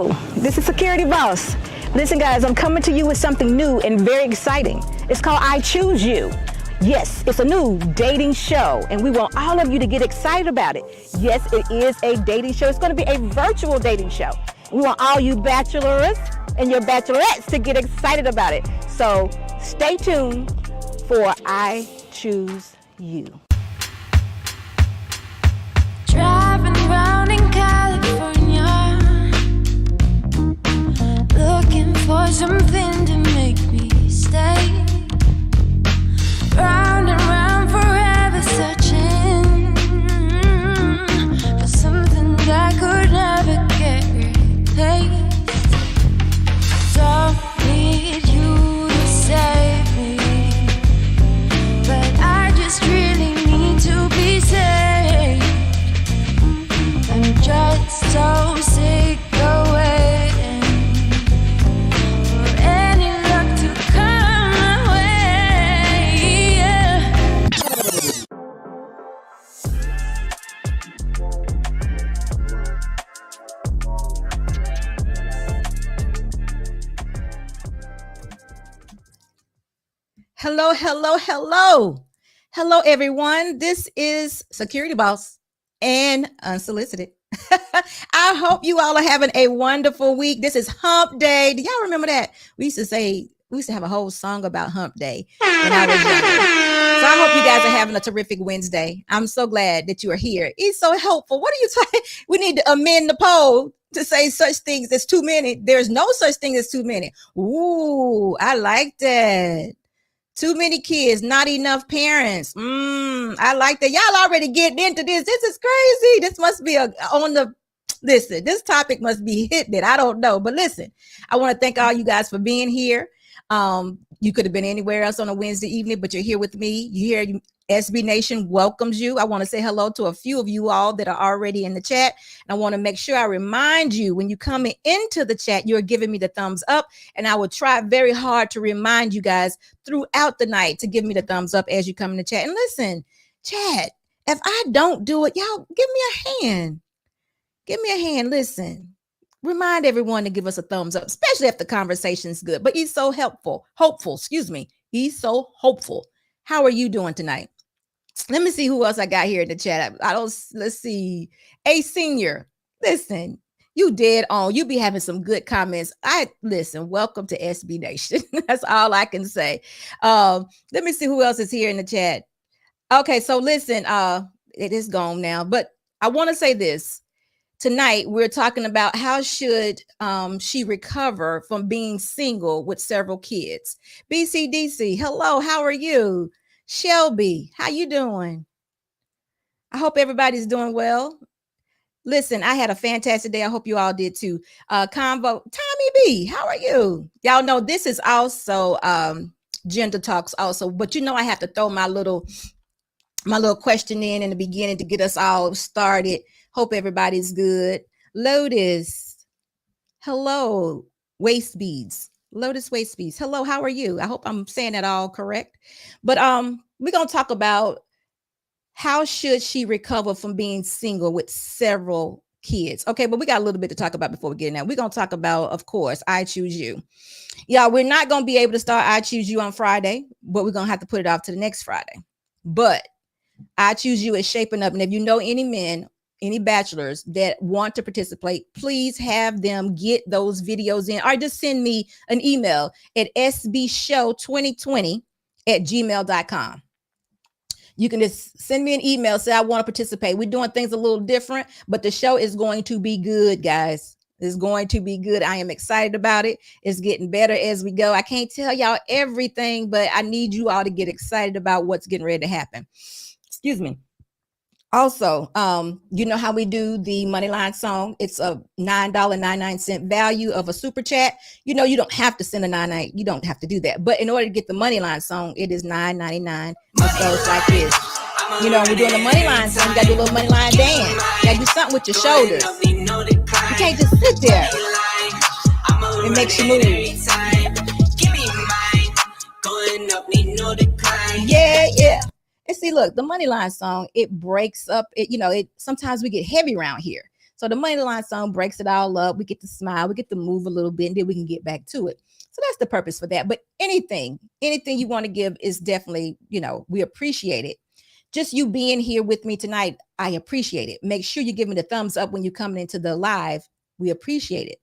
Hello, this is Security Boss. Listen guys, I'm coming to you with something new and very exciting. It's called I Choose You. Yes, it's a new dating show and we want all of you to get excited about it. Yes, it is a dating show. It's going to be a virtual dating show. We want all you bachelors and your bachelorettes to get excited about it. So stay tuned for I Choose You. Driving around in California, looking for something to make me stay. Round and round forever, searching for something that could never get replaced. Don't need you to save me, but I just really need to be saved. I'm just so sick of waiting for any luck to come my way. Yeah. Hello, hello, hello. Hello, everyone. This is Security Boss and Unsolicited. I hope you all are having a wonderful week. This is Hump Day. Do y'all remember that? We used to have a whole song about Hump Day when I was younger. So I hope you guys are having a terrific Wednesday. I'm so glad that you are here. It's so helpful. What are you talking? We need to amend the poll to say such things as too many. There's no such thing as too many. Ooh, I like that. Too many kids, not enough parents. I like that. Y'all already getting into this. This is crazy. This must be listen, this topic must be hitting it. I don't know. But listen, I want to thank all you guys for being here. You could have been anywhere else on a Wednesday evening, but you're here with me. You hear SB Nation welcomes you. I want to say hello to a few of you all that are already in the chat. And I want to make sure I remind you when you come into the chat, you're giving me the thumbs up. And I will try very hard to remind you guys throughout the night to give me the thumbs up as you come in the chat. And listen, chat, if I don't do it, y'all give me a hand. Give me a hand. Listen, remind everyone to give us a thumbs up, especially if the conversation's good. But he's so hopeful. He's so hopeful. How are you doing tonight? Let me see who else I got here in the chat. Let's see. A senior. Listen, you dead on. You be having some good comments. Welcome to SB Nation. That's all I can say. Let me see who else is here in the chat. Okay, so listen, it is gone now, but I want to say this. Tonight, we're talking about how should she recover from being single with several kids. BCDC, hello, how are you? Shelby, how you doing? I hope everybody's doing well. Listen, I had a fantastic day. I hope you all did too. Tommy B, how are you? Y'all know this is also Gender Talks also, but you know I have to throw my little question in the beginning to get us all started. Hope everybody's good. Lotus, hello. Waist beads. Lotus waist beads. Hello, how are you? I hope I'm saying that all correct. But we're going to talk about how should she recover from being single with several kids. Okay, but we got a little bit to talk about before we get in there. We're going to talk about, of course, I Choose You. Y'all, we're not going to be able to start I Choose You on Friday, but we're going to have to put it off to the next Friday. But I Choose You is shaping up. And if you know any men, any bachelors that want to participate, please have them get those videos in or just send me an email at sbshow2020@gmail.com. You can just send me an email, say I want to participate. We're doing things a little different, but the show is going to be good, guys. It's going to be good. I am excited about it. It's getting better as we go. I can't tell y'all everything, but I need you all to get excited about what's getting ready to happen. Excuse me. Also, you know how we do the Moneyline song? It's a $9.99 value of a super chat. You know, you don't have to send a 99. You don't have to do that. But in order to get the Moneyline song, it is $9.99. It goes like this. You know, when we're doing the Moneyline song, you got to do a little Moneyline dance. You got to do something with your shoulders. You can't just sit there. It makes you move. Yeah. And see, look, the Moneyline song, it breaks up. Sometimes we get heavy around here. So the money line song breaks it all up. We get to smile, we get to move a little bit, and then we can get back to it. So that's the purpose for that. But anything you want to give is definitely, we appreciate it. Just you being here with me tonight, I appreciate it. Make sure you give me the thumbs up when you're coming into the live. We appreciate it.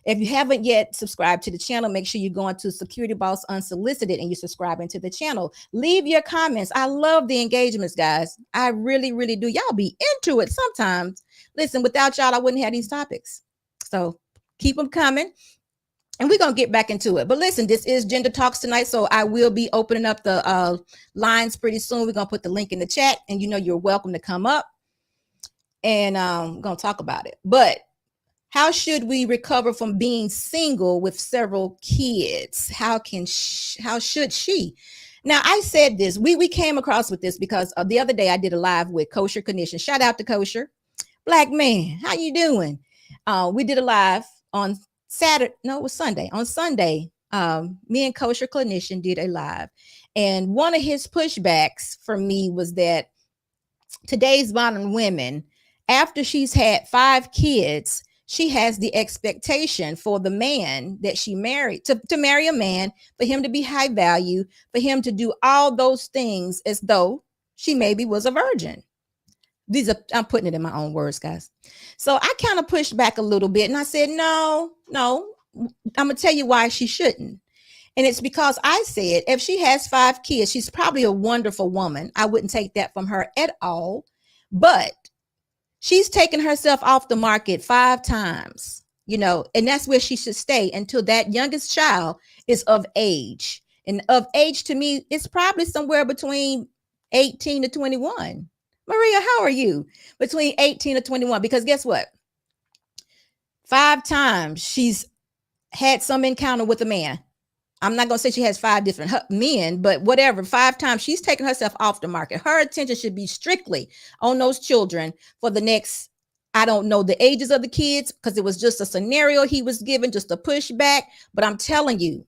If you haven't yet subscribed to the channel, make sure you go into Security Boss Unsolicited and you're subscribing to the channel. Leave your comments. I love the engagements, guys. I really, really do. Y'all be into it sometimes. Listen, without y'all, I wouldn't have these topics. So keep them coming. And we're going to get back into it. But listen, this is Gender Talks tonight. So I will be opening up the lines pretty soon. We're going to put the link in the chat. And you're welcome to come up. And I'm going to talk about it. But how should we recover from being single with several kids? How should she? Now, I said this. We came across with this because the other day I did a live with Kosher Clinician. Shout out to Kosher. Black man, how you doing? We did a live on Saturday. No, it was Sunday. On Sunday, me and Kosher Clinician did a live. And one of his pushbacks for me was that today's modern women, after she's had 5 kids, she has the expectation for the man that she married to marry a man, for him to be high value, for him to do all those things as though she maybe was a virgin. I'm putting it in my own words, guys. So I kind of pushed back a little bit and I said, no, I'm going to tell you why she shouldn't. And it's because I said, if she has 5 kids, she's probably a wonderful woman. I wouldn't take that from her at all. But she's taken herself off the market 5 times, and that's where she should stay until that youngest child is of age. And of age to me, it's probably somewhere between 18 to 21. Maria, how are you? Between 18 to 21, because guess what? 5 times she's had some encounter with a man. I'm not going to say she has 5 different men, but whatever, 5 times she's taken herself off the market. Her attention should be strictly on those children for the next, I don't know the ages of the kids, because it was just a scenario he was given, just a pushback. But I'm telling you,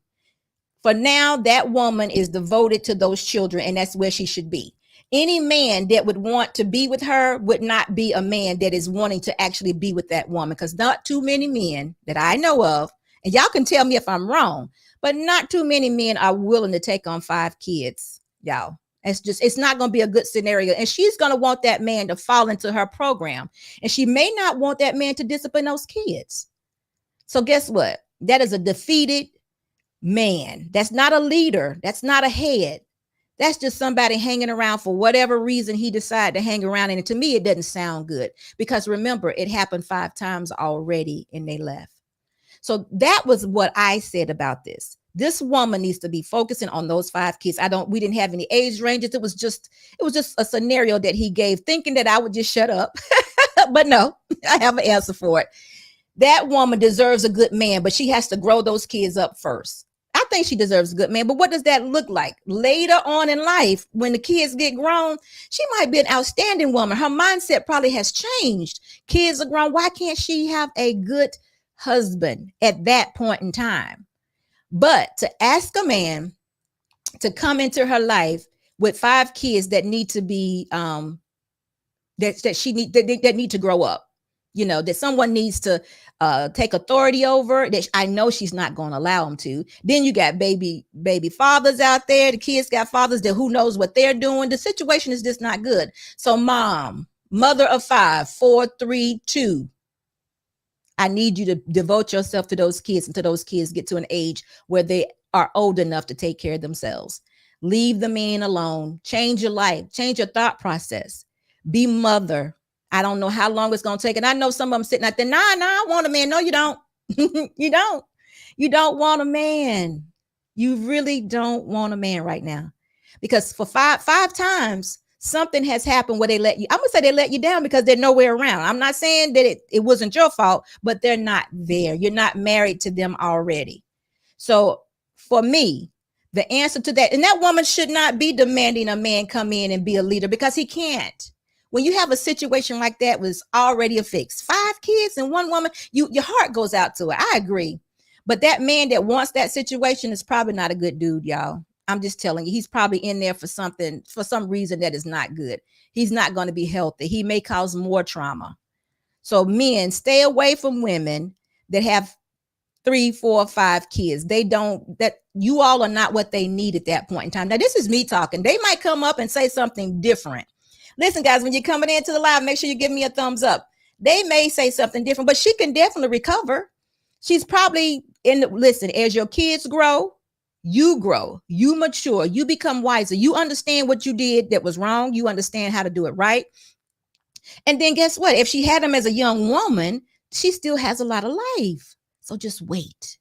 for now, that woman is devoted to those children, and that's where she should be. Any man that would want to be with her would not be a man that is wanting to actually be with that woman, because not too many men that I know of, and y'all can tell me if I'm wrong, but not too many men are willing to take on 5 kids, y'all. It's not going to be a good scenario. And she's going to want that man to fall into her program. And she may not want that man to discipline those kids. So guess what? That is a defeated man. That's not a leader. That's not a head. That's just somebody hanging around for whatever reason he decided to hang around. And to me, it doesn't sound good, because remember, it happened 5 times already and they left. So that was what I said about this. This woman needs to be focusing on those 5 kids. We didn't have any age ranges. It was just a scenario that he gave, thinking that I would just shut up. But no, I have an answer for it. That woman deserves a good man, but she has to grow those kids up first. I think she deserves a good man, but what does that look like later on in life when the kids get grown? She might be an outstanding woman. Her mindset probably has changed. Kids are grown. Why can't she have a good husband at that point in time? But to ask a man to come into her life with 5 kids that need to be that need to grow up, that someone needs to take authority over, that I know she's not going to allow them to. Then you got baby fathers out there. The kids got fathers that who knows what they're doing. The situation is just not good. So mother of 5, 4, 3, 2. I need you to devote yourself to those kids until those kids get to an age where they are old enough to take care of themselves. Leave the man alone. Change your life. Change your thought process. Be mother. I don't know how long it's going to take. And I know some of them sitting out there, nah, I want a man. No, you don't. You don't. You don't want a man. You really don't want a man right now. Because for five times, something has happened where I'm going to say they let you down because they're nowhere around. I'm not saying that it wasn't your fault, but they're not there. You're not married to them already. So for me, the answer to that, and that woman should not be demanding a man come in and be a leader, because he can't. When you have a situation like that was already a fix, 5 kids and 1 woman, your heart goes out to it. I agree. But that man that wants that situation is probably not a good dude, y'all. I'm just telling you, he's probably in there for some reason that is not good. He's not going to be healthy. He may cause more trauma. So men, stay away from women that have 3, 4, 5 kids. They don't, that you all are not what they need at that point in time. Now, this is me talking. They might come up and say something different. Listen, guys, when you're coming into the live, make sure you give me a thumbs up. They may say something different, but she can definitely recover. She's probably listen, as your kids grow, you mature, you become wiser, you understand what you did that was wrong, you understand how to do it right. And then guess what? If she had them as a young woman, she still has a lot of life. So just wait.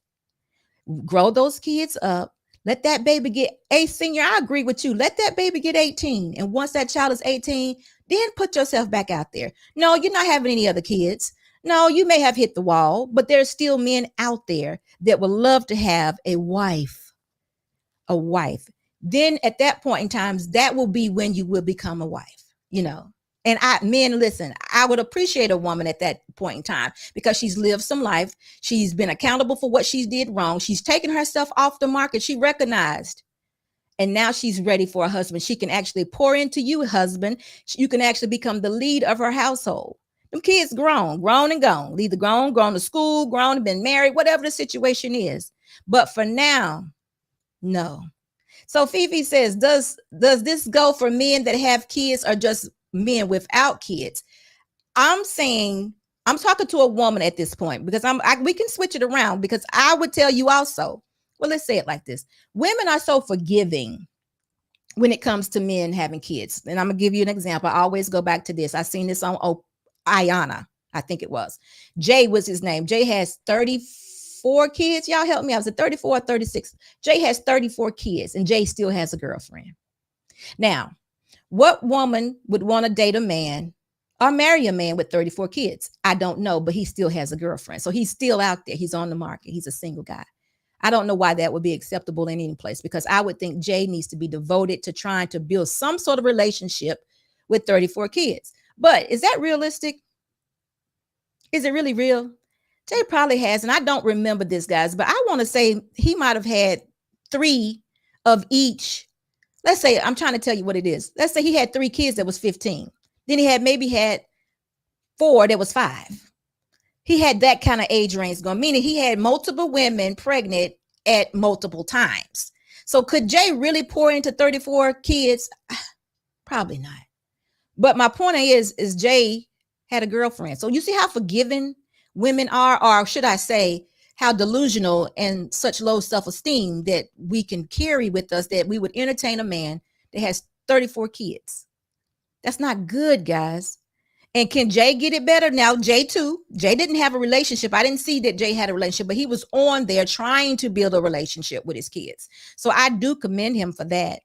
Grow those kids up. Let that baby get senior. I agree with you. Let that baby get 18. And once that child is 18, then put yourself back out there. No, you're not having any other kids. No, you may have hit the wall, but there's still men out there that would love to have a wife. A wife. Then at that point in time, that will be when you will become a wife, you know. And men, listen, I would appreciate a woman at that point in time because she's lived some life. She's been accountable for what she did wrong. She's taken herself off the market. She recognized. And now she's ready for a husband. She can actually pour into you, husband. You can actually become the lead of her household. Them kids grown and gone. Either grown to school, grown and been married, whatever the situation is. But for now, no. So Fifi says, does this go for men that have kids or just men without kids? I'm saying, I'm talking to a woman at this point because we can switch it around because I would tell you also, well, let's say it like this. Women are so forgiving when it comes to men having kids. And I'm going to give you an example. I always go back to this. I seen this on Ayana, I think it was. Jay was his name. Jay has 34 kids. Y'all help me. I was at 34 or 36. Jay has 34 kids and Jay still has a girlfriend. Now, what woman would want to date a man or marry a man with 34 kids? I don't know, but he still has a girlfriend. So he's still out there. He's on the market. He's a single guy. I don't know why that would be acceptable in any place because I would think Jay needs to be devoted to trying to build some sort of relationship with 34 kids. But is that realistic? Is it really real? Jay probably has, and I don't remember this, guys, but I want to say he might have had 3 of each. Let's say, I'm trying to tell you what it is. Let's say he had 3 kids that was 15. Then he maybe had 4 that was 5. He had that kind of age range going, meaning he had multiple women pregnant at multiple times. So could Jay really pour into 34 kids? Probably not. But my point is Jay had a girlfriend. So you see how forgiving women are, or should I say, how delusional and such low self-esteem that we can carry with us that we would entertain a man that has 34 kids. That's not good, guys. And can Jay get it better? Now, Jay too. Jay didn't have a relationship. I didn't see that Jay had a relationship, but he was on there trying to build a relationship with his kids. So I do commend him for that.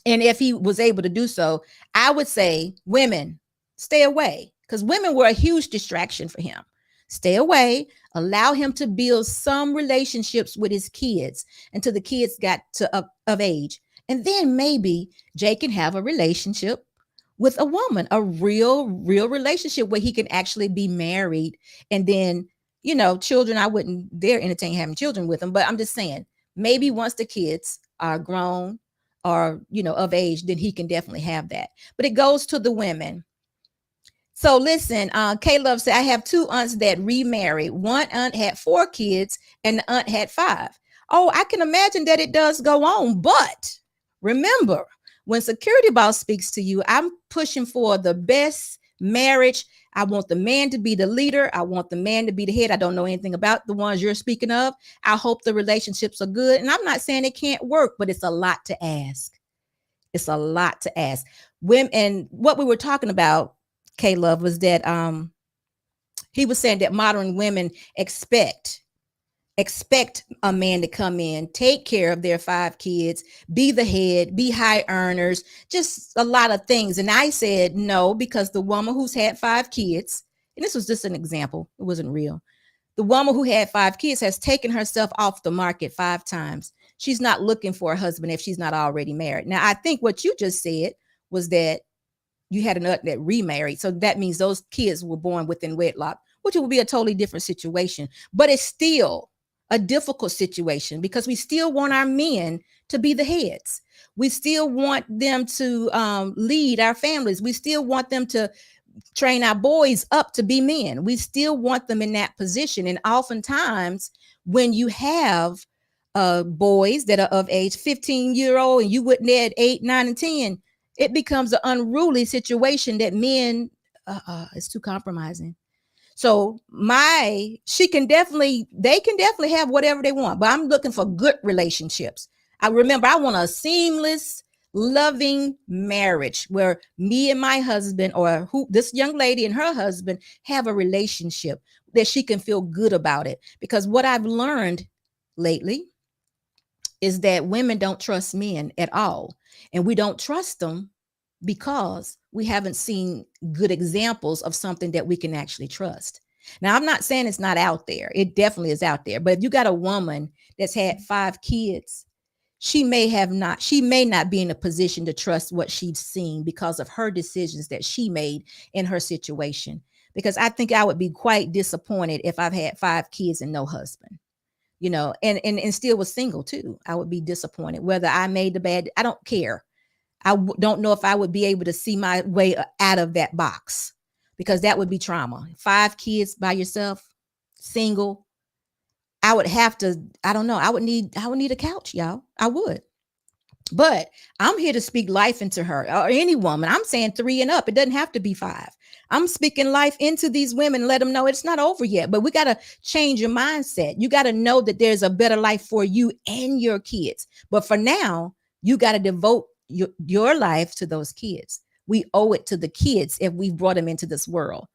And if he was able to do so, I would say, women, stay away, because women were a huge distraction for him. Stay away, allow him to build some relationships with his kids until the kids got to of age. And then maybe Jay can have a relationship with a woman, a real relationship where he can actually be married. And then, you know, children, I wouldn't dare entertain having children with him. But I'm just saying, maybe once the kids are grown or, you know, of age, then he can definitely have that. But it goes to the women. So listen, K-Love said, I have 2 aunts that remarried. One aunt had 4 kids and the aunt had 5. Oh, I can imagine that it does go on. But remember, when Security Boss speaks to you, I'm pushing for the best marriage. I want the man to be the leader. I want the man to be the head. I don't know anything about the ones you're speaking of. I hope the relationships are good. And I'm not saying it can't work, but it's a lot to ask. It's a lot to ask. Women, and what we were talking about, K-Love, was that he was saying that modern women expect a man to come in, take care of their 5 kids, be the head, be high earners, just a lot of things. And I said no, because the woman who's had 5 kids, and this was just an example, it wasn't real. The woman who had 5 kids has taken herself off the market 5 times. She's not looking for a husband if she's not already married. Now, I think what you just said was that you had an aunt that remarried. So that means those kids were born within wedlock, which would be a totally different situation. But it's still a difficult situation because we still want our men to be the heads. We still want them to lead our families. We still want them to train our boys up to be men. We still want them in that position. And oftentimes when you have boys that are of age 15-year-old and you wouldn't add 8, 9, and 10, it becomes an unruly situation that men it's too compromising. So they can definitely have whatever they want, but I'm looking for good relationships. I want a seamless, loving marriage where me and my husband, or this young lady and her husband, have a relationship that she can feel good about it. Because what I've learned lately is that women don't trust men at all. And we don't trust them because we haven't seen good examples of something that we can actually trust. Now, I'm not saying it's not out there. It definitely is out there. But if you got a woman that's had 5 kids, she may not be in a position to trust what she's seen because of her decisions that she made in her situation. Because I think I would be quite disappointed if I've had 5 kids and no husband, and still was single too. I would be disappointed whether I made I don't care. Don't know if I would be able to see my way out of that box, because that would be trauma. 5 kids by yourself, single. I would have to, I don't know. I would need a couch, y'all. I would. But I'm here to speak life into her, or any woman. I'm saying 3 and up. It doesn't have to be 5. I'm speaking life into these women, let them know it's not over yet, but we got to change your mindset. You got to know that there's a better life for you and your kids. But for now, you got to devote your life to those kids. We owe it to the kids if we brought them into this world.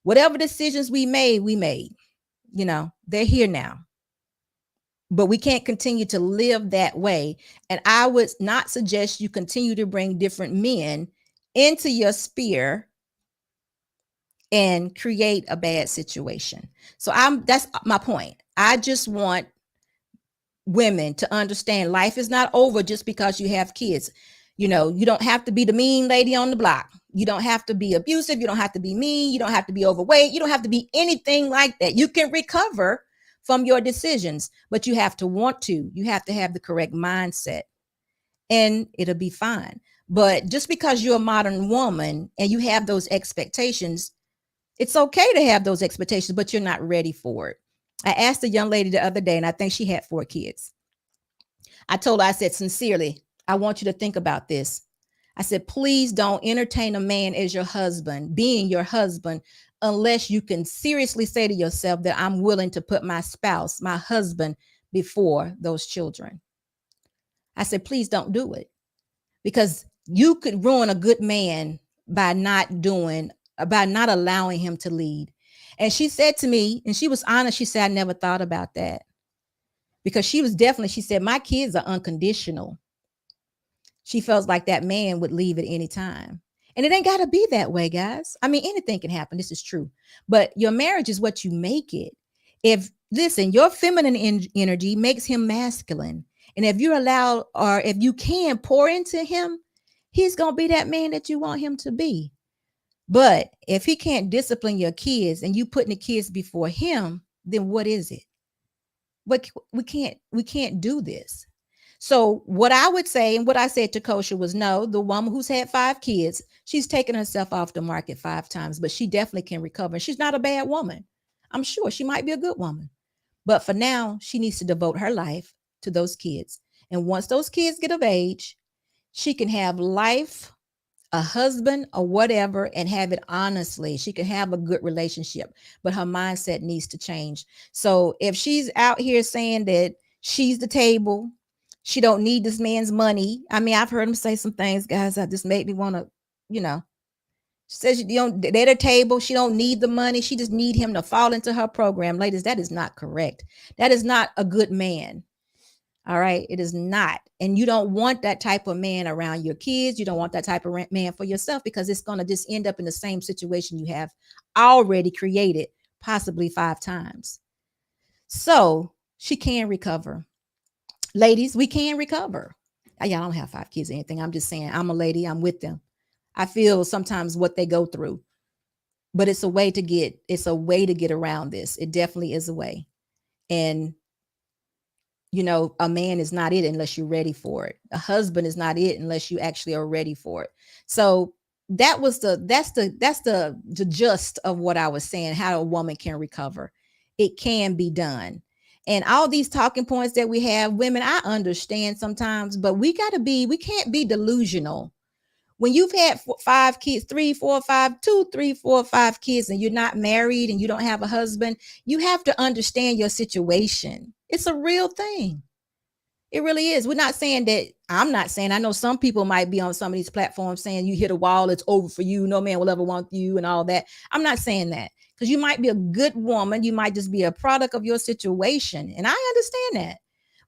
Whatever decisions we made, they're here now. But we can't continue to live that way. And I would not suggest you continue to bring different men into your sphere and create a bad situation. So that's my point. I just want women to understand life is not over just because you have kids. You don't have to be the mean lady on the block. You don't have to be abusive. You don't have to be mean. You don't have to be overweight. You don't have to be anything like that. You can recover from your decisions, but you have to want to. You have to have the correct mindset, and it'll be fine. But just because you're a modern woman and you have those expectations, it's okay to have those expectations, but you're not ready for it. I asked a young lady the other day, and I think she had 4 kids. I told her, I said, sincerely, I want you to think about this. I said, please don't entertain a man as your husband, being your husband, unless you can seriously say to yourself that I'm willing to put my spouse, my husband, before those children. I said, please don't do it, because you could ruin a good man by not allowing him to lead. And she said to me, and she was honest, she said, I never thought about that, because she said, my kids are unconditional. She felt like that man would leave at any time. And it ain't got to be that way, guys. I mean, anything can happen. This is true. But your marriage is what you make it. Listen, your feminine energy makes him masculine. And if you're allowed, or if you can pour into him, he's going to be that man that you want him to be. But if he can't discipline your kids and you putting the kids before him, then what is it? But we can't do this. So what I would say, and what I said to Kosha was, no, the woman who's had 5 kids, she's taken herself off the market 5 times, but she definitely can recover. And she's not a bad woman. I'm sure she might be a good woman. But for now, she needs to devote her life to those kids. And once those kids get of age, she can have life, a husband, or whatever, and have it honestly. She can have a good relationship, but her mindset needs to change. So if she's out here saying that she's the table, she don't need this man's money. I mean, I've heard him say some things, guys, that just made me want to, she says they're the table. She don't need the money. She just need him to fall into her program. Ladies, that is not correct. That is not a good man. All right. It is not. And you don't want that type of man around your kids. You don't want that type of man for yourself, because it's going to just end up in the same situation you have already created, possibly 5 times. So she can recover. Ladies, we can recover. I don't have 5 kids or anything. I'm just saying, I'm a lady. I'm with them. I feel sometimes what they go through, but it's a way to get around this. It definitely is a way. And a man is not it unless you're ready for it. A husband is not it unless you actually are ready for it. So that's the gist of what I was saying, how a woman can recover. It can be done. And all these talking points that we have, women, I understand sometimes, but we can't be delusional. When you've had five kids, 3, 4, 5, 2, 3, 4, 5 kids, and you're not married and you don't have a husband, you have to understand your situation. It's a real thing. It really is. We're not saying that. I'm not saying. I know some people might be on some of these platforms saying you hit a wall, it's over for you. No man will ever want you and all that. I'm not saying that, because you might be a good woman. You might just be a product of your situation. And I understand that.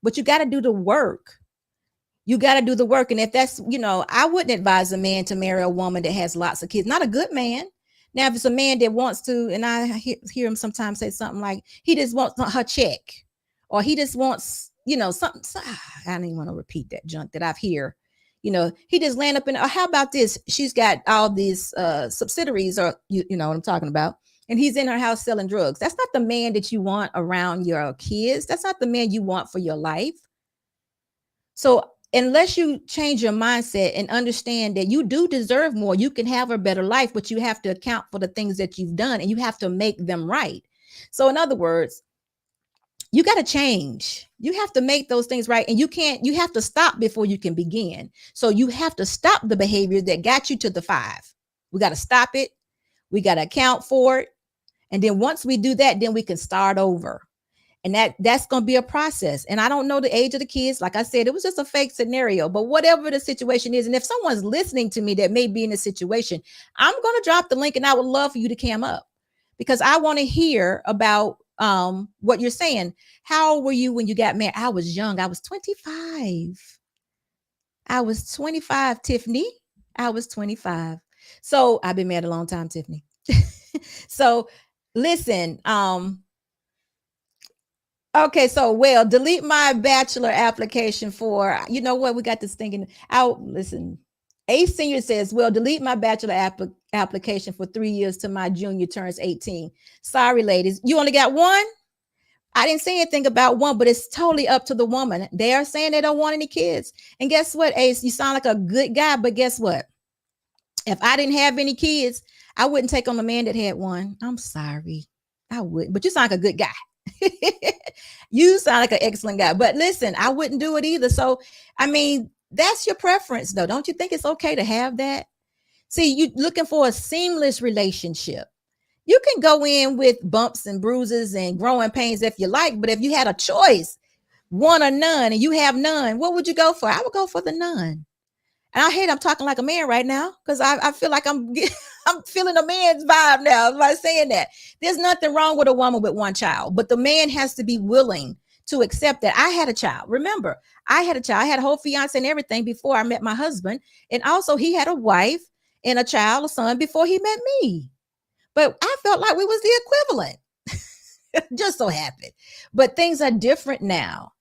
But you got to do the work. You got to do the work. And if that's, I wouldn't advise a man to marry a woman that has lots of kids. Not a good man. Now, if it's a man that wants to, and I hear him sometimes say something like, he just wants her check, or he just wants, something. I don't even want to repeat that junk that I've hear. He just land up in, or how about this? She's got all these subsidiaries, or you know what I'm talking about. And he's in her house selling drugs. That's not the man that you want around your kids. That's not the man you want for your life. So unless you change your mindset and understand that you do deserve more, you can have a better life, but you have to account for the things that you've done and you have to make them right. So in other words, you got to change. You have to make those things right. And you have to stop before you can begin. So you have to stop the behaviors that got you to the 5. We got to stop it. We got to account for it. And then once we do that, then we can start over. And that's going to be a process. And I don't know the age of the kids. Like I said, it was just a fake scenario, but whatever the situation is. And if someone's listening to me that may be in a situation, I'm going to drop the link, and I would love for you to come up, because I want to hear about what you're saying. How old were you when you got married? I was young. I was 25. I was 25, Tiffany. I was 25. So I've been married a long time, Tiffany. So listen, okay, so delete my bachelor application for, you know what, we got this thinking out. Listen, A Senior says, delete my bachelor application for 3 years till my junior turns 18. Sorry, ladies, you only got one. I didn't say anything about one, but it's totally up to the woman. They are saying they don't want any kids. And guess what, Ace? You sound like a good guy, but guess what? If I didn't have any kids, I wouldn't take on a man that had one. I'm sorry. I wouldn't, but you sound like a good guy. You sound like an excellent guy, but listen, I wouldn't do it either. So, I mean, that's your preference though. Don't you think it's okay to have that? See, you looking for a seamless relationship. You can go in with bumps and bruises and growing pains if you like, but if you had a choice, one or none, and you have none, what would you go for? I would go for the none. And I'm talking like a man right now, because I feel like I'm feeling a man's vibe now by saying that. There's nothing wrong with a woman with one child, but the man has to be willing to accept that. I had a child. Remember, I had a child. I had a whole fiance and everything before I met my husband. And also he had a wife and a child, a son, before he met me. But I felt like we was the equivalent. Just so happened. But things are different now.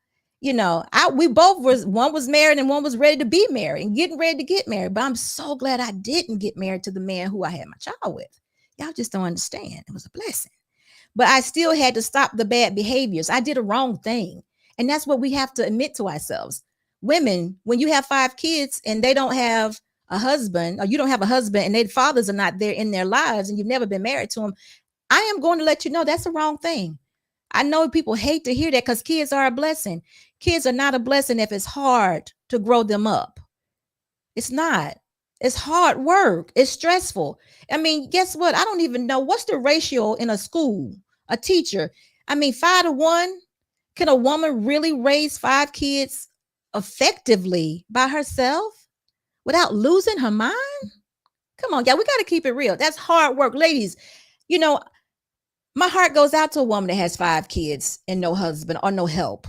We both one was married and one was ready to be married and getting ready to get married. But I'm so glad I didn't get married to the man who I had my child with. Y'all just don't understand. It was a blessing. But I still had to stop the bad behaviors. I did a wrong thing. And that's what we have to admit to ourselves. Women, when you have 5 kids and they don't have a husband, or you don't have a husband and their fathers are not there in their lives and you've never been married to them, I am going to let you know that's the wrong thing. I know people hate to hear that, because kids are a blessing. Kids are not a blessing if it's hard to grow them up. It's not. It's hard work. It's stressful. I mean, guess what? I don't even know what's the ratio in a school, a teacher. I mean, 5 to 1. Can a woman really raise 5 kids effectively by herself without losing her mind? Come on, y'all. We got to keep it real. That's hard work. Ladies, my heart goes out to a woman that has 5 kids and no husband or no help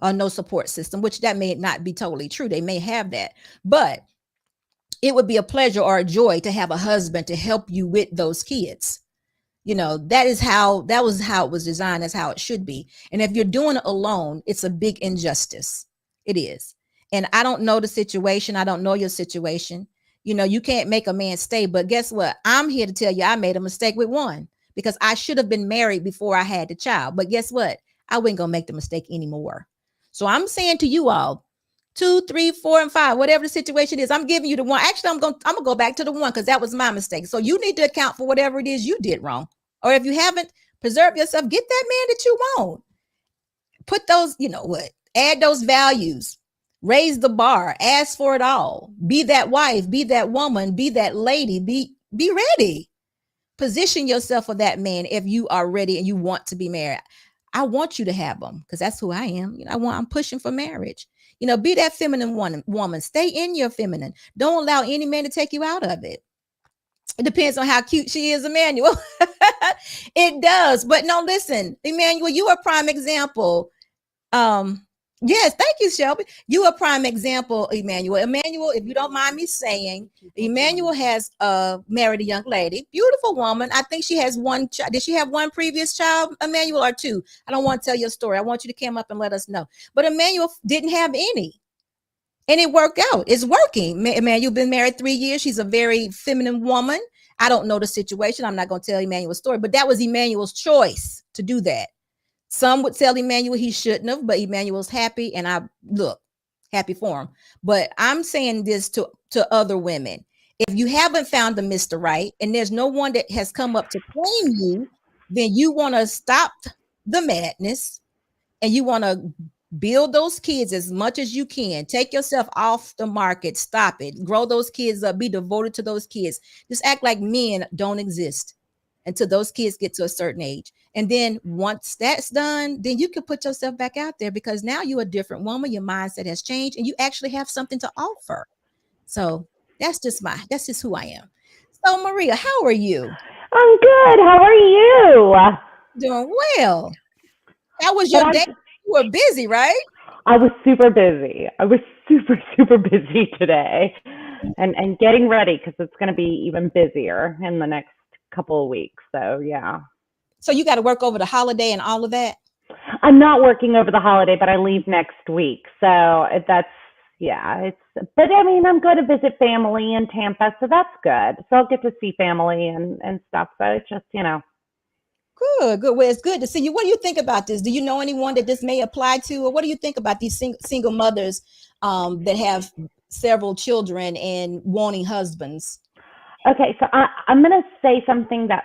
or no support system, which that may not be totally true. They may have that, but it would be a pleasure or a joy to have a husband to help you with those kids. That was how it was designed. That's how it should be. And if you're doing it alone, it's a big injustice. It is. And I don't know the situation. I don't know your situation. You can't make a man stay, but guess what? I'm here to tell you, I made a mistake with one, because I should have been married before I had the child. But guess what? I wasn't going to make the mistake anymore. So I'm saying to you all, 2, 3, 4, and 5, whatever the situation is. I'm giving you the one. Actually, I'm gonna go back to the one because that was my mistake. So you need to account for whatever it is you did wrong. Or if you haven't, preserve yourself. Get that man that you want. Put those, you know what? Add those values. Raise the bar. Ask for it all. Be that wife. Be that woman. Be that lady. Be ready. Position yourself for that man if you are ready and you want to be married. I want you to have them because that's who I am. You know, I'm pushing for marriage. You know, be that feminine woman. Stay in your feminine. Don't allow any man to take you out of it. It depends on how cute she is, Emmanuel. It does. But no, listen, Emmanuel, you are a prime example. Yes, thank you, Shelby. You a prime example, Emmanuel. Emmanuel, if you don't mind me saying, Emmanuel has married a young lady, beautiful woman. I think she has one child. Did she have one previous child, Emmanuel, or two? I don't want to tell your story. I want you to come up and let us know. But Emmanuel didn't have any. And it worked out. It's working. Emmanuel been married 3 years. She's a very feminine woman. I don't know the situation. I'm not going to tell Emmanuel's story, but that was Emmanuel's choice to do that. Some would tell Emmanuel he shouldn't have, but Emmanuel's happy, and I look happy for him. But I'm saying this to other women. If you haven't found the Mr. Right and there's no one that has come up to claim you, then you want to stop the madness and you want to build those kids as much as you can. Take yourself off the market. Stop it. Grow those kids up. Be devoted to those kids. Just act like men don't exist until those kids get to a certain age. And then once that's done, then you can put yourself back out there because now you're a different woman. Your mindset has changed and you actually have something to offer. So that's just who I am. So Maria, how are you? I'm good. How are you? Doing well. How was your day? You were busy, right? I was super busy. I was super busy today and getting ready because it's going to be even busier in the next couple of weeks. So, yeah. So you got to work over the holiday and all of that? I'm not working over the holiday, but I leave next week. So but I mean, I'm going to visit family in Tampa. So that's good. So I'll get to see family and stuff. So it's just, Good. Well, it's good to see you. What do you think about this? Do you know anyone that this may apply to? Or what do you think about these single mothers that have several children and wanting husbands? Okay, so I'm going to say something that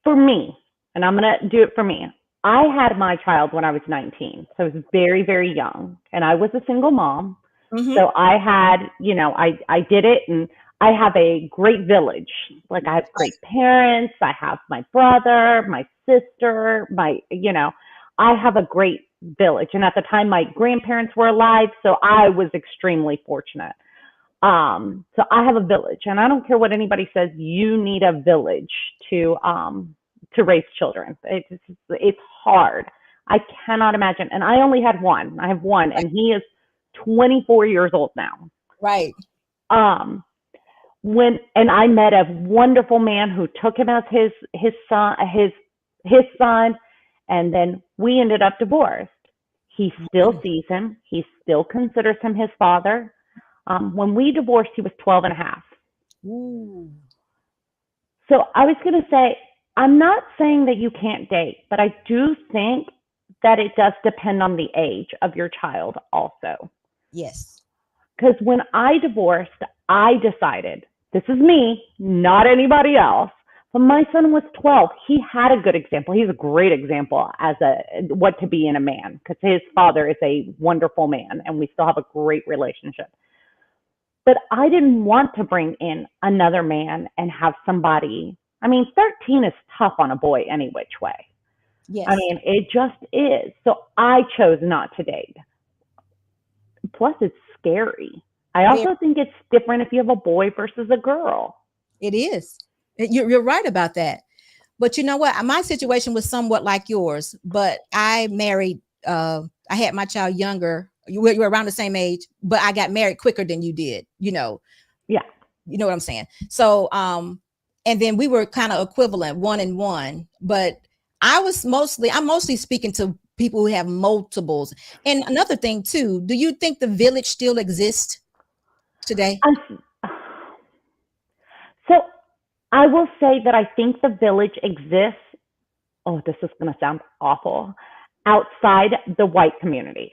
for me, and I'm going to do it for me. I had my child when I was 19. So I was very, very young. And I was a single mom. Mm-hmm. So I had, I did it, and I have a great village. Like I have great parents. I have my brother, my sister, I have a great village. And at the time my grandparents were alive. So I was extremely fortunate. So I have a village, and I don't care what anybody says, you need a village to raise children. It's hard. I cannot imagine. And I only had one. I have one, and he is 24 years old now. Right. And I met a wonderful man who took him as his son, and then we ended up divorced. He still sees him. He still considers him his father. When we divorced, he was 12 and a half. Ooh. So I was going to say, I'm not saying that you can't date, but I do think that it does depend on the age of your child also. Yes. Because when I divorced, I decided, this is me, not anybody else. But my son was 12. He had a good example. He's a great example as what to be in a man, because his father is a wonderful man, and we still have a great relationship. But I didn't want to bring in another man and have somebody. I mean, 13 is tough on a boy any which way. Yes. I mean, it just is. So I chose not to date. Plus, it's scary. I also think it's different if you have a boy versus a girl. It is. You're right about that. But you know what? My situation was somewhat like yours, but I married, I had my child younger. You were around the same age, but I got married quicker than you did, Yeah. You know what I'm saying? So, and then we were kind of equivalent, 1 and 1, but I'm mostly speaking to people who have multiples. And another thing too, do you think the village still exists today? So I will say that I think the village exists. Oh, this is going to sound awful. Outside the white community.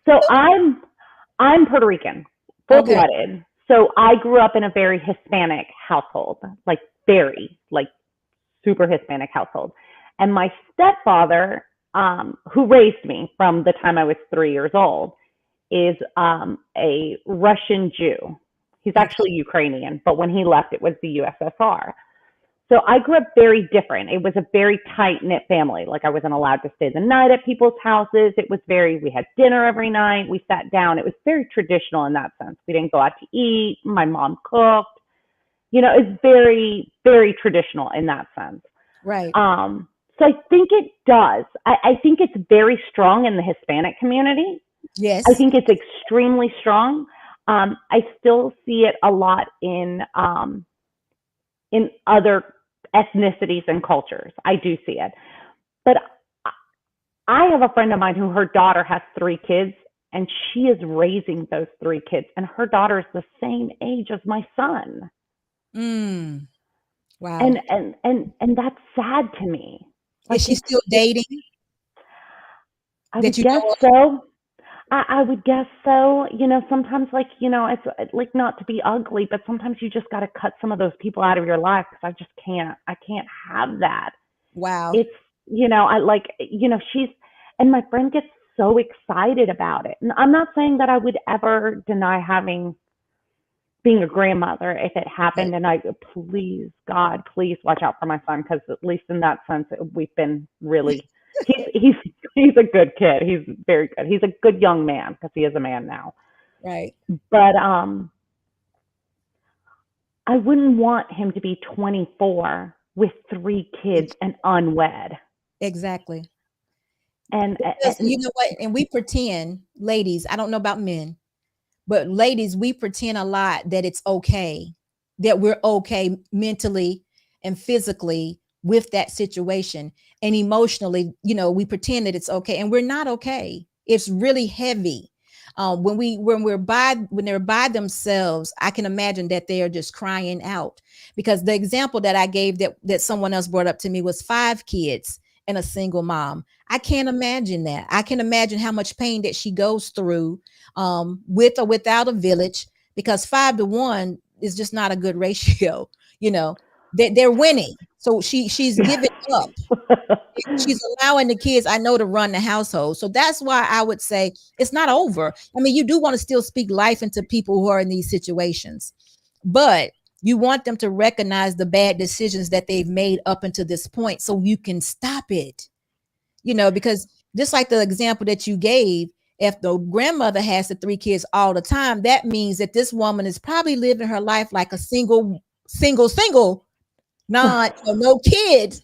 So I'm Puerto Rican, full Okay. blooded. So I grew up in a very Hispanic household, like very, like super Hispanic household. And my stepfather, who raised me from the time I was 3 years old, is a Russian Jew. He's actually Ukrainian, but when he left, it was the USSR. So I grew up very different. It was a very tight knit family. Like I wasn't allowed to stay the night at people's houses. It was we had dinner every night. We sat down. It was very traditional in that sense. We didn't go out to eat. My mom cooked. It's very, very traditional in that sense. Right. So I think it does. I think it's very strong in the Hispanic community. Yes. I think it's extremely strong. I still see it a lot in other ethnicities and cultures. I do see it. But I have a friend of mine who her daughter has 3 kids, and she is raising those 3 kids, and her daughter is the same age as my son. Wow. And that's sad to me. Is she still dating? I would guess so. I would guess so. Sometimes it's like, not to be ugly, but sometimes you just got to cut some of those people out of your life because I can't have that. Wow. It's, and my friend gets so excited about it. And I'm not saying that I would ever deny being a grandmother if it happened. And please, God, please watch out for my son, because at least in that sense, we've been really, he's a good kid. He's very good. He's a good young man because he is a man now. Right. But I wouldn't want him to be 24 with 3 kids and unwed. Exactly. And you know what? And we pretend, ladies, I don't know about men, but ladies, we pretend a lot that it's okay, that we're okay mentally and physically with that situation, and emotionally, we pretend that it's okay, and we're not okay. It's really heavy. When they're by themselves, I can imagine that they are just crying out, because the example that I gave that someone else brought up to me was 5 kids and a single mom. I can't imagine that. I can imagine how much pain that she goes through with or without a village, because 5 to 1 is just not a good ratio. They're winning. So she's giving up. She's allowing the kids, I know, to run the household. So that's why I would say it's not over. I mean, you do want to still speak life into people who are in these situations, but you want them to recognize the bad decisions that they've made up until this point, so you can stop it. Because just like the example that you gave, if the grandmother has the 3 kids all the time, that means that this woman is probably living her life like a single, no kids,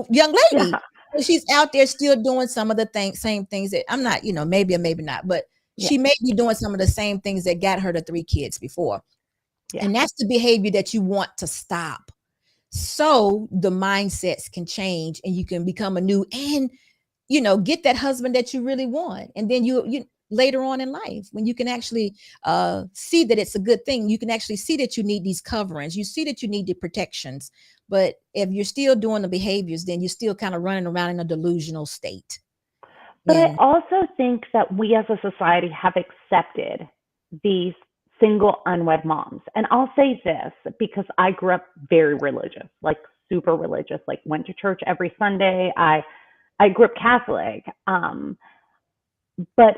young lady. Yeah. So she's out there still doing some of the same things that I'm not, maybe or maybe not, but she may be doing some of the same things that got her to 3 kids before. Yeah. And that's the behavior that you want to stop. So the mindsets can change, and you can become a new, and, get that husband that you really want. And then you later on in life, when you can actually see that it's a good thing, you can actually see that you need these coverings. You see that you need the protections. But if you're still doing the behaviors, then you're still kind of running around in a delusional state. But I also think that we as a society have accepted these single unwed moms. And I'll say this because I grew up very religious, like super religious, like went to church every Sunday. I grew up Catholic. But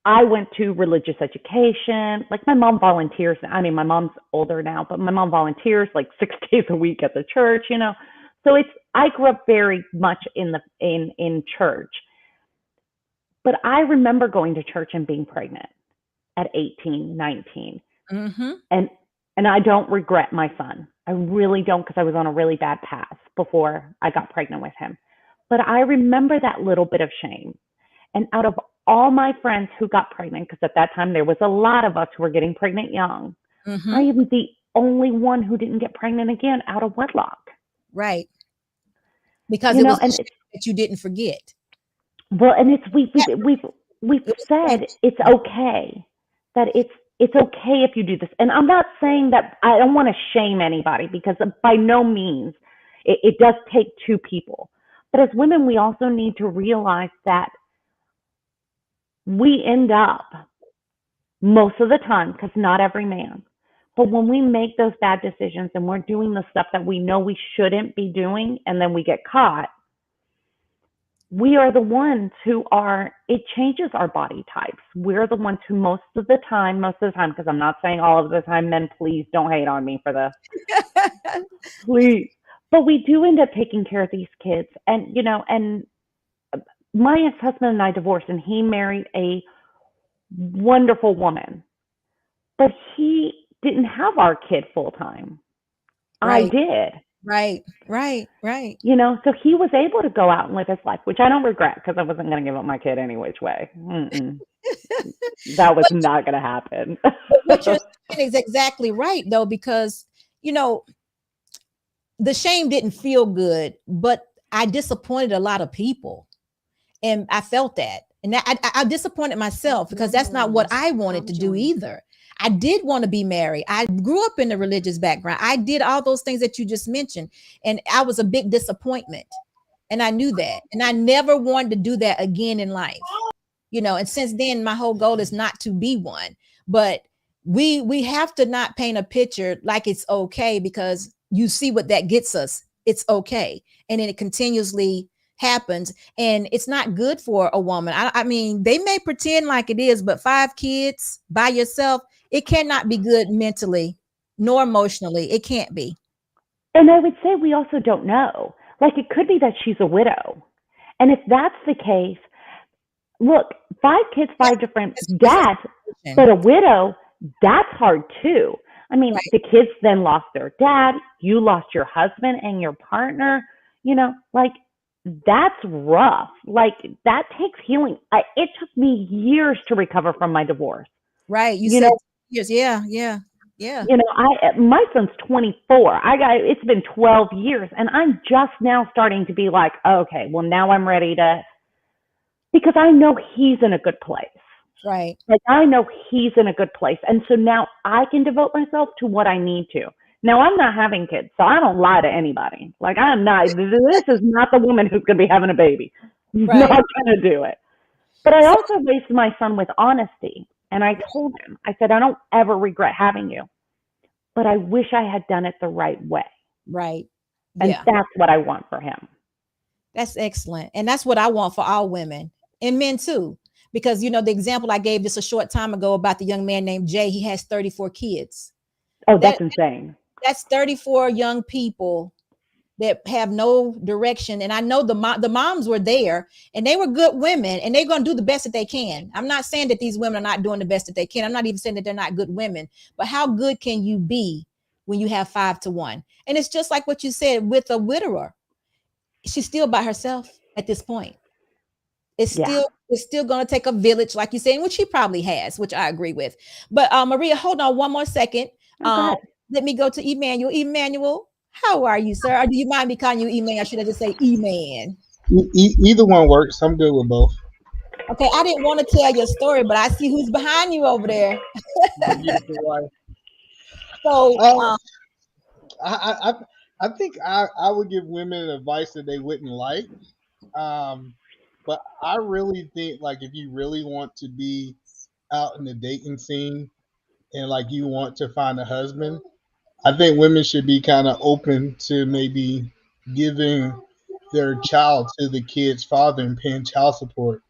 I went to religious education. Like my mom volunteers. I mean, my mom's older now, but my mom volunteers like 6 days a week at the church, So I grew up very much in church. But I remember going to church and being pregnant at 18, 19. Mm-hmm. And I don't regret my son. I really don't, because I was on a really bad path before I got pregnant with him. But I remember that little bit of shame. And out of all my friends who got pregnant, because at that time there was a lot of us who were getting pregnant young, mm-hmm. I am the only one who didn't get pregnant again out of wedlock. Right. Because it was that you didn't forget. Well, and we've said it's okay, that it's okay if you do this. And I'm not saying that I don't want to shame anybody, because by no means it does take 2 people. But as women, we also need to realize that we end up most of the time, because not every man, but when we make those bad decisions and we're doing the stuff that we know we shouldn't be doing and then we get caught, we are the ones who are, it changes our body types. We're the ones who most of the time, because I'm not saying all of the time, men, please don't hate on me for this. Please. But we do end up taking care of these kids. And, and my ex-husband and I divorced, and he married a wonderful woman, but he didn't have our kid full time. Right. I did. Right. So he was able to go out and live his life, which I don't regret, because I wasn't going to give up my kid any which way. That was not going to happen. What you're saying is exactly right, though, because, the shame didn't feel good, but I disappointed a lot of people. And I felt that. And I disappointed myself, because that's not what I wanted to do either. I did want to be married. I grew up in a religious background. I did all those things that you just mentioned. And I was a big disappointment. And I knew that. And I never wanted to do that again in life. And since then, my whole goal is not to be one. But we have to not paint a picture like it's okay, because you see what that gets us. It's okay. And then it continuously happens, and it's not good for a woman. I mean, they may pretend like it is, but 5 kids by yourself, it cannot be good mentally nor emotionally. It can't be. And I would say we also don't know. Like, it could be that she's a widow. And if that's the case, look, 5 kids, 5 different dads, but a widow, that's hard too. I mean, Right. the kids then lost their dad. You lost your husband and your partner. Like, that's rough. Like, that takes healing. It took me years to recover from my divorce. Right. You You said know- years. Yeah. My son's 24. It's been 12 years, and I'm just now starting to be like, okay, well, now I'm ready to, because I know he's in a good place. Right. Like, I know he's in a good place. And so now I can devote myself to what I need to. Now, I'm not having kids, so I don't lie to anybody. Like, I'm not, this is not the woman who's going to be having a baby. Right. Not going to do it. But I also raised my son with honesty. And I told him, I said, I don't ever regret having you, but I wish I had done it the right way. Right. And Yeah. that's what I want for him. That's excellent. And that's what I want for all women and men too. Because, the example I gave just a short time ago about the young man named Jay, he has 34 kids. Oh, that's insane. That's 34 young people that have no direction. And I know the moms were there, and they were good women, and they're going to do the best that they can. I'm not saying that these women are not doing the best that they can. I'm not even saying that they're not good women, but how good can you be when you have 5 to 1? And it's just like what you said with a widower. She's still by herself at this point. It's still going to take a village, like you said, which she probably has, which I agree with. But Maria, hold on one more second. Let me go to Emmanuel. Emmanuel, how are you, sir? Or do you mind me calling you Eman? Or should I just say E-Man? Either one works. I'm good with both. Okay, I didn't want to tell your story, but I see who's behind you over there. So, I think I would give women advice that they wouldn't like. But I really think, like, if you really want to be out in the dating scene and like you want to find a husband, I think women should be kind of open to maybe giving their child to the kid's father and paying child support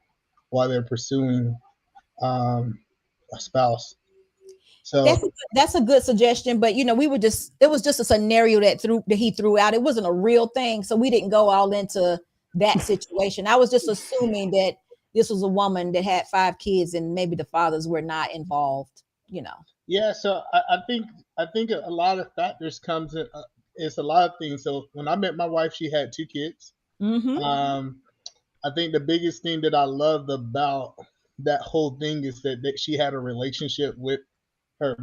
while they're pursuing a spouse. So that's a good suggestion, but it was just a scenario that he threw out. It wasn't a real thing, so we didn't go all into that situation. I was just assuming that this was a woman that had 5 kids and maybe the fathers were not involved. Yeah, so I think a lot of factors comes in. It's a lot of things. So when I met my wife, she had 2 kids. Mm-hmm. I think the biggest thing that I loved about that whole thing is that she had a relationship with her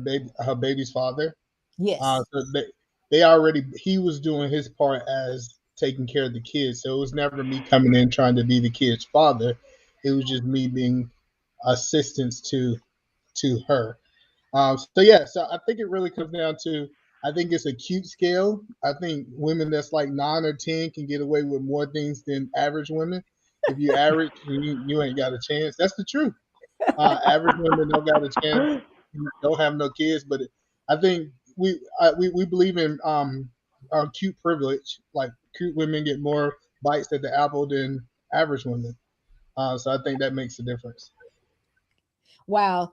baby's father. Yes. So he was doing his part as taking care of the kids. So it was never me coming in trying to be the kid's father. It was just me being assistance to her. So I think it really comes down to, I think it's a cute scale. I think women that's like 9 or 10 can get away with more things than average women. If you average, you ain't got a chance. That's the truth. Average women don't got a chance, don't have no kids. But I think we believe in cute privilege. Like cute women get more bites at the apple than average women. So I think that makes a difference. Wow.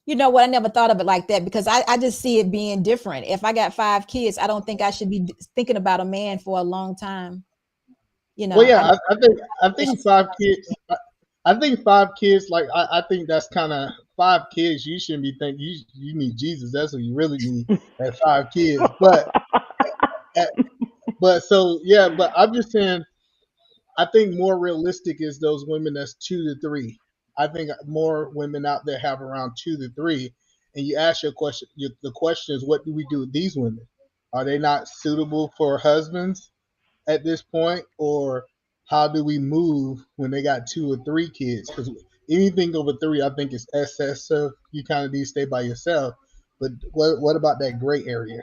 You know what? I never thought of it like that because I just see it being different. If I got 5 kids, I don't think I should be thinking about a man for a long time. You Well, know, yeah, I think 5 kids. I think 5 kids. Like I think that's kind of 5 kids. You shouldn't be thinking you need Jesus. That's what you really need at 5 kids. At, but so yeah. But I'm just saying. I think more realistic is those women that's 2 to 3. I think more women out there have around 2 to 3. And you ask your question. The question is, what do we do with these women? Are they not suitable for husbands at this point, or how do we move when they got 2 or 3 kids? Because anything over 3, I think is excessive. You kind of need to stay by yourself. But what about that gray area?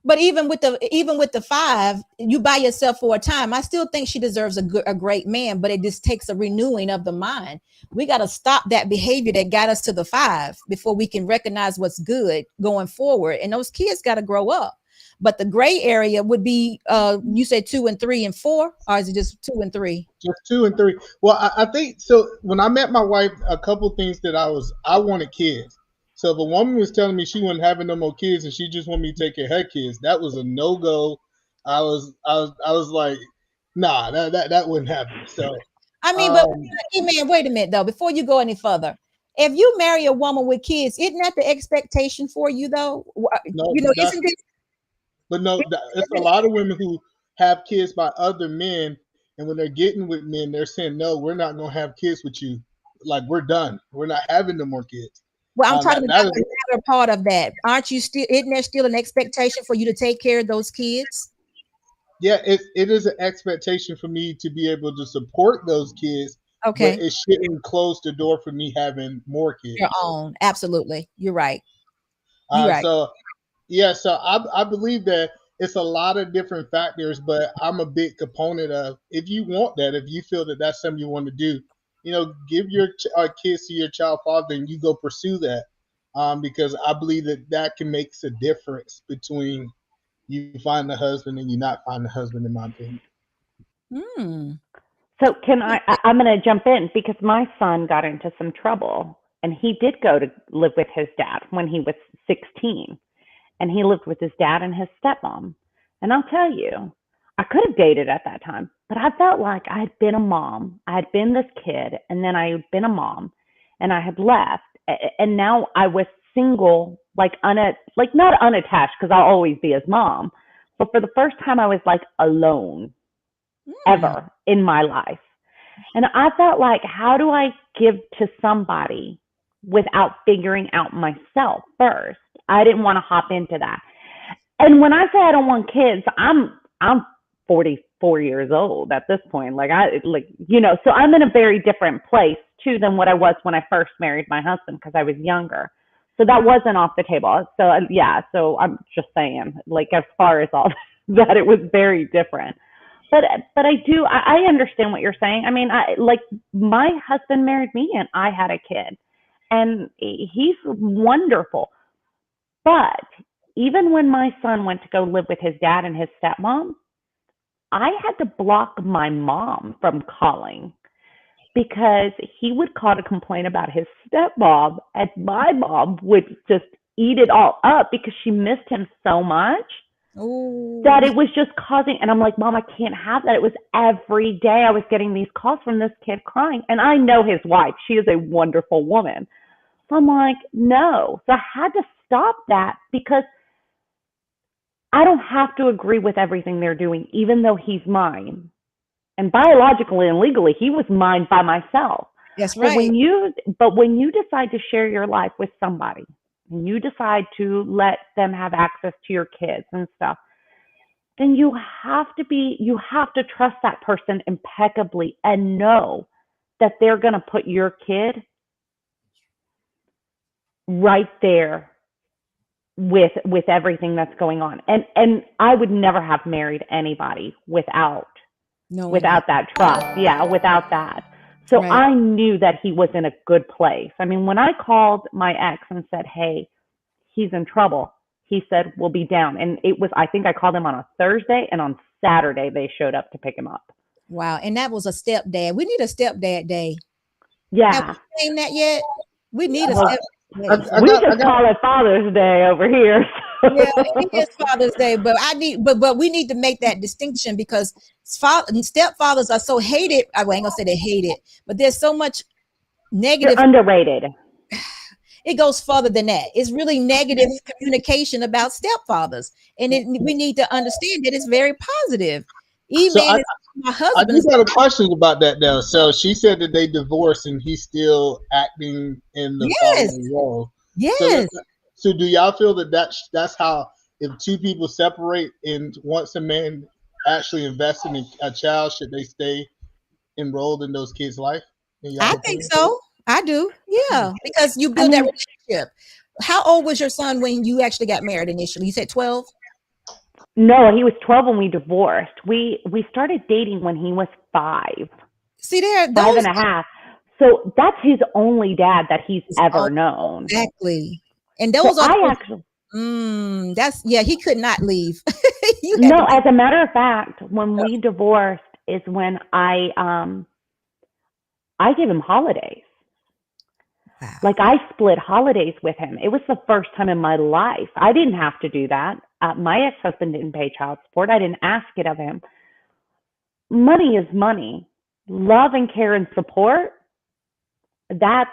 but even with the 5, you by yourself for a time. I still think she deserves a great man, but it just takes a renewing of the mind. We got to stop that behavior that got us to the 5 before we can recognize what's good going forward. And those kids got to grow up. But the gray area would be, you say 2 and 3 and 4, or is it just 2 and 3? Just 2 and 3. Well, I think so. When I met my wife, a couple things that I wanted kids. So if a woman was telling me she wasn't having no more kids and she just wanted me to take care of her kids, that was a no go. I was like, nah, that wouldn't happen. So I mean, but um, hey, man, wait a minute though. Before you go any further, if you marry a woman with kids, isn't that the expectation for you though? no, You know, that, isn't it? but no, it's a lot of women who have kids by other men, and when they're getting with men, they're saying, no, we're not gonna have kids with you. Like we're done. We're not having no more kids. Well, I'm talking That about is the latter part of that. Aren't you still? Isn't there still an expectation for you to take care of those kids? Yeah, it is an expectation for me to be able to support those kids, but Okay, it shouldn't close the door for me having more your kids. own. Absolutely, you're right. You're right. So yeah, so I believe that it's a lot of different factors, but I'm a big component of if you want that, if you feel that that's something you want to do, give your kids to your child father and you go pursue that, because I believe that that can make a difference between you find a husband and you not find a husband, in my opinion. Hmm. So I'm going to jump in because my son got into some trouble and he did go to live with his dad when he was 16, and he lived with his dad and his stepmom. And I'll tell you, I could have dated at that time, but I felt like I had been a mom. I had been this kid, and then I had been a mom, and I had left, and now I was single, like not unattached because I'll always be his mom, but for the first time I was like alone Hmm. ever in my life. And I felt like, how do I give to somebody without figuring out myself first? I didn't want to hop into that. And when I say I don't want kids, I'm 44 years old at this point. So I'm in a very different place too than what I was when I first married my husband because I was younger. So that wasn't off the table. So yeah, so I'm just saying, like as far as all that, it was very different. But I understand what you're saying. I mean, my husband married me and I had a kid, and he's wonderful. But even when my son went to go live with his dad and his stepmom, I had to block my mom from calling because he would call to complain about his stepmom, and my mom would just eat it all up because she missed him so much that Oh, it was just causing. And I'm like, Mom, I can't have that. It was every day I was getting these calls from this kid crying, and I know his wife, she is a wonderful woman. So I'm like, no. So I had to stop that because I don't have to agree with everything they're doing, even though he's mine. And biologically and legally, he was mine by myself. that's But right. when you decide to share your life with somebody, and you decide to let them have access to your kids and stuff, then you have to trust that person impeccably and know that they're going to put your kid right there with everything that's going on. And I would never have married anybody without Knowing that. without that trust. Yeah, without that. So Right. I knew that he was in a good place. I mean, when I called my ex and said, "Hey, he's in trouble," he said, "We'll be down." And it was, I think I called him on a Thursday, and on Saturday they showed up to pick him up. Wow. And that was a stepdad. We need a stepdad day. Have Yeah. we named that yet? We need a Well, stepdad day. I we got, I just got, call it Father's Day over here. Yeah, it is Father's Day, but but we need to make that distinction because stepfathers are so hated. I ain't gonna say they hate it, but there's so much They're negative. underrated. It goes further than that. It's really negative communication about stepfathers, and we need to understand that it's very positive. so E-man I, is my I husband. do got a question about that though. So she said that they divorced and he's still acting in the Yes, fatherly role. So, yes. so do y'all feel that that's how if two people separate and once a man actually invested in a child, should they stay enrolled in those kids' life? In I y'all think opinion? so. I do. Yeah, because you I build that mean, relationship. How old was your son when you actually got married initially? You said 12? no, he was 12 when we divorced. We started dating when he was See there, five those and a half. So that's his only dad that he's is ever known. exactly. And So those are I actually, that's yeah, he could not leave. You had no, to as a matter of fact, when we divorced is when I gave him holidays. wow. Like I split holidays with him. It was the first time in my life. I didn't have to do that. My ex-husband didn't pay child support. I didn't ask it of him. Money is money. Love and care and support, that's,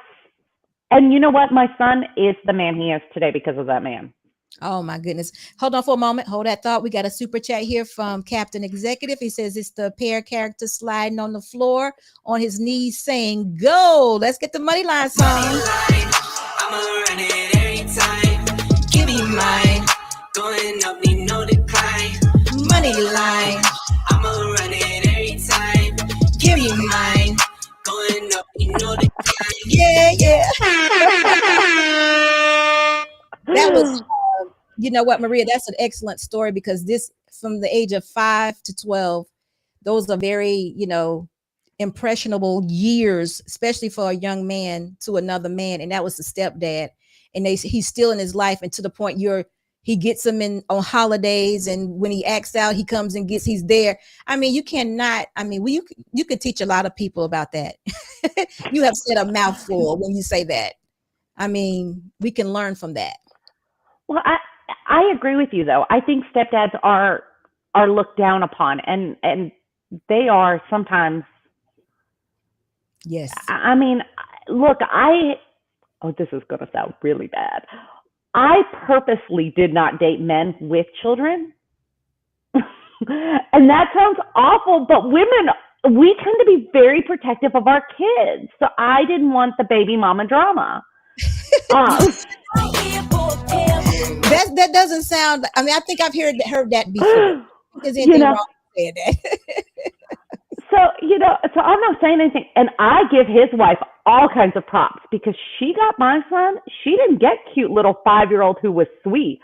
and you know what? My son is the man he is today because of that man. Oh my goodness. Hold on for a moment. Hold that thought. We got a super chat here from Captain Executive. He says it's the pair character sliding on the floor on his knees saying, "Go." Let's get the money line song. I'ma run it every time. Give me mine. Going up, need no decline. Money line. I'ma run it every time. Give me mine. Going up, need no decline. Yeah, yeah. That was you know what, Maria, that's an excellent story because this from the age of 5 to 12, those are very, impressionable years, especially for a young man to another man. And that was the stepdad. And he's still in his life, and to the point he gets him in on holidays, and when he acts out, he comes and he's there. I mean, you cannot, you could teach a lot of people about that. You have said a mouthful when you say that. I mean, we can learn from that. Well, I agree with you though. I think stepdads are looked down upon, and they are sometimes. Yes. I mean, look, this is going to sound really bad. I purposely did not date men with children. And that sounds awful, but women, we tend to be very protective of our kids. So I didn't want the baby mama drama. That doesn't sound. I mean, I think I've heard that before. Is anything wrong with saying that? So I'm not saying anything. And I give his wife all kinds of props because she got my son. She didn't get cute little 5-year-old who was sweet.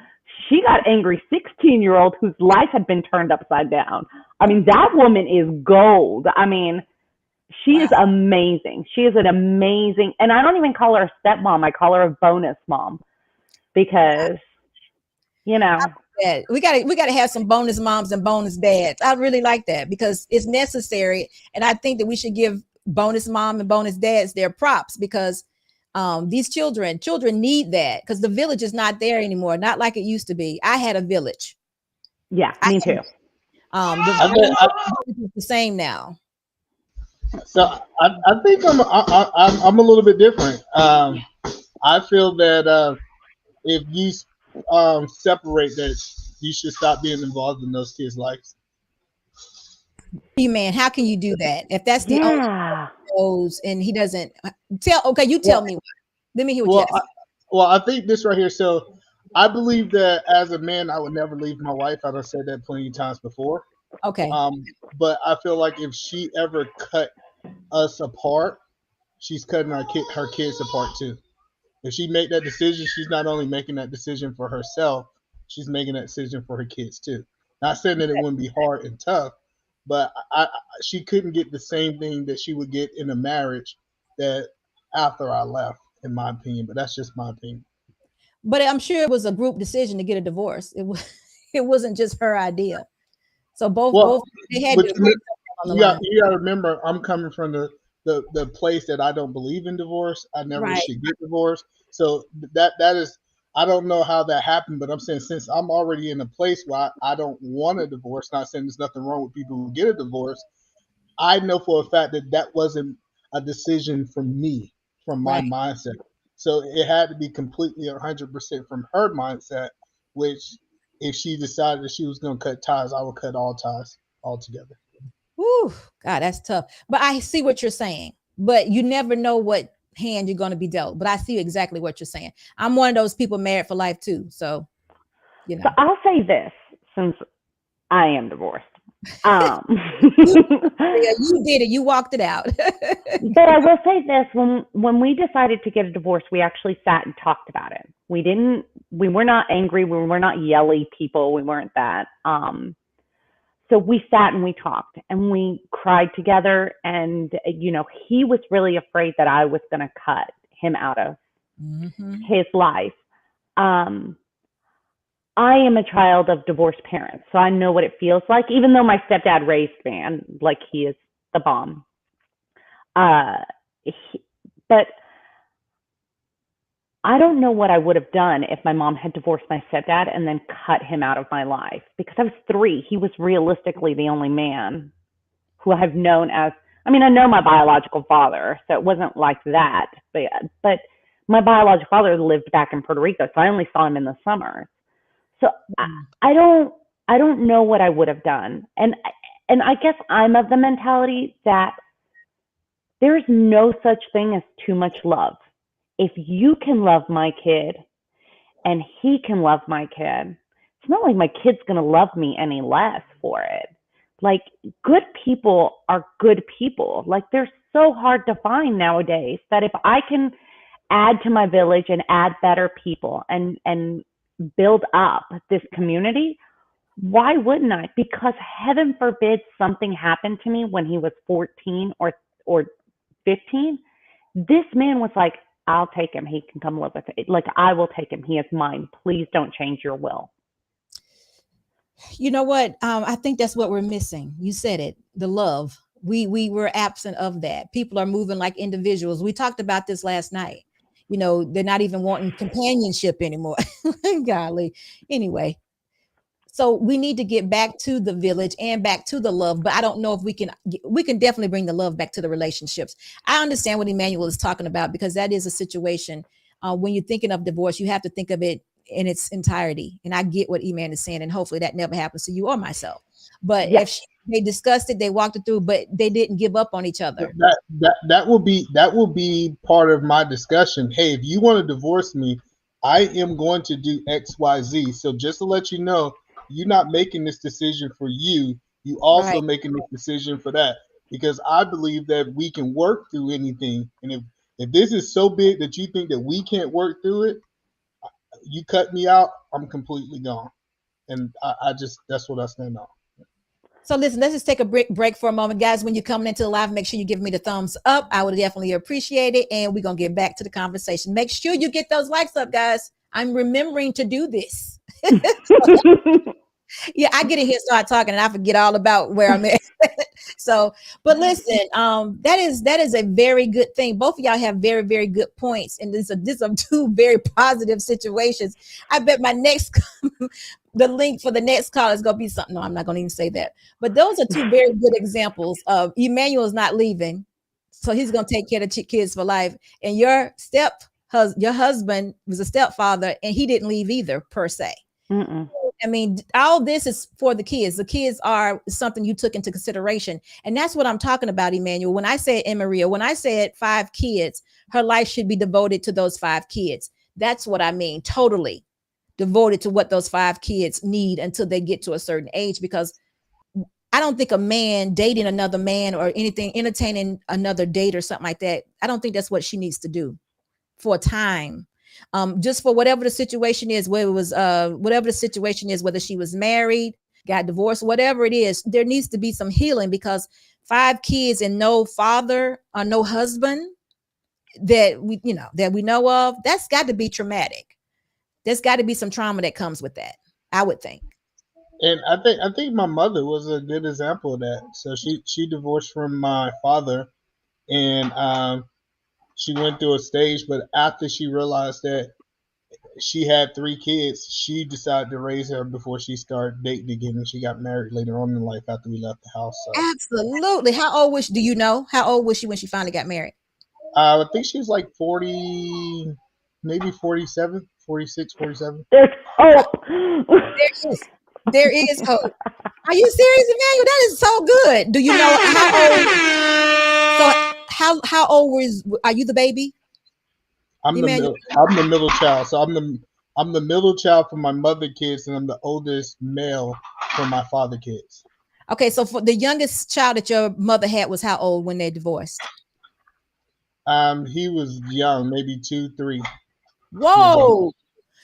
She got angry 16-year-old whose life had been turned upside down. I mean, that woman is gold. I mean, she is amazing. She is an amazing, and I don't even call her a stepmom. I call her a bonus mom because, we gotta have some bonus moms and bonus dads. I really like that because it's necessary, and I think that we should give bonus mom and bonus dads their props because these children need that because the village is not there anymore, not like it used to be. I had a village. Yeah, me too. The village is the same now. So I think I'm a little bit different. I feel that if you separate, that you should stop being involved in those kids' lives. Man, how can you do that if that's the only goes and he doesn't tell? Okay, you tell me. Let me hear what you have. Well, I think this right here. So I believe that as a man, I would never leave my wife. I've said that plenty of times before. Okay. But I feel like if she ever cut us apart, she's cutting her kids apart too. If she make that decision, she's not only making that decision for herself, she's making that decision for her kids too. Not saying that it wouldn't be hard and tough, but she couldn't get the same thing that she would get in a marriage that after I left, in my opinion. But that's just my opinion. But I'm sure it was a group decision to get a divorce. It was, it wasn't just her idea. So both they had but to agree on the you line. got to remember, I'm coming from the place that I don't believe in divorce. I never Right. should get divorced. So that is, I don't know how that happened, but I'm saying since I'm already in a place where I don't want a divorce, not saying there's nothing wrong with people who get a divorce. I know for a fact that wasn't a decision from me, from my Right. mindset. So it had to be completely 100% from her mindset, which if she decided that she was going to cut ties, I would cut all ties altogether. Whew, God, that's tough. But I see what you're saying. But you never know what hand you're going to be dealt. But I see exactly what you're saying. I'm one of those people married for life too. So, you know. So I'll say this, since I am divorced. Yeah, you did it. You walked it out. But I will say this, when we decided to get a divorce, we actually sat and talked about it. We were not angry, we were not yelly people, we weren't that. So we sat and we talked and we cried together, and he was really afraid that I was going to cut him out of his life. I am a child of divorced parents, so I know what it feels like, even though my stepdad raised Van like he is the bomb. But I don't know what I would have done if my mom had divorced my stepdad and then cut him out of my life, because I was 3. He was realistically the only man who I've known as, I know my biological father, so it wasn't like that, but my biological father lived back in Puerto Rico, so I only saw him in the summer. So I don't know what I would have done. And I guess I'm of the mentality that there's no such thing as too much love. If you can love my kid and he can love my kid, it's not like my kid's going to love me any less for it. Like, good people are good people. Like, they're so hard to find nowadays that if I can add to my village and add better people and build up this community, why wouldn't I? Because heaven forbid something happened to me when he was 14 or 15. This man was like, I'll take him. He can come live with me. Like, I will take him. He is mine. Please don't change your will. You know what? I think that's what we're missing. You said it, the love. We were absent of that. People are moving like individuals. We talked about this last night. They're not even wanting companionship anymore. Golly. Anyway, so we need to get back to the village and back to the love, but I don't know if we can definitely bring the love back to the relationships. I understand what Emmanuel is talking about, because that is a situation. When you're thinking of divorce, you have to think of it in its entirety. And I get what Eman is saying, and hopefully that never happens to you or myself. But if they discussed it, they walked it through, but they didn't give up on each other. That will be part of my discussion. Hey, if you want to divorce me, I am going to do XYZ. So just to let you know, you're not making this decision for you. You also making this decision for that, because I believe that we can work through anything. And if this is so big that you think that we can't work through it, you cut me out, I'm completely gone. And I just, that's what I stand on. So listen, let's just take a break for a moment, guys. When you're coming into the live, make sure you give me the thumbs up. I would definitely appreciate it. And we're going to get back to the conversation. Make sure you get those likes up, guys. I'm remembering to do this. Yeah, I get in here, start talking, and I forget all about where I'm at. So, but listen, that is a very good thing. Both of y'all have very, very good points, and these are 2 very positive situations. I bet my next the link for the next call is gonna be something. No, I'm not gonna even say that. But those are 2 very good examples of Emmanuel's not leaving, so he's gonna take care of the kids for life. And your husband was a stepfather, and he didn't leave either per se. I mean, all this is for the kids. The kids are something you took into consideration. And that's what I'm talking about, Emmanuel. When I said Maria, when I said 5 kids, her life should be devoted to those 5 kids. That's what I mean. Totally devoted to what those 5 kids need until they get to a certain age. Because I don't think a man dating another man or anything, entertaining another date or something like that, I don't think that's what she needs to do for a time. Just for whatever the situation is, whether it was whatever the situation is, whether she was married, got divorced, whatever it is, there needs to be some healing, because 5 kids and no father or no husband that we know of, that's got to be traumatic. There's got to be some trauma that comes with that, I would think. And I think my mother was a good example of that. So she divorced from my father, and she went through a stage. But after she realized that she had 3 kids, she decided to raise her before she started dating again, and she got married later on in life after we left the house. So Absolutely. How old was? Do you know how old was she when she finally got married? I think she was like 40, maybe 47, 46, 47. There's hope. There is hope. Are you serious, Emmanuel? That is so good. Do you know how old? So how old are you the baby? I'm the middle child. So I'm the middle child for my mother kids, and I'm the oldest male for my father kids. Okay, so for the youngest child that your mother had was how old when they divorced? He was young, maybe 2, 3. Whoa.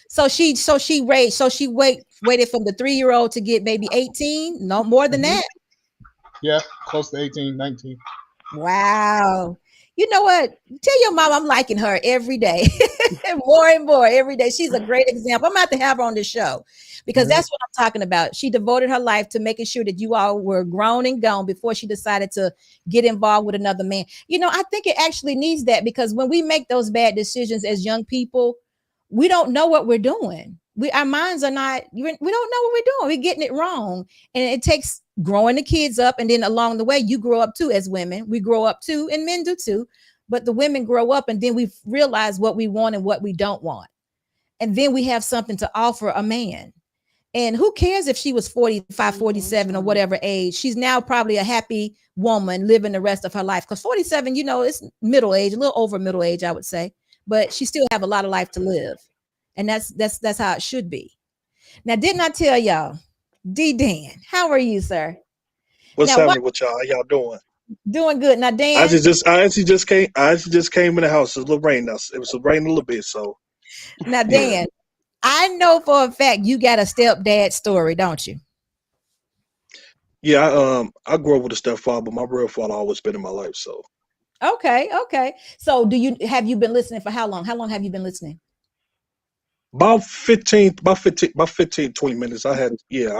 So she waited from the 3-year-old to get maybe 18, no more than that. Yeah, close to 18, 19. Wow. You know what? Tell your mom I'm liking her every day. More and more every day. She's a great example. I'm going to have to have her on the show, because that's what I'm talking about. She devoted her life to making sure that you all were grown and gone before she decided to get involved with another man. I think it actually needs that, because when we make those bad decisions as young people, we don't know what we're doing. Our minds are not, we don't know what we're doing. We're getting it wrong. And it takes growing the kids up. And then along the way, you grow up too as women. We grow up too, and men do too. But the women grow up, and then we realize what we want and what we don't want. And then we have something to offer a man. And who cares if she was 45, 47 or whatever age? She's now probably a happy woman living the rest of her life. Because 47, it's middle age, a little over middle age, I would say. But she still have a lot of life to live. And that's how it should be. Now, didn't I tell y'all, D Dan, how are you, sir? What's happening with y'all? How y'all doing? Doing good. Now, Dan, I actually just came in the house. It's a little rain now. It was raining a little bit. So now, Dan, I know for a fact you got a stepdad story, don't you? Yeah, I grew up with a stepfather, but my real father always been in my life. So okay. So have you been listening for how long? How long have you been listening? About 15, 20 minutes. I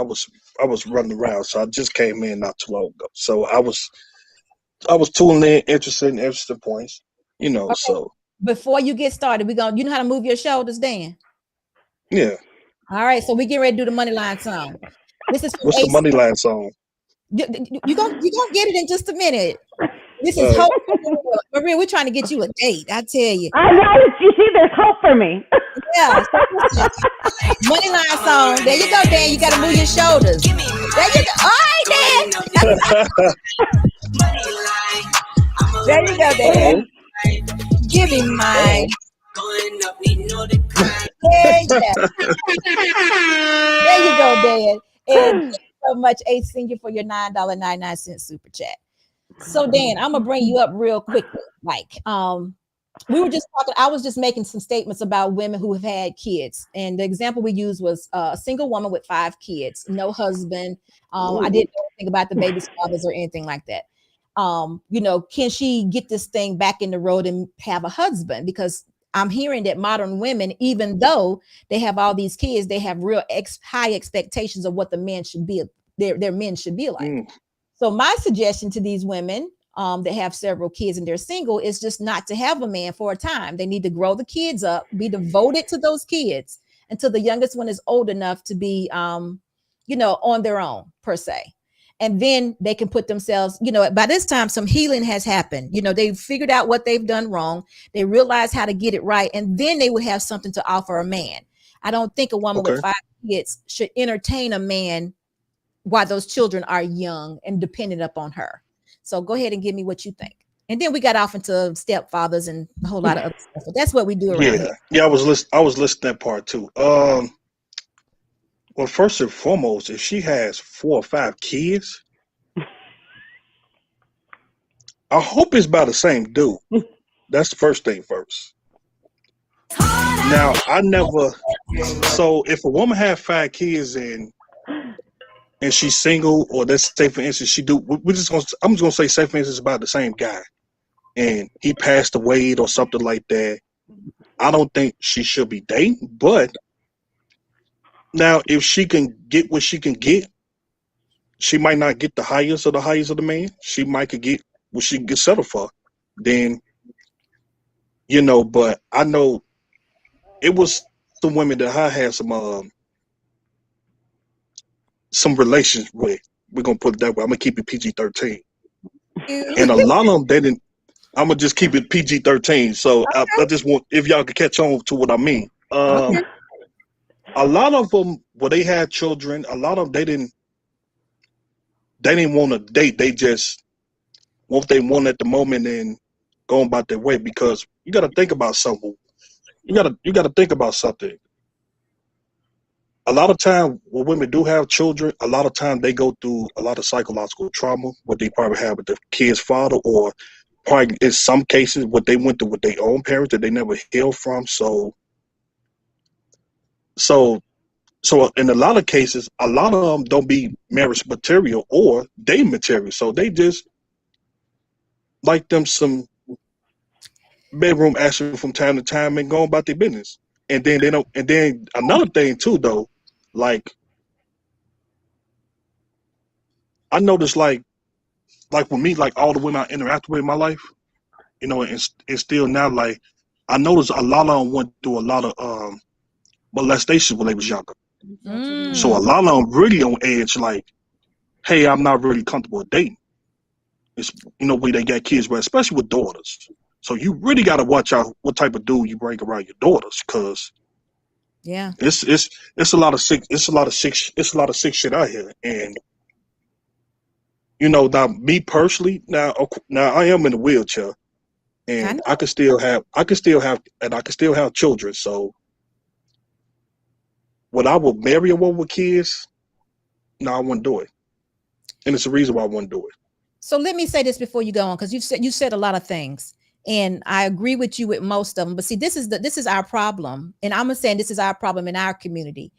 was running around, so I just came in not too long ago. So I was tuning in, interested in interesting points, Okay. So before you get started, you know how to move your shoulders, Dan? Yeah. All right, so we get ready to do the money line song. This is what's the money line song? You're gonna get it in just a minute. This is hope. Maria, we're trying to get you a date. I tell you. I know. You see, there's hope for me. Yeah. Money line song. There you go, Dan. You got to move your shoulders. There you go. All right, Dan. There you go, Dan. Give me mine. There you go, Dan. And thank you so much, A Senior, for your $9.99 super chat. So Dan, I'm gonna bring you up real quickly. We were just talking, I was just making some statements about women who have had kids. And the example we used was a single woman with 5 kids, no husband. I didn't know anything about the baby's fathers or anything like that. Can she get this thing back in the road and have a husband? Because I'm hearing that modern women, even though they have all these kids, they have real high expectations of what the men should be, their men should be like. So my suggestion to these women that have several kids and they're single is just not to have a man for a time. They need to grow the kids up, be devoted to those kids until the youngest one is old enough to be, on their own per se. And then they can put themselves, by this time, some healing has happened. They've figured out what they've done wrong. They realize how to get it right. And then they would have something to offer a man. I don't think a woman with 5 kids should entertain a man while those children are young and dependent upon her. So go ahead and give me what you think. And then we got off into stepfathers and a whole lot of other stuff. So that's what we do around here. Yeah, I was listening to that part too. Well, first and foremost, if she has 4 or 5 kids, I hope it's by the same dude. That's the first thing first. Now, so if a woman had 5 kids and and she's single, or let's say for instance I'm just gonna say, say for instance, about the same guy, and he passed away or something like that. I don't think she should be dating. But now, if she can get what she can get, she might not get the highest of the man. She might could get what she can get settled for. Then, but I know it was some women that I had some relations with. We're gonna put it that way. I'm gonna keep it PG-13, and a lot of them they didn't. I'm gonna just keep it PG-13. So I just want, if y'all could catch on to what I mean. A lot of them, well, they had children. A lot of them, they didn't want to date. They just what they want at the moment and going about their way. Because you got to think about something. You got to think about something. A lot of time when women do have children, a lot of time they go through a lot of psychological trauma, what they probably have with the kid's father, or probably in some cases what they went through with their own parents that they never healed from. So in a lot of cases, a lot of them don't be marriage material or dating material. So they just like them some bedroom action from time to time and go about their business. And then they don't. And then another thing too, though, like I noticed, like with me, like all the women I interact with in my life, and still now, like I noticed a lot of them went through a lot of molestation when they was younger. So a lot of them really on edge, like, hey, I'm not really comfortable with dating. It's where they got kids, but especially with daughters. So you really got to watch out what type of dude you bring around your daughters, because it's a lot of sick shit out here. And now me personally, now I am in a wheelchair, and I can still have children. So would I would marry a woman with kids? No, I wouldn't do it. And it's the reason why I wouldn't do it. So let me say this before you go on, because you said a lot of things, and I agree with you with most of them. But see, this is our problem, and I'm saying this is our problem in our community.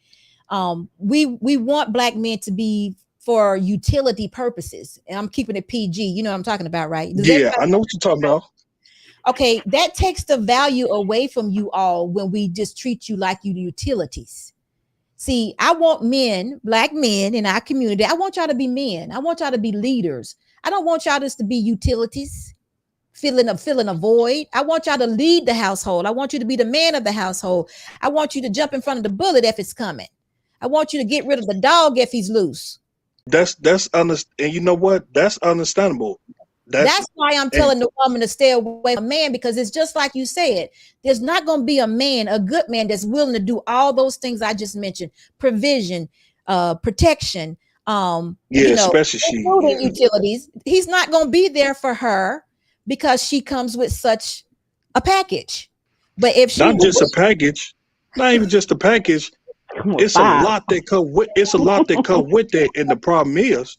We want Black men to be for utility purposes, and I'm keeping it PG. You know what I'm talking about, right? I know what you're talking about. Okay, that takes the value away from you all when we just treat you like you utilities. See, I want men, Black men in our community. I want y'all to be men. I want y'all to be leaders. I don't want y'all just to be utilities, filling a void. I want y'all to lead the household. I want you to be the man of the household. I want you to jump in front of the bullet if it's coming. I want you to get rid of the dog if he's loose. And you know what? That's understandable. That's why I'm telling the woman to stay away from a man, because it's just like you said. There's not going to be a man, a good man, that's willing to do all those things I just mentioned: provision, protection, especially utilities. He's not going to be there for her because she comes with such a package. But if she not even just a package, it's a lot that come with that. And the problem is,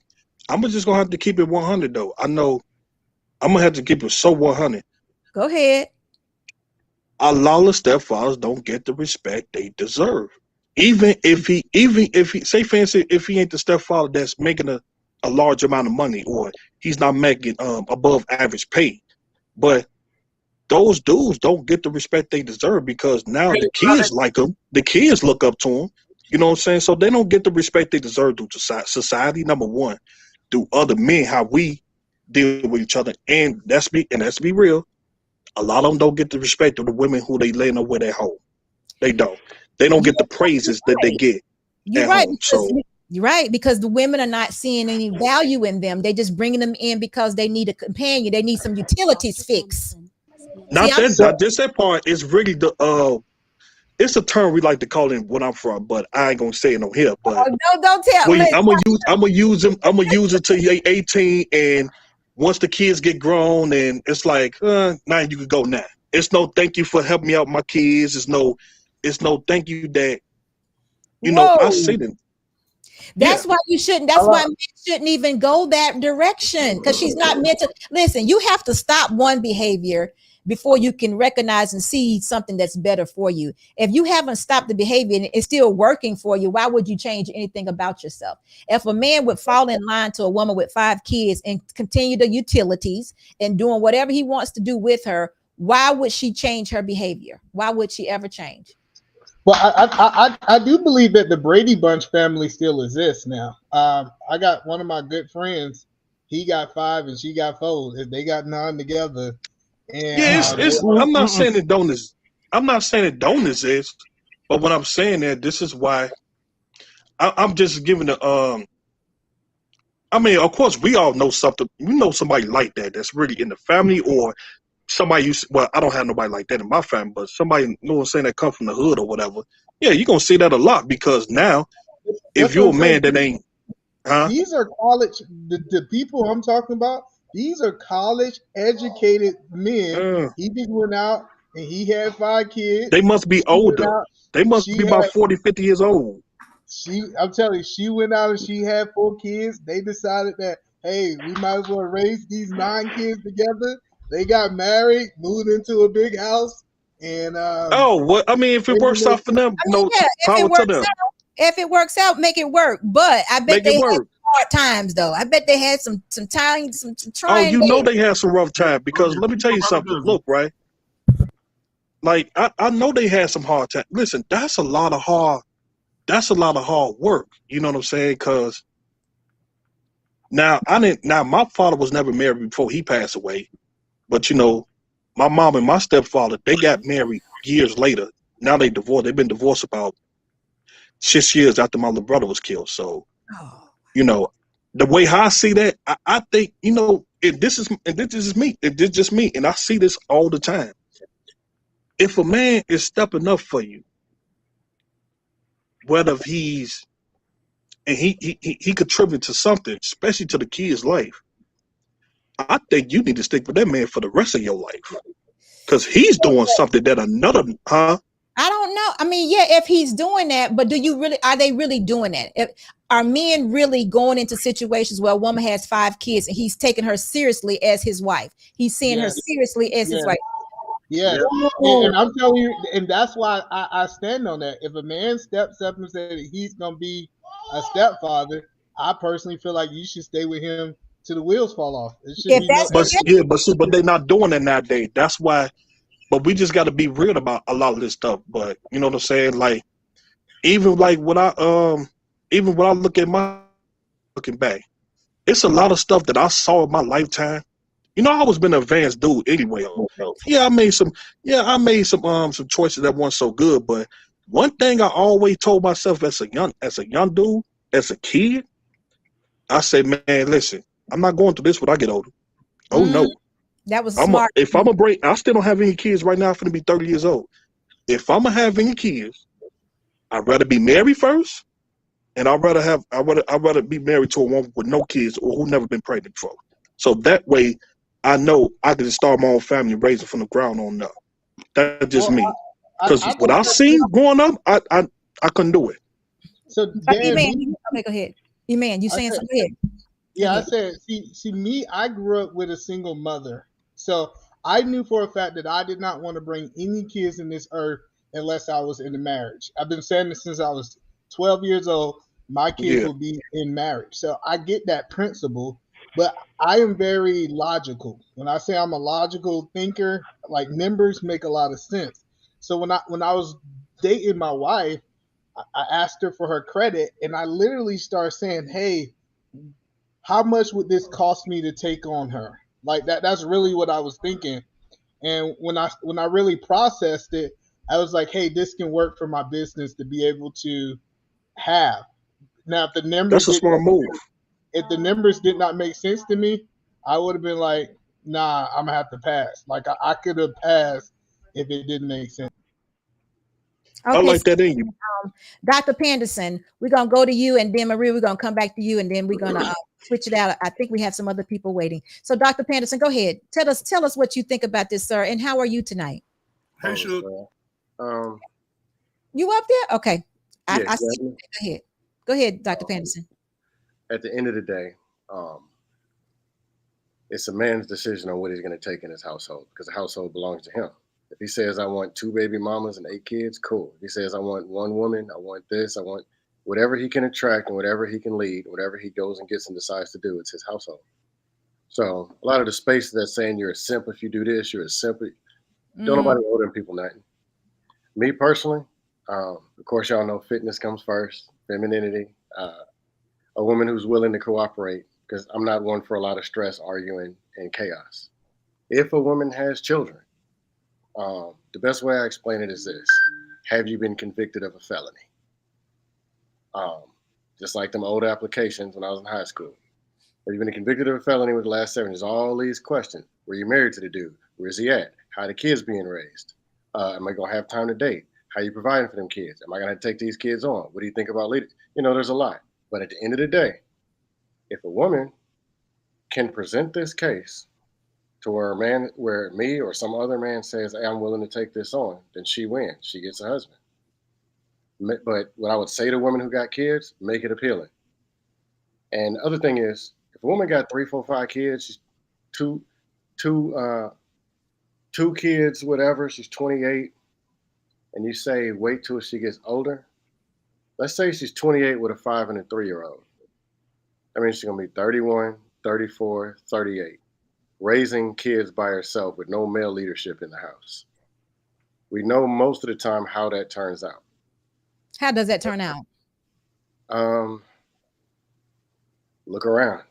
I'm just gonna have to keep it 100 though. I know I'm gonna have to keep it so 100. Go ahead. A lot of stepfathers don't get the respect they deserve. Even if he say for instance, if he ain't the stepfather that's making a large amount of money, or he's not making above average pay, but those dudes don't get the respect they deserve, because now the kids like them, the kids look up to them. You know what I'm saying? So they don't get the respect they deserve due to society, number one, through other men, how we deal with each other, and let's be real. A lot of them don't get the respect of the women who they laying up with at home. They don't. They don't get the praises that they get. You're right. You're right, because the women are not seeing any value in them. They just bringing them in because they need a companion. They need some utilities fix. Not just that part. It's really it's a term we like to call it when I'm from, but I ain't gonna say it on here. But don't tell me. I'm gonna use it till you're 18, and once the kids get grown, and it's like, now you can go now. It's no thank you for helping me out with my kids. It's no thank you that I see them. That's why you shouldn't. That's why men shouldn't even go that direction, because she's not meant to. Listen, you have to stop one behavior before you can recognize and see something that's better for you. If you haven't stopped the behavior and it's still working for you, why would you change anything about yourself? If a man would fall in line to a woman with 5 kids and continue the utilities and doing whatever he wants to do with her, why would she change her behavior? Why would she ever change? Well, I do believe that the Brady Bunch family still exists now. I got one of my good friends. He got 5 and she got 4. They got 9 together. And Yeah, it's I'm not saying it don't exist. I'm not saying it don't exist, but what I'm saying that this is why I'm just giving the I mean, of course, we all know something. We know somebody like that that's really in the family, or somebody used. Well, I don't have nobody like that in my family, but somebody, you know what I'm saying, that come from the hood or whatever. Yeah, you're gonna see that a lot because now, if you're a man that ain't, these are college. The people I'm talking about. These are college educated men. He just went out and he had 5 kids. They must be older. They must be about 40, 50 years old. I'm telling you, she went out and she had 4 kids. They decided that, hey, we might as well raise these 9 kids together. They got married, moved into a big house, and well, I mean, if it works out for them, power to them. If it works out, make it work. But I bet they had hard times, though. I bet they had some trying. Oh, you know they had some rough time because let me tell you something. Look, right? Like I know they had some hard time. Listen, that's a lot of hard work. You know what I'm saying? Because now my father was never married before he passed away. But you know, my mom and my stepfather, they got married years later. Now they divorced. They've been divorced about 6 years after my little brother was killed. So, you know, the way how I see that, I think, you know, this is me. It's just me. And I see this all the time. If a man is stepping up for you, whether he contribute to something, especially to the kid's life, I think you need to stick with that man for the rest of your life. Because he's doing something that another, I don't know. I mean, yeah, if he's doing that, but are they really doing that? Are men really going into situations where a woman has 5 kids and he's taking her seriously as his wife? He's seeing her seriously as his wife. Yes. And I'm telling you, and that's why I stand on that. If a man steps up and says he's going to be a stepfather, I personally feel like you should stay with him till the wheels fall off. But they're not doing it nowadays. That's why. But we just got to be real about a lot of this stuff. But you know what I'm saying? Like, even like when I look at looking back, it's a lot of stuff that I saw in my lifetime. You know, I always been an advanced dude anyway. Yeah, I made some choices that weren't so good. But one thing I always told myself as a young dude, as a kid, I said, man, listen, I'm not going through this when I get older. Oh no. That was smart. I still don't have any kids right now. I'm finna be 30 years old. If I'm gonna have any kids, I'd rather be married first, and I'd rather be married to a woman with no kids or who never been pregnant before. So that way, I know I can just start my own family and raise it from the ground on up. That's just me. Because what I seen growing up, I couldn't do it. So okay, go ahead. Man, you saying something? Go ahead. Yeah, I said, see, me, I grew up with a single mother. So I knew for a fact that I did not want to bring any kids in this earth unless I was in a marriage. I've been saying this since I was 12 years old. My kids will be in marriage. So I get that principle, but I am very logical. When I say I'm a logical thinker, like numbers make a lot of sense. So when I was dating my wife, I asked her for her credit, and I literally started saying, hey, how much would this cost me to take on her? Like that's really what I was thinking. And when I really processed it, I was like, hey, this can work for my business to be able to have. Now, if the numbers, that's a smart move. If the numbers did not make sense to me, I would have been like, nah, I'm gonna have to pass. Like I could have passed if it didn't make sense. Okay, I like that in you. Dr. Penderson, we're going to go to you, and then Maria, we're going to come back to you, and then we're going to switch it out. I think we have some other people waiting. So Dr. Penderson, go ahead. Tell us what you think about this, sir, and how are you tonight? Hey, Shook. You up there? Okay. Yeah, I see. Go ahead. Go ahead, Dr. Penderson. At the end of the day, It's a man's decision on what he's going to take in his household because the household belongs to him. If he says, I want 2 baby mamas and 8 kids, cool. If he says, I want 1 woman, I want this, I want whatever he can attract and whatever he can lead, whatever he goes and gets and decides to do, it's his household. So a lot of the space that's saying you're a simp if you do this, you're a simp. Don't nobody owe them people nothing. Me personally, of course, y'all know fitness comes first, femininity, a woman who's willing to cooperate, because I'm not one for a lot of stress, arguing, and chaos. If a woman has children, the best way I explain it is this: have you been convicted of a felony? Just like them old applications when I was in high school. Have you been convicted of a felony with the last 7 years? All these questions. Were you married to the dude? Where's he at? How are the kids being raised? Am I going to have time to date? How are you providing for them kids? Am I going to take these kids on? What do you think about leaders? There's a lot. But at the end of the day, if a woman can present this case to where me or some other man says, hey, I'm willing to take this on, then she wins. She gets a husband. But what I would say to women who got kids, make it appealing. And the other thing is, if a woman got 3, 4, 5 kids, she's two kids, whatever, she's 28, and you say, wait till she gets older. Let's say she's 28 with a 5 and a 3-year-old. That means she's going to be 31, 34, 38, raising kids by herself with no male leadership in the house. We know most of the time how that turns out. How does that turn out? Look around.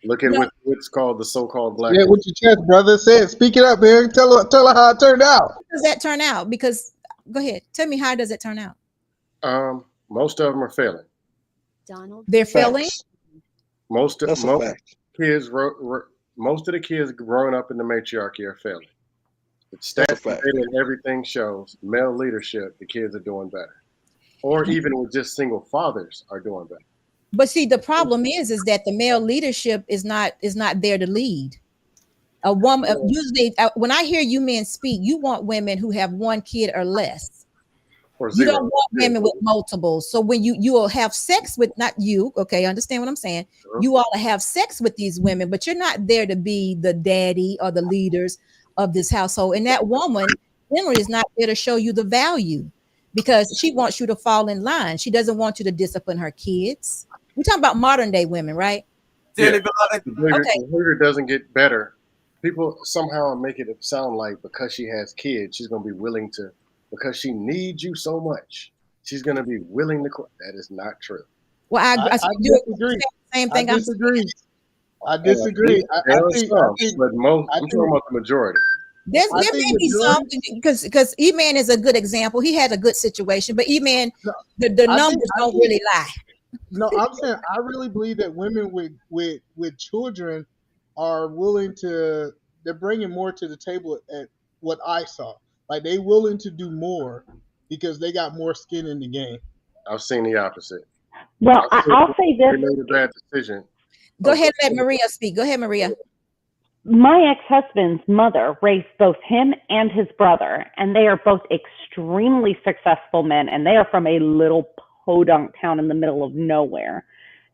Look at what's called the so-called black. Yeah, with your chest, brother. Say it. Speak it up, man. Tell her how it turned out. How does that turn out? Because go ahead. Tell me, how does it turn out? Most of them are failing. Donald, they're failing. Most of the kids growing up in the matriarchy are failing. The stats and everything shows male leadership, the kids are doing better. Or even with just single fathers are doing better. But see, the problem is that the male leadership is not there to lead. A woman usually, when I hear you men speak, you want women who have 1 kid or less. You don't want women with multiples. So when you will have sex with, not you, okay, understand what I'm saying? Sure. You all have sex with these women, but you're not there to be the daddy or the leaders of this household. And that woman generally is not there to show you the value, because she wants you to fall in line. She doesn't want you to discipline her kids. We're talking about modern day women, right? Yeah. The leader doesn't get better. People somehow make it sound like because she has kids, she's going to be willing to, because she needs you so much, she's going to be willing to quit. That is not true. Well, I disagree. Same thing. I disagree. I'm talking about the majority. There may be some, because E-Man is a good example. He had a good situation, but E-Man, the numbers don't really lie. No, I'm saying I really believe that women with children are willing to. They're bringing more to the table at what I saw. Like, they willing to do more because they got more skin in the game. I've seen the opposite. Well, I'll say this. They made a bad decision. Go ahead, let Maria speak. Go ahead, Maria. My ex-husband's mother raised both him and his brother, and they are both extremely successful men, and they are from a little podunk town in the middle of nowhere.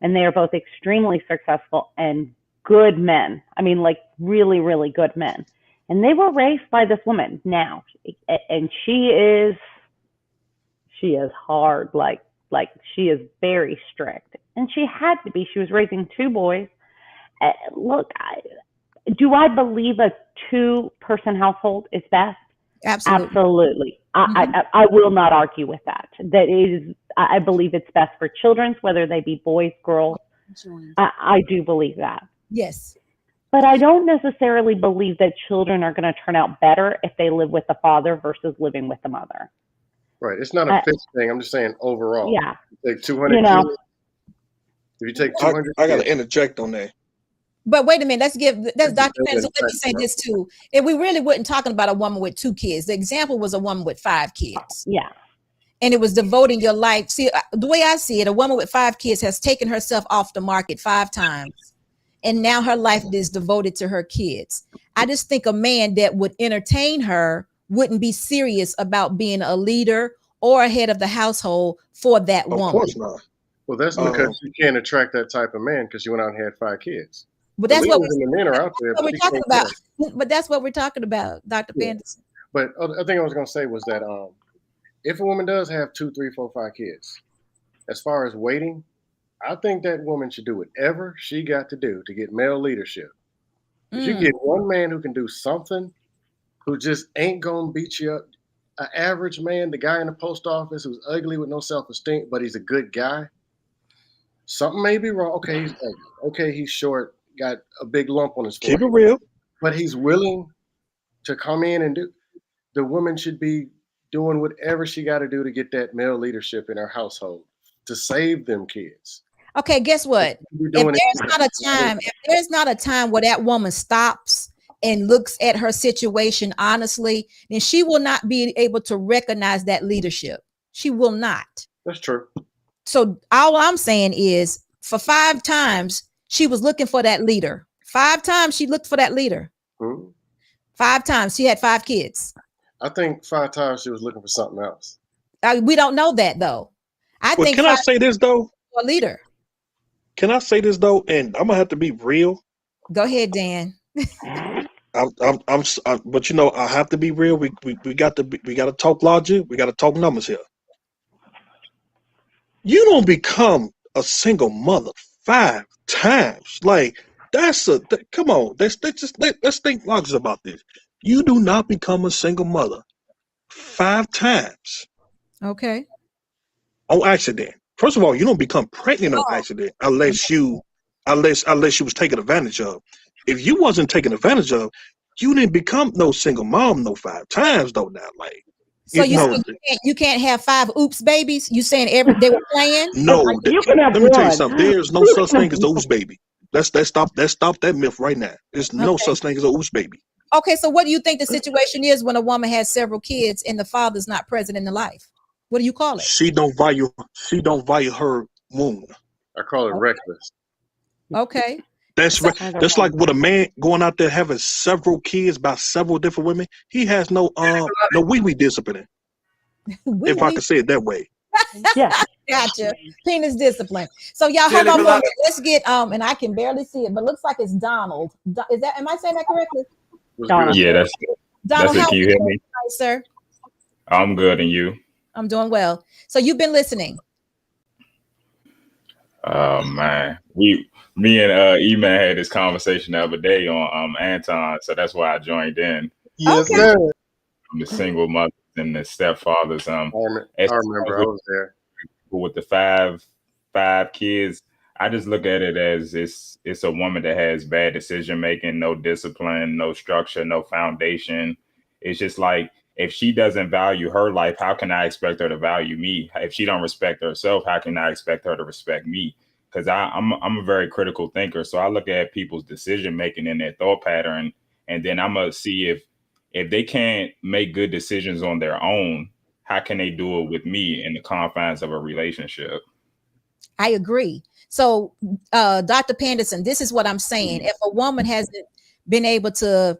And they are both extremely successful and good men. I mean, like, really, really good men. And they were raised by this woman now, and she is hard, like she is very strict, and she had to be. She was raising 2 boys. Look, do I believe a 2-person household is best? Absolutely. I will not argue with that. That is, I believe it's best for children, whether they be boys, girls. I do believe that. Yes. But I don't necessarily believe that children are going to turn out better if they live with the father versus living with the mother. Right. It's not a fixed thing. I'm just saying overall. Yeah. You take 200 kids. If you take 200 I got to interject on that. But wait a minute, that's Dr. Penn. So let me say this too. If we really weren't talking about a woman with 2 kids, the example was a woman with 5 kids. Yeah. And it was devoting your life. See, the way I see it, a woman with 5 kids has taken herself off the market 5 times. And now her life is devoted to her kids. I just think a man that would entertain her wouldn't be serious about being a leader or a head of the household for that woman. Of course not. Well, that's because you can't attract that type of man because you went out and had 5 kids. But The that's what leaders and the men are out there. we're But you talking can't about. But that's what we're talking about, Dr. Yeah. Penderson. But other thing I was gonna say was that if a woman does have 2, 3, 4, 5 kids, as far as waiting, I think that woman should do whatever she got to do to get male leadership. If you get one man who can do something, who just ain't gonna beat you up, an average man, the guy in the post office who's ugly with no self-esteem, but he's a good guy. Something may be wrong. Okay, he's ugly. Okay, he's short, got a big lump on his forehead. Keep it real. But he's willing to come in and do. The woman should be doing whatever she got to do to get that male leadership in her household to save them kids. Okay, guess what? If there's not a time where that woman stops and looks at her situation honestly, then she will not be able to recognize that leadership. She will not. That's true. So all I'm saying is, for 5 times she was looking for that leader. 5 times she looked for that leader. 5 times she had 5 kids. I think 5 times she was looking for something else. We don't know that though. I think. Can I say this though? A leader. Can I say this though? And I'm gonna have to be real. Go ahead, Dan. But you know, I have to be real. We got to talk logic. We got to talk numbers here. You don't become a single mother 5 times. Like come on. Let's think logic about this. You do not become a single mother 5 times. Okay. On accident. First of all, you don't become pregnant on accident unless you was taken advantage of. If you wasn't taken advantage of, you didn't become no single mom no 5 times though. Now, like, so you can't have 5 oops babies. You saying they were playing? No, You can have let me tell you one. something. There's no such thing as the oops baby. Let's stop that myth right now. There's no such thing as a oops baby. Okay, so what do you think the situation is when a woman has several kids and the father's not present in the life? What do you call it? She don't value her womb. I call it reckless. Okay. That's like with a man going out there having several kids by several different women. He has no wee discipline. If I can say it that way. Yeah. Gotcha. Penis discipline. So y'all hold on. Let's get and I can barely see it, but looks like it's Donald. Is that? Am I saying that correctly? Donald. Yeah, that's Donald, it. how Can you are hear me? Hi, sir. I'm good, and you? I'm doing well. So you've been listening. Oh man, me and E-Man had this conversation the other day on Anton, so that's why I joined in. Yes, Okay. sir. The single mothers and the stepfathers. I remember I was there. With the five kids. I just look at it as it's a woman that has bad decision making, no discipline, no structure, no foundation. It's just like, if she doesn't value her life, how can I expect her to value me? If she don't respect herself, how can I expect her to respect me? Because I'm a very critical thinker. So I look at people's decision making and their thought pattern, and then I'm gonna see if they can't make good decisions on their own, how can they do it with me in the confines of a relationship? I agree. So, Dr. Penderson, this is what I'm saying. If a woman hasn't been able to,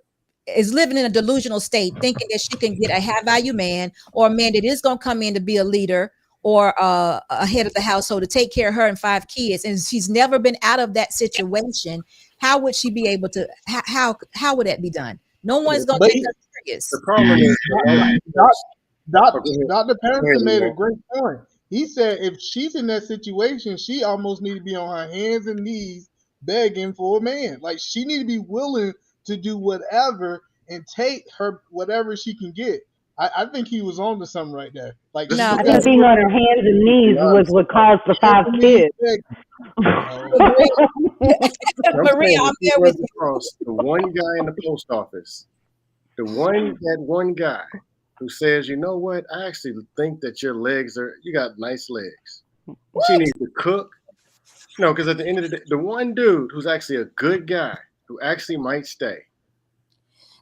is living in a delusional state, thinking that she can get a high value man or a man that is going to come in to be a leader or a head of the household to take care of her and 5 kids, and she's never been out of that situation, how would she be able to, how would that be done? No one's going to take her serious. The problem is, Dr. Patterson made a great point. He said if she's in that situation, she almost need to be on her hands and knees begging for a man. Like, she need to be willing to do whatever and take her whatever she can get. I think he was on to something right there. Like, No, I think being on her hands and knees was what caused the 5 kids. Maria, I'm there with you. the one guy in the post office, that one guy who says, you know what, I actually think that you got nice legs. She needs to cook. No, because at the end of the day, the one dude who's actually a good guy who actually might stay.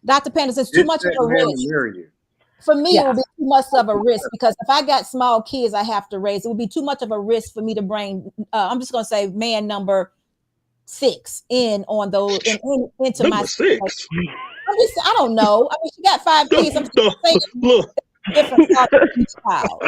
Dr. Penderson, it's too much of a risk. You. For me, it would be too much of a risk, because if I got small kids I have to raise, it would be too much of a risk for me to bring, I'm just going to say man number 6 in on those, into Number my 6. I don't know. I mean, she got 5 kids. I'm just saying Look, different stuff for each child.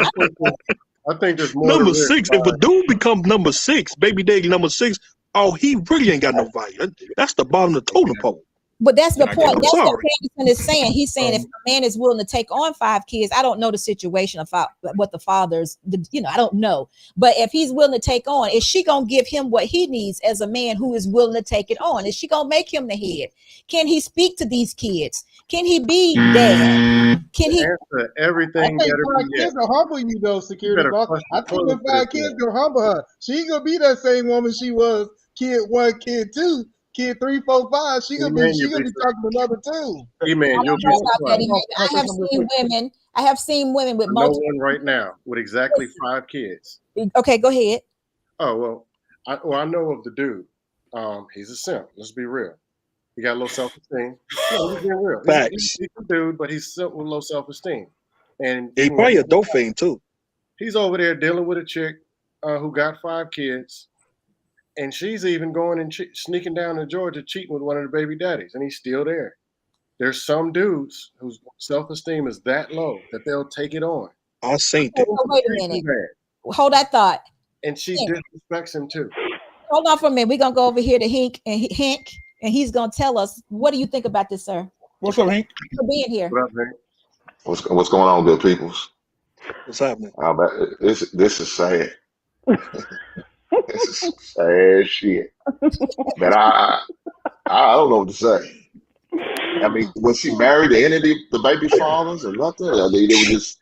I think there's more. number 6. If a dude becomes number 6, baby daddy number 6, oh, he really ain't got no value. That's the bottom of the totem pole. But that's the Can I get point. I'm That's what sorry. Anderson is saying. He's saying if a man is willing to take on 5 kids, I don't know the situation of what the father's, I don't know. But if he's willing to take on, is she gonna give him what he needs as a man who is willing to take it on? Is she gonna make him the head? Can he speak to these kids? Can he be dad? Can he? Answer I everything think better 5 be yes. kids will humble you though, security better boss. flush the I think toilet the 5 for this kids man. gonna humble her. She ain't gonna be that same woman she was kid 1, kid 2, kid 3, 4, 5. She gonna E-Man, be you'll be talking to number 2. E-Man, I you'll don't be know about that. surprised. Email. I have seen women with I know multiple. one right now with exactly 5 kids. Okay, go ahead. Oh well, I know of the dude. He's a simp. Let's be real. He got low self-esteem. No, he's being real. Facts. He's a dude, but he's simp with low self-esteem. And He probably a dope fiend too. he's over there dealing with a chick who got 5 kids, and she's even going and sneaking down to Georgia cheating with one of the baby daddies, and he's still there. There's some dudes whose self-esteem is that low that they'll take it on. I seen So that. wait a minute. Hold that thought. And she disrespects him too. Hold on for a minute. We're gonna go over here to Hank, and he's gonna tell us, what do you think about this, sir? What's up, Hank? For being here. What up, man? What's going on, good peoples? What's happening? This is sad. This is sad shit. But I don't know what to say. I mean, was she married to any of the baby fathers or nothing? I mean, they were just.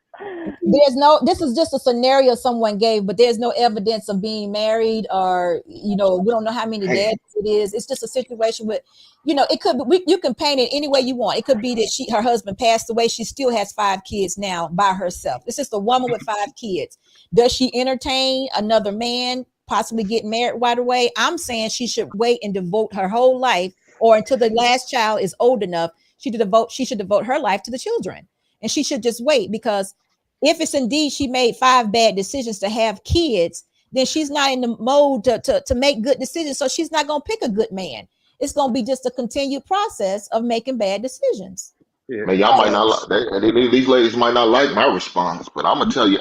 This is just a scenario someone gave, but there's no evidence of being married, or we don't know how many dads it is. It's just a situation with, it could be, you can paint it any way you want. It could be that her husband passed away. She still has 5 kids now by herself. It's just a woman with 5 kids. Does she entertain another man, possibly get married right away? I'm saying she should wait and devote her whole life, or until the last child is old enough, she should devote her life to the children. And she should just wait, because if it's indeed she made 5 bad decisions to have kids, then she's not in the mode to make good decisions. So she's not going to pick a good man. It's going to be just a continued process of making bad decisions. Yeah. Man, y'all might not like these ladies might not like my response, but I'm gonna tell you,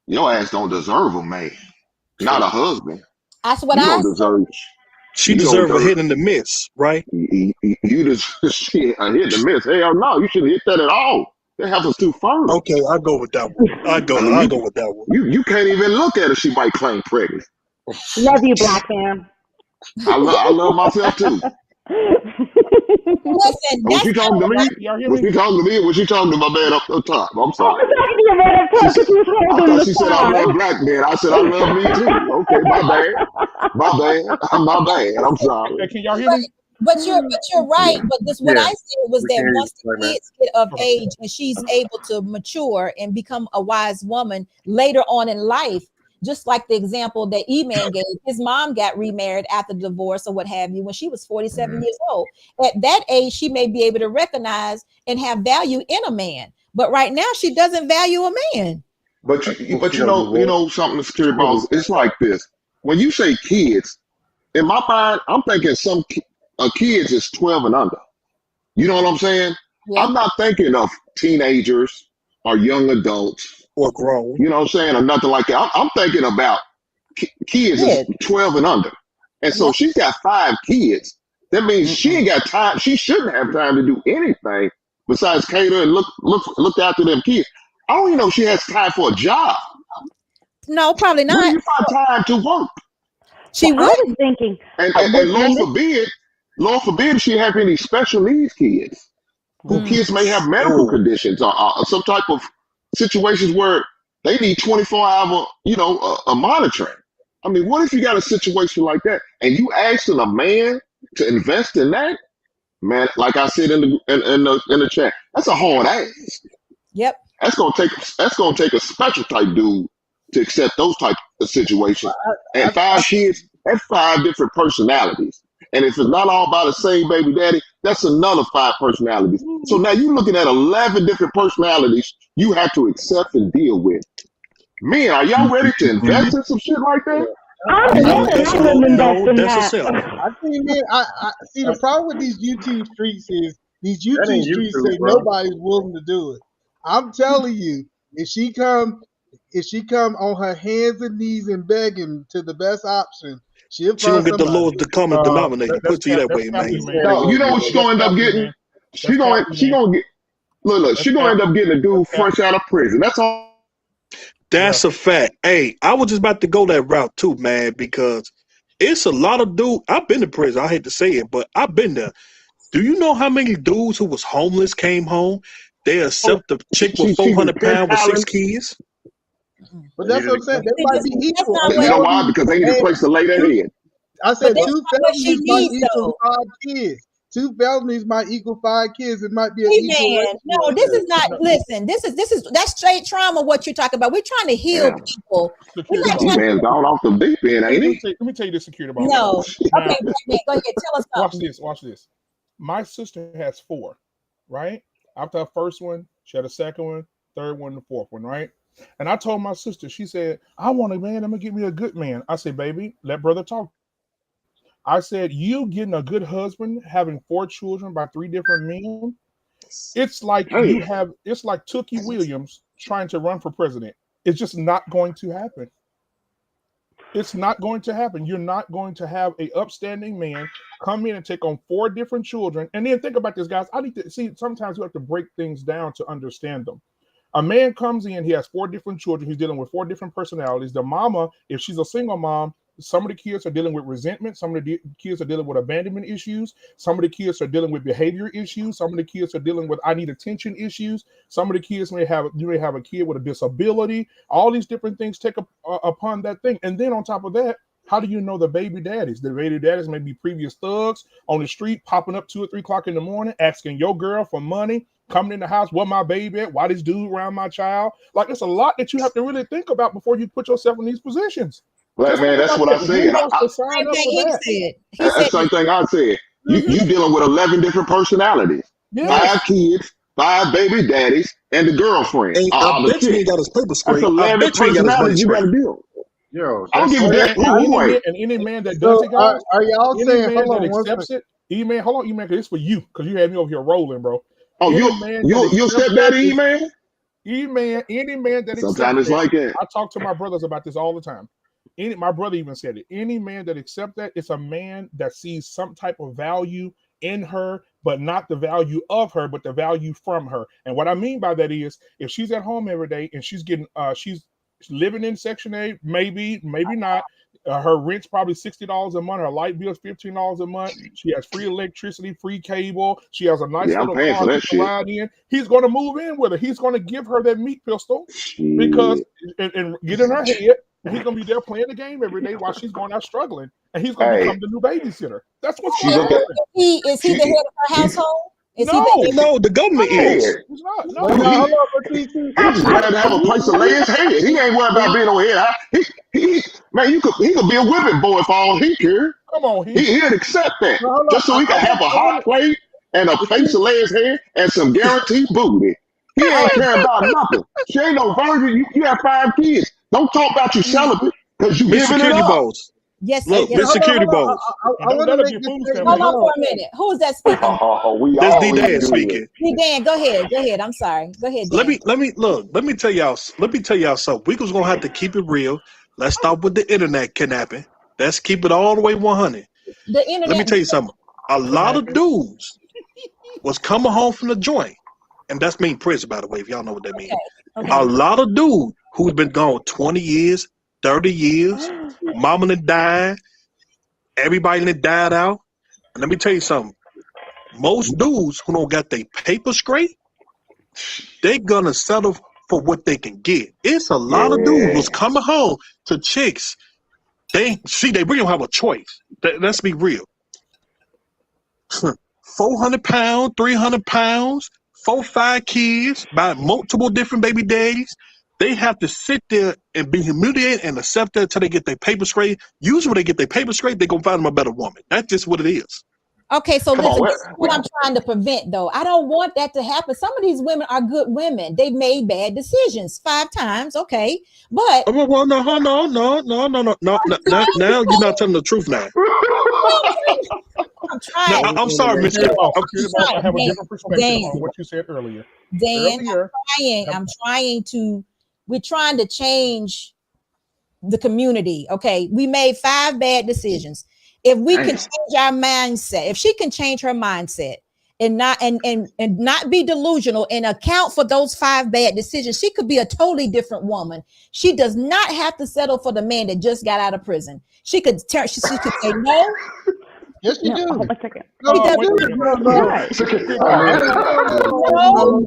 your ass don't deserve a man, not a husband. That's what You I don't said. deserve. She You don't deserve a deserve. hit in the miss, right? You deserve shit. A hit and miss. Hell no, you shouldn't hit that at all. That happens too far. Okay, I go with that one. I go with that one. You can't even look at her. She might claim pregnant. Love you, Black man. I love myself too. Listen, Was she talking to me? Y'all hear Was me? she talking to me? Or was she talking to my man up top? I'm I sorry. was talking to you right up top because you was I holding thought the she said I love phone. black men. I said I love me too. Okay, my bad. My bad. I'm sorry. Hey, can y'all hear me? But you're right. But what Yeah. I said was We can that hear you, once the Black man. kids get of age and she's able to mature and become a wise woman later on in life, just like the example that E-Man gave, his mom got remarried after divorce or what have you when she was 47 years old. At that age, she may be able to recognize and have value in a man. But right now, she doesn't value a man. But you know something, security balls. It's like this. When you say kids, in my mind, I'm thinking kids is 12 and under. You know what I'm saying? Yeah. I'm not thinking of teenagers or young adults. Or grown. You know what I'm saying? Or nothing like that. I'm thinking about kids is 12 and under. And so she's got 5 kids. That means she ain't got time. She shouldn't have time to do anything besides cater and look after them kids. I don't even know if she has time for a job. No, probably Where do not. you find time to work? She I would. was thinking, And Lord forbid she have any special needs kids. Who kids may have medical conditions or some type of situations where they need 24-hour, monitoring. I mean, what if you got a situation like that and you asking a man to invest in that? Man, like I said in the chat, that's a hard ask. Yep. That's gonna take a special type dude to accept those type of situations. And 5 kids, that's 5 different personalities. And if it's not all by the same baby daddy, that's another 5 personalities. So now you're looking at 11 different personalities you have to accept and deal with. Man, are y'all ready to invest in some shit like that? I wouldn't invest in That's a that. sell. I think, man, I see the problem with these YouTube streets is these That YouTube ain't streets YouTube, say bro. nobody's willing to do it. I'm telling you, if she come on her hands and knees and begging to the best option, She'll She gonna find get the somebody. lowest common denominator. That's Put it to you that that's way, cap, man. man. No, you know what she That's gonna end up cap, getting? man. She That's gonna cap, she man. gonna get look. She That's gonna end cap. up getting a dude That's cap. fresh out of prison. That's all. That's a fact. Hey, I was just about to go that route too, man, because it's a lot of dudes. I've been to prison. I hate to say it, but I've been there. Do you know how many dudes who was homeless came home? They accept the chick with She 400 was pen pounds with 6 pals. kids. But that's what I'm saying. They might be That's equal. not You what. know why? Because they need a Hey, place to lay their head. I But said that's 2 not what she felonies might needs, equal though. 5 kids. 2 felonies might equal 5 kids. It might be an Hey, equal man, ratio. no, this is not. Listen, this is that's straight trauma. What you're talking about? We're trying to heal Yeah. people. We're Security not This boss. trying. man's gone off the deep end, ain't he? Let me tell you this, security boss. No. Now, Okay, man, go ahead. Tell us watch something. this. Watch this. My sister has 4, right? After her first one, she had a second one, third one, the fourth one, right? And I told my sister, she said, I want a man. I'm going to get me a good man. I said, baby, let brother talk. I said, you getting a good husband, having 4 children by 3 different men, it's like Hey, it's like Tookie Williams trying to run for president. It's just not going to happen. It's not going to happen. You're not going to have a upstanding man come in and take on 4 different children. And then think about this, guys. I need to see, sometimes you have to break things down to understand them. A man comes in, he has 4 different children. He's dealing with 4 different personalities. The mama, if she's a single mom, some of the kids are dealing with resentment. Some of the kids are dealing with abandonment issues. Some of the kids are dealing with behavior issues. Some of the kids are dealing with I need attention issues. Some of the kids may have a kid with a disability. All these different things take upon that thing. And then on top of that, how do you know the baby daddies? The baby daddies may be previous thugs on the street, popping up 2 or 3 o'clock in the morning, asking your girl for money, coming in the house, what my baby at? Why this dude around my child? Like, it's a lot that you have to really think about before you put yourself in these positions. black Just man, think that's about what I that. said. Who wants to sign Same up thing for he that? said. He That's the said, same thing I said. mhm. You dealing with 11 different personalities, Yes. 5 kids, 5 baby daddies, and the girlfriend, Hey, I the bet you chick. ain't got his paper That's straight. I 11 bet you ain't got his money personalities you got straight. to deal with. Yo, I don't that's give a damn who way. Any man that does So it, guys, are y'all any saying, man hold that on one accepts second. it, E-Man, hold on, E-Man, because it's for you, because you had me over here rolling, bro. Oh, Any you man you that you accepts that stepdaddy, is man? E-Man, any man that accepts Sometimes it's that, like that. I talk to my brothers about this all the time. My brother even said it. Any man that accepts that, it's a man that sees some type of value in her, but not the value of her, but the value from her. And what I mean by that is, if she's at home every day and she's getting, she's living in Section 8, maybe not. Her rent's probably $60 a month. Her light bill's $15 a month. She has free electricity, free cable. She has a nice Yeah, I'm little paying car for he that can shit. ride in. He's going to move in with her. He's going to give her that meat pistol because Shit. and get in her head. And he's going to be there playing the game every day while she's going out struggling. And he's going to Hey, become the new babysitter. That's what's she's going to okay. happen. Is he the She head of her she household? Is he No, the No, the government is. yeah. he's not. But No. now, He hold on, but see, he just glad to have a place to lay his head. He ain't worried about being on here. He man, he could be a whipping boy for all he cared. Come on, He'd accept that no, hold on. just so he could have a I hot want plate and a to place see. to lay his head and some guaranteed booty. He ain't caring about nothing. She ain't no virgin. You have 5 kids. Don't talk about you celibate because you Miss giving it Security up. Boss. yes, Look, yes. Miss Security Hold on. Boss. I And don't want to let her make get this food statement stamps Hold on either. for a minute. Who is that speaking? We That's D always Dan do speaking. it. Hey, Dan, go ahead. Go ahead. I'm sorry. Go ahead, Let Dan. me tell y'all something. We was gonna have to keep it real. Let's stop with the internet kidnapping. Let's keep it all the way 100. The Let me internet. tell you something. A lot of dudes was coming home from the joint, and that's mean prison, by the way, if y'all know what that means. Okay. A lot of dudes who's been gone 20 years, 30 years, mama done died, everybody done died out. And let me tell you something. Most dudes who don't got their paper straight, they gonna settle for what they can get. It's a lot of dudes who's Yeah. coming home to chicks. They really don't have a choice. Let's be real. 400 pounds, 300 pounds, 4, 5 kids by multiple different baby daddies. They have to sit there and be humiliated and accept that until they get their paper straight. Usually when they get their paper straight, they're going to find them a better woman. That's just what it is. Okay, so Come on, listen, this is what I'm trying to prevent, though. I don't want that to happen. Some of these women are good women. They've made bad decisions 5 times, okay? But Well, no. Now you're not telling the truth now. I'm trying. Now, I'm sorry, Miss. Security boss, I have a Dan, different perspective Dan. on what you said earlier. Dan, Earlier, we're trying to change the community. Okay, we made 5 bad decisions. If we can change our mindset, if she can change her mindset and not be delusional and account for those 5 bad decisions, she could be a totally different woman. She does not have to settle for the man that just got out of prison. She could she could say no. Yes, you do. Hold on a second. No, He does- No.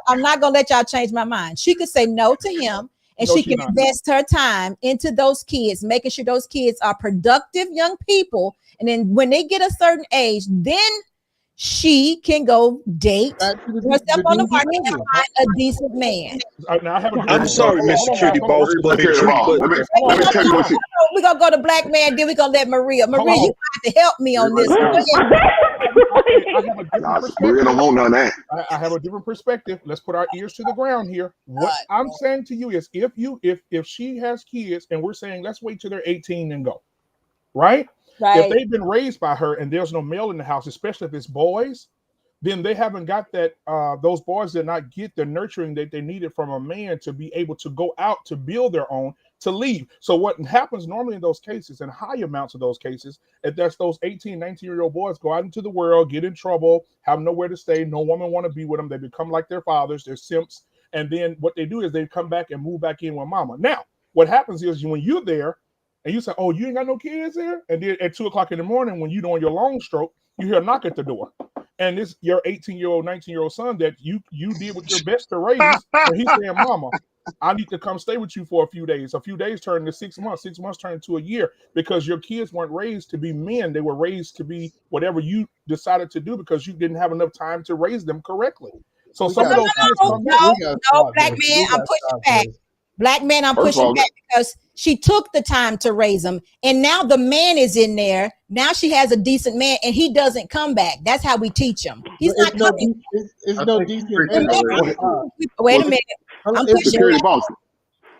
I'm not gonna let y'all change my mind. She could say no to him, and No, she she's can not. invest her time into those kids, making sure those kids are productive young people. And then when they get a certain age, then she can go date Back to the herself on the DV market and level. find a decent man. Now I have a I'm different- sorry, hold on, Miss hold on, Security hold on, Boss, hold on. but Security boss. Let me tell you what she. We're gonna go to Black Man, then we're gonna let Maria. Hold Maria, on. you have to help me on this. Go ahead. I have a different Nah, Maria perspective. don't want none of that. I have a different perspective. Let's put our ears to the ground here. What I'm saying to you is, if she has kids, and we're saying let's wait till they're 18 and go, right? If Right. they've been raised by her and there's no male in the house, especially if it's boys, then they haven't got that. Those boys did not get the nurturing that they needed from a man to be able to go out to build their own, to leave. So what happens normally in those cases, in high amounts of those cases, is that's those 18, 19-year-old boys go out into the world, get in trouble, have nowhere to stay, no woman want to be with them, they become like their fathers, they're simps, and then what they do is they come back and move back in with mama. Now, what happens is when you're there and you say, oh, you ain't got no kids here? And then at 2 o'clock in the morning, when you're doing your long stroke, you hear a knock at the door. And it's your 18-year-old, 19-year-old son that you did with your best to raise, and he's saying, mama, I need to come stay with you for a few days. A few days turned to 6 months. 6 months turned to a year, because your kids weren't raised to be men. They were raised to be whatever you decided to do, because you didn't have enough time to raise them correctly. So We some of gotta those stop kids this. come No, back. We gotta no, stop Black this. man, We I'm gotta pushing stop back. this. Black man, I'm First of pushing all, back because she took the time to raise them, and now the man is in there. Now she has a decent man, and he doesn't come back. That's how we teach him. He's But not coming. it's I no think decent you're man. preaching Remember, already. wait a minute. I'm It's- pushing Security back. boss.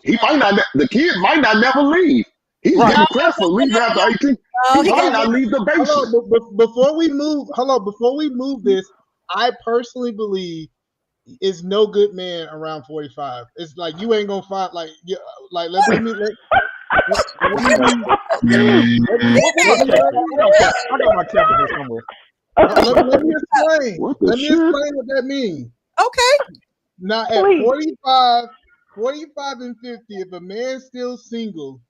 He might not. The kid might not never leave. He's Right. getting credit for leaving after 18. No, He he might got not leave the base. Hello, before we move this, I personally believe it's no good man around 45. It's like you ain't gonna find like let me I got my cap in here somewhere. let me explain. What the Let me shit? explain what that means. Okay. Now at Please. 45 and 50, if a man's still single,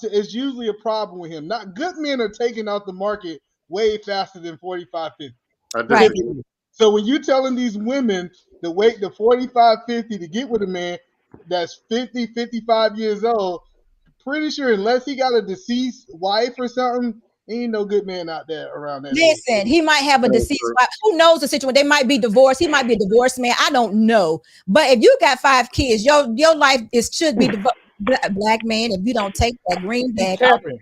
it's usually a problem with him. Not good men are taking out the market way faster than 45, 50. I Right. disagree. So when you're telling these women to wait to 45, 50 to get with a man that's 50, 55 years old, pretty sure unless he got a deceased wife or something, ain't no good man out there around that age. Listen, he might have a That's deceased true. wife. Who knows the situation? They might be divorced. He might be a divorced man. I don't know. But if you got 5 kids, your life should be Black man. If you don't take that green He bag, capping,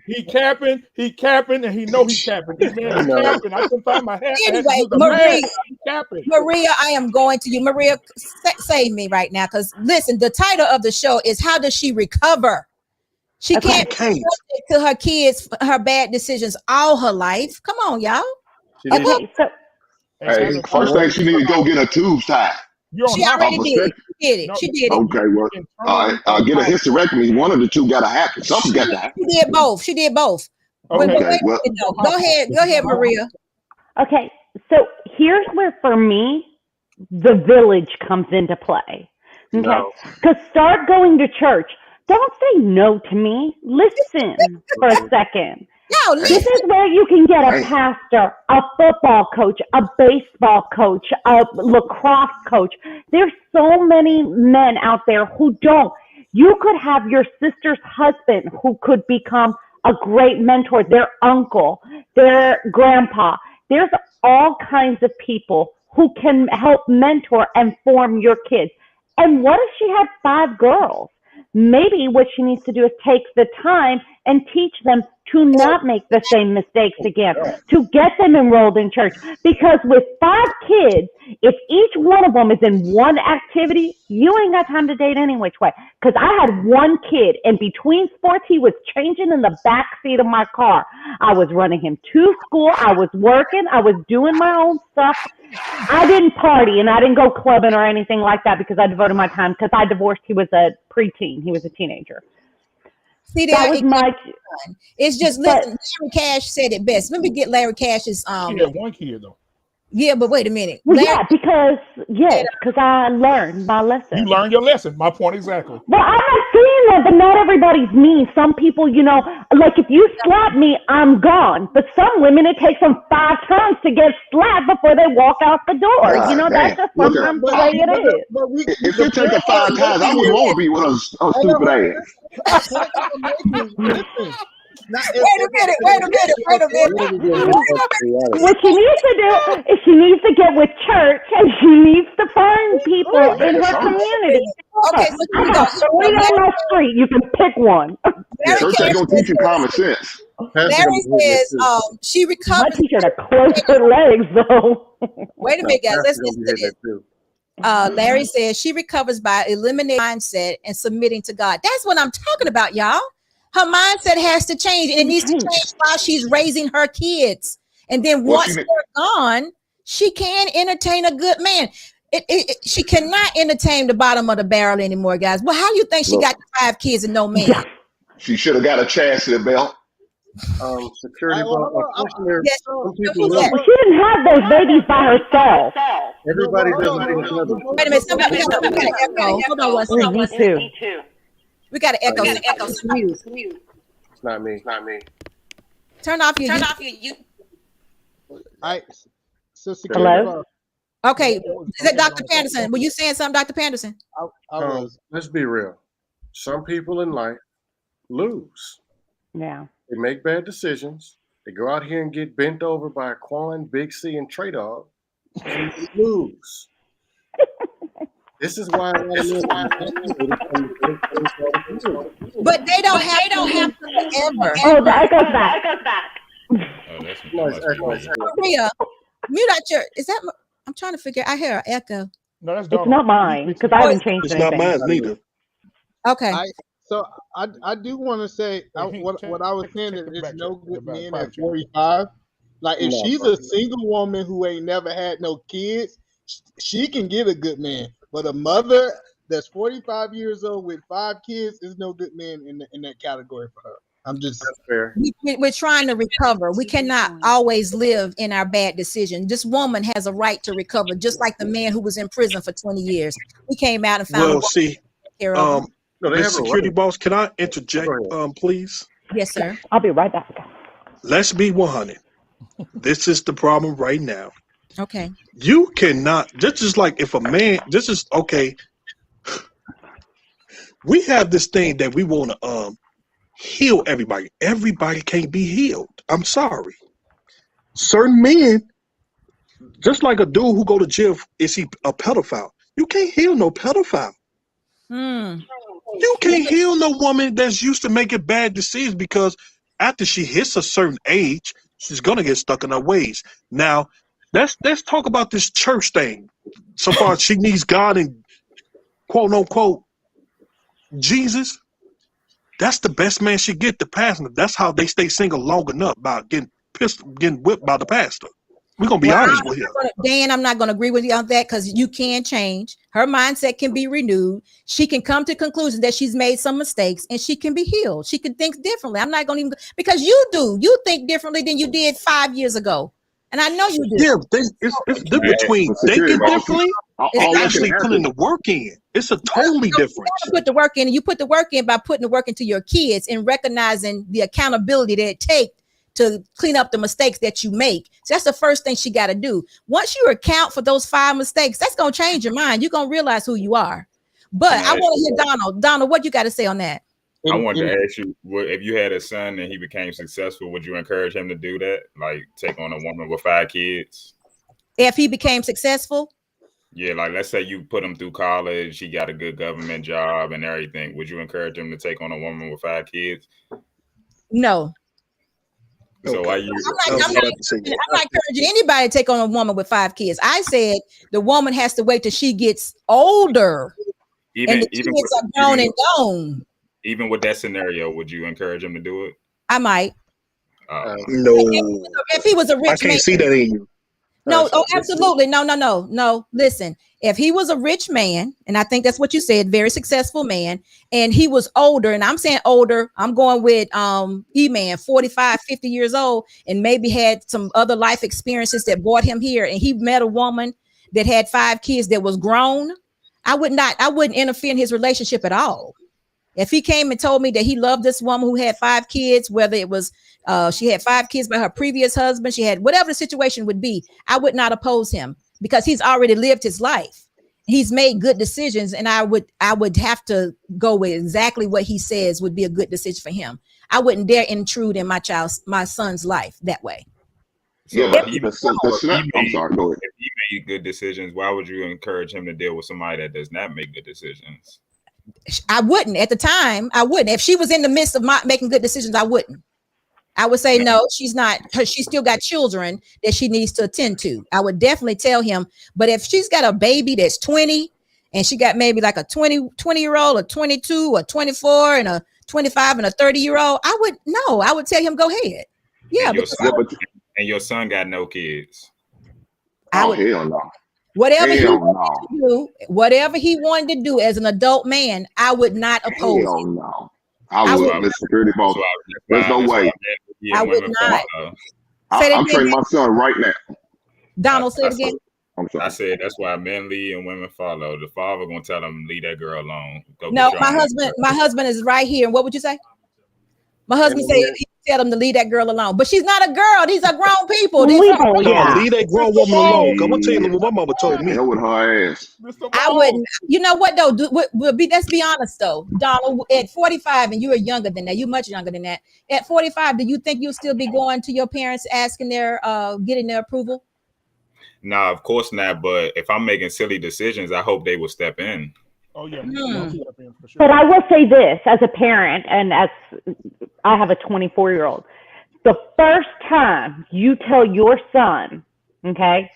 and he know he capping. This man is No. capping. I couldn't find my hat. I had to Anyway, use the Maria, mask. He capping. Maria, I am going to you. Maria, save me right now, because listen, the title of the show is "How Does She Recover?" She Okay. can't be subject to her kids, her bad decisions all her life. Come on, y'all. She didn't- Okay, so Hey, first thing she need to go get her tubes tied. You're on She hot already Upper did. spec- She did it. No, She did it. Okay, well, get a hysterectomy. One of the two got to happen. Something got to happen. She did both. She did both. But Okay. wait a well- minute, though. Go ahead, Maria. okay, so here's where for me the village comes into play. Okay, No. because start going to church. Don't say no to me. Listen for a second. No, This listen. is where you can get a Hey. pastor, a football coach, a baseball coach, a lacrosse coach. There's so many men out there who don't. You could have your sister's husband who could become a great mentor, their uncle, their grandpa. There's all kinds of people who can help mentor and form your kids. And what if she had 5 girls? Maybe what she needs to do is take the time and teach them to not make the same mistakes again, to get them enrolled in church. Because with 5 kids, if each one of them is in one activity, you ain't got time to date any which way. Because I had one kid, and between sports, he was changing in the back seat of my car. I was running him to school. I was working. I was doing my own stuff. I didn't party and I didn't go clubbing or anything like that because I devoted my time because I divorced. He was a preteen. He was a teenager. See, That was my. it's just But listen. Larry Cash said it best. Let me get Larry Cash's She had one kid though. Yeah, but wait a minute. well, Larry, yeah, because I learned my lesson. You learned your lesson. My point exactly. Well, I'm not saying that, but not everybody's mean. Some people, like if you slap me, I'm gone. But some women, it takes them 5 turns to get slapped before they walk out the door. God That's damn. just Look sometimes at the way it is. But we, if the it take her point 5 times, I would want to be with her stupid ass. the point I'm making, listen, wait a minute. What she needs to do is she needs to get with church and she needs to find people in her community. Okay, so I got 3 on my street. You can pick one. Larry Church Cash ain't gonna teach you common sense. Larry says she My recovers. teacher to close her legs, though. Wait a minute, guys. Let's listen to this. Larry says she recovers by eliminating mindset and submitting to God. That's what I'm talking about, y'all. Her mindset has to change, and it needs to change while she's raising her kids. And then Well, once they're gone, she can entertain a good man. She cannot entertain the bottom of the barrel anymore, guys. Well, how you think she got 5 kids and no man? She should have got a chastity belt. Security Yes. some Who's people that? She didn't have those babies by herself. everybody doesn't think other. Wait a minute. Somebody got an echo. Hold on one second. Me too. We got an echo. It's not me. Turn off your. So security Hello? Okay, is that Dr. Panderson? Were you saying something, Dr. Panderson? I was. Let's be real. Some people in life lose. Yeah. They make bad decisions. They go out here and get bent over by Quan, Big C, and Trey Dog, and they lose. This is why. But they don't have to forever. Oh, that goes back. Maria, mute out your. Is that? I'm trying to figure. I hear an echo. No, that's It's not mine because I haven't changed It's anything. not mine neither. Okay. I do want to say what I was saying is it's no good men at 45. Like if No, she's bro. a single woman who ain't never had no kids, she can get a good man. But a mother that's 45 years old with 5 kids is no good man in that category for her. I'm just That's fair. We're trying to recover. We cannot always live in our bad decision. This woman has a right to recover, just like the man who was in prison for 20 years. He came out and found. Well, see, care of him. No, they Miss have a Security right. Boss, can I interject, please? Yes, sir. I'll be right back. Let's be 100. This is the problem right now. Okay. You cannot, this is like if a man, this is okay. We have this thing that we want to heal everybody. Everybody can't be healed. I'm sorry. Certain men, just like a dude who go to jail, is he a pedophile? You can't heal no pedophile. You can't heal no woman that's used to making bad decisions because after she hits a certain age, she's gonna get stuck in her ways. Now, let's talk about this church thing. So far as she needs God and quote unquote Jesus, that's the best man she get, the pastor. That's how they stay single long enough by getting whipped by the pastor. We're gonna be honest with you. Dan, I'm not gonna agree with you on that because you can change. Her mindset can be renewed. She can come to conclusion that she's made some mistakes and she can be healed. She can think differently. I'm not gonna even because you do. You think differently than you did 5 years ago. And I know you do. Yeah, it's different between thinking differently and actually putting the work in. It's a totally different. You put the work in, and you put the work in by putting the work into your kids and recognizing the accountability that it takes to clean up the mistakes that you make. So that's the first thing she got to do. Once you account for those 5 mistakes, that's going to change your mind. You're going to realize who you are. But I want to hear Donald. Donald, what you got to say on that? I wanted to ask you, if you had a son and he became successful, would you encourage him to do that? Like take on a woman with 5 kids? If he became successful? Yeah, like let's say you put him through college, he got a good government job and everything. Would you encourage him to take on a woman with 5 kids? No. So why you? I'm not encouraging anybody to take on a woman with 5 kids. I said the woman has to wait till she gets older and the kids are grown and gone. Even with that scenario, would you encourage him to do it? I might. No. If he was a rich man, I can't see that in you. No, So oh, this is absolutely. No. Listen, if he was a rich man, and I think that's what you said, very successful man, and he was older, and I'm saying older, I'm going with E-Man, 45, 50 years old, and maybe had some other life experiences that brought him here, and he met a woman that had 5 kids that was grown, I wouldn't interfere in his relationship at all. If he came and told me that he loved this woman who had 5 kids, whether it was she had 5 kids by her previous husband, she had whatever the situation would be, I would not oppose him because he's already lived his life. He's made good decisions, and I would have to go with exactly what he says would be a good decision for him. I wouldn't dare intrude in my son's life that way. Yeah, So but he, I'm sorry. Go ahead. if he made good decisions, why would you encourage him to deal with somebody that does not make good decisions? I wouldn't at the time. I wouldn't. If she was in the midst of making good decisions, I wouldn't. I would say, no, she's not. She's still got children that she needs to attend to. I would definitely tell him. But if she's got a baby that's 20 and she got maybe like a 20-year-old, a 22, a 24, and a 25 and a 30-year-old, I would tell him, go ahead. Yeah. And your son got no kids. Hell no. Whatever he wanted to do as an adult man, I would not oppose Hell him. no. I would. Mr. Security Boss. There's no way. I would not. I'm training my son right now. Donald, say it again. I'm sorry. I said that's why men lead and women follow. The father gonna tell them leave that girl alone. No, my husband is right here. And what would you say? My husband said he tell them to leave that girl alone, but she's not a girl. These are grown people. Leave that grown woman alone. I'm gonna tell you what my mama told me. With her ass. I wouldn't. You know what though? Let's be honest though, Donald. At 45, and you are younger than that. You're much younger than that. At 45, do you think you'll still be going to your parents asking getting their approval? No, of course not. But if I'm making silly decisions, I hope they will step in. Oh yeah. But I will say this as a parent, and as I have a 24-year-old, the first time you tell your son, okay,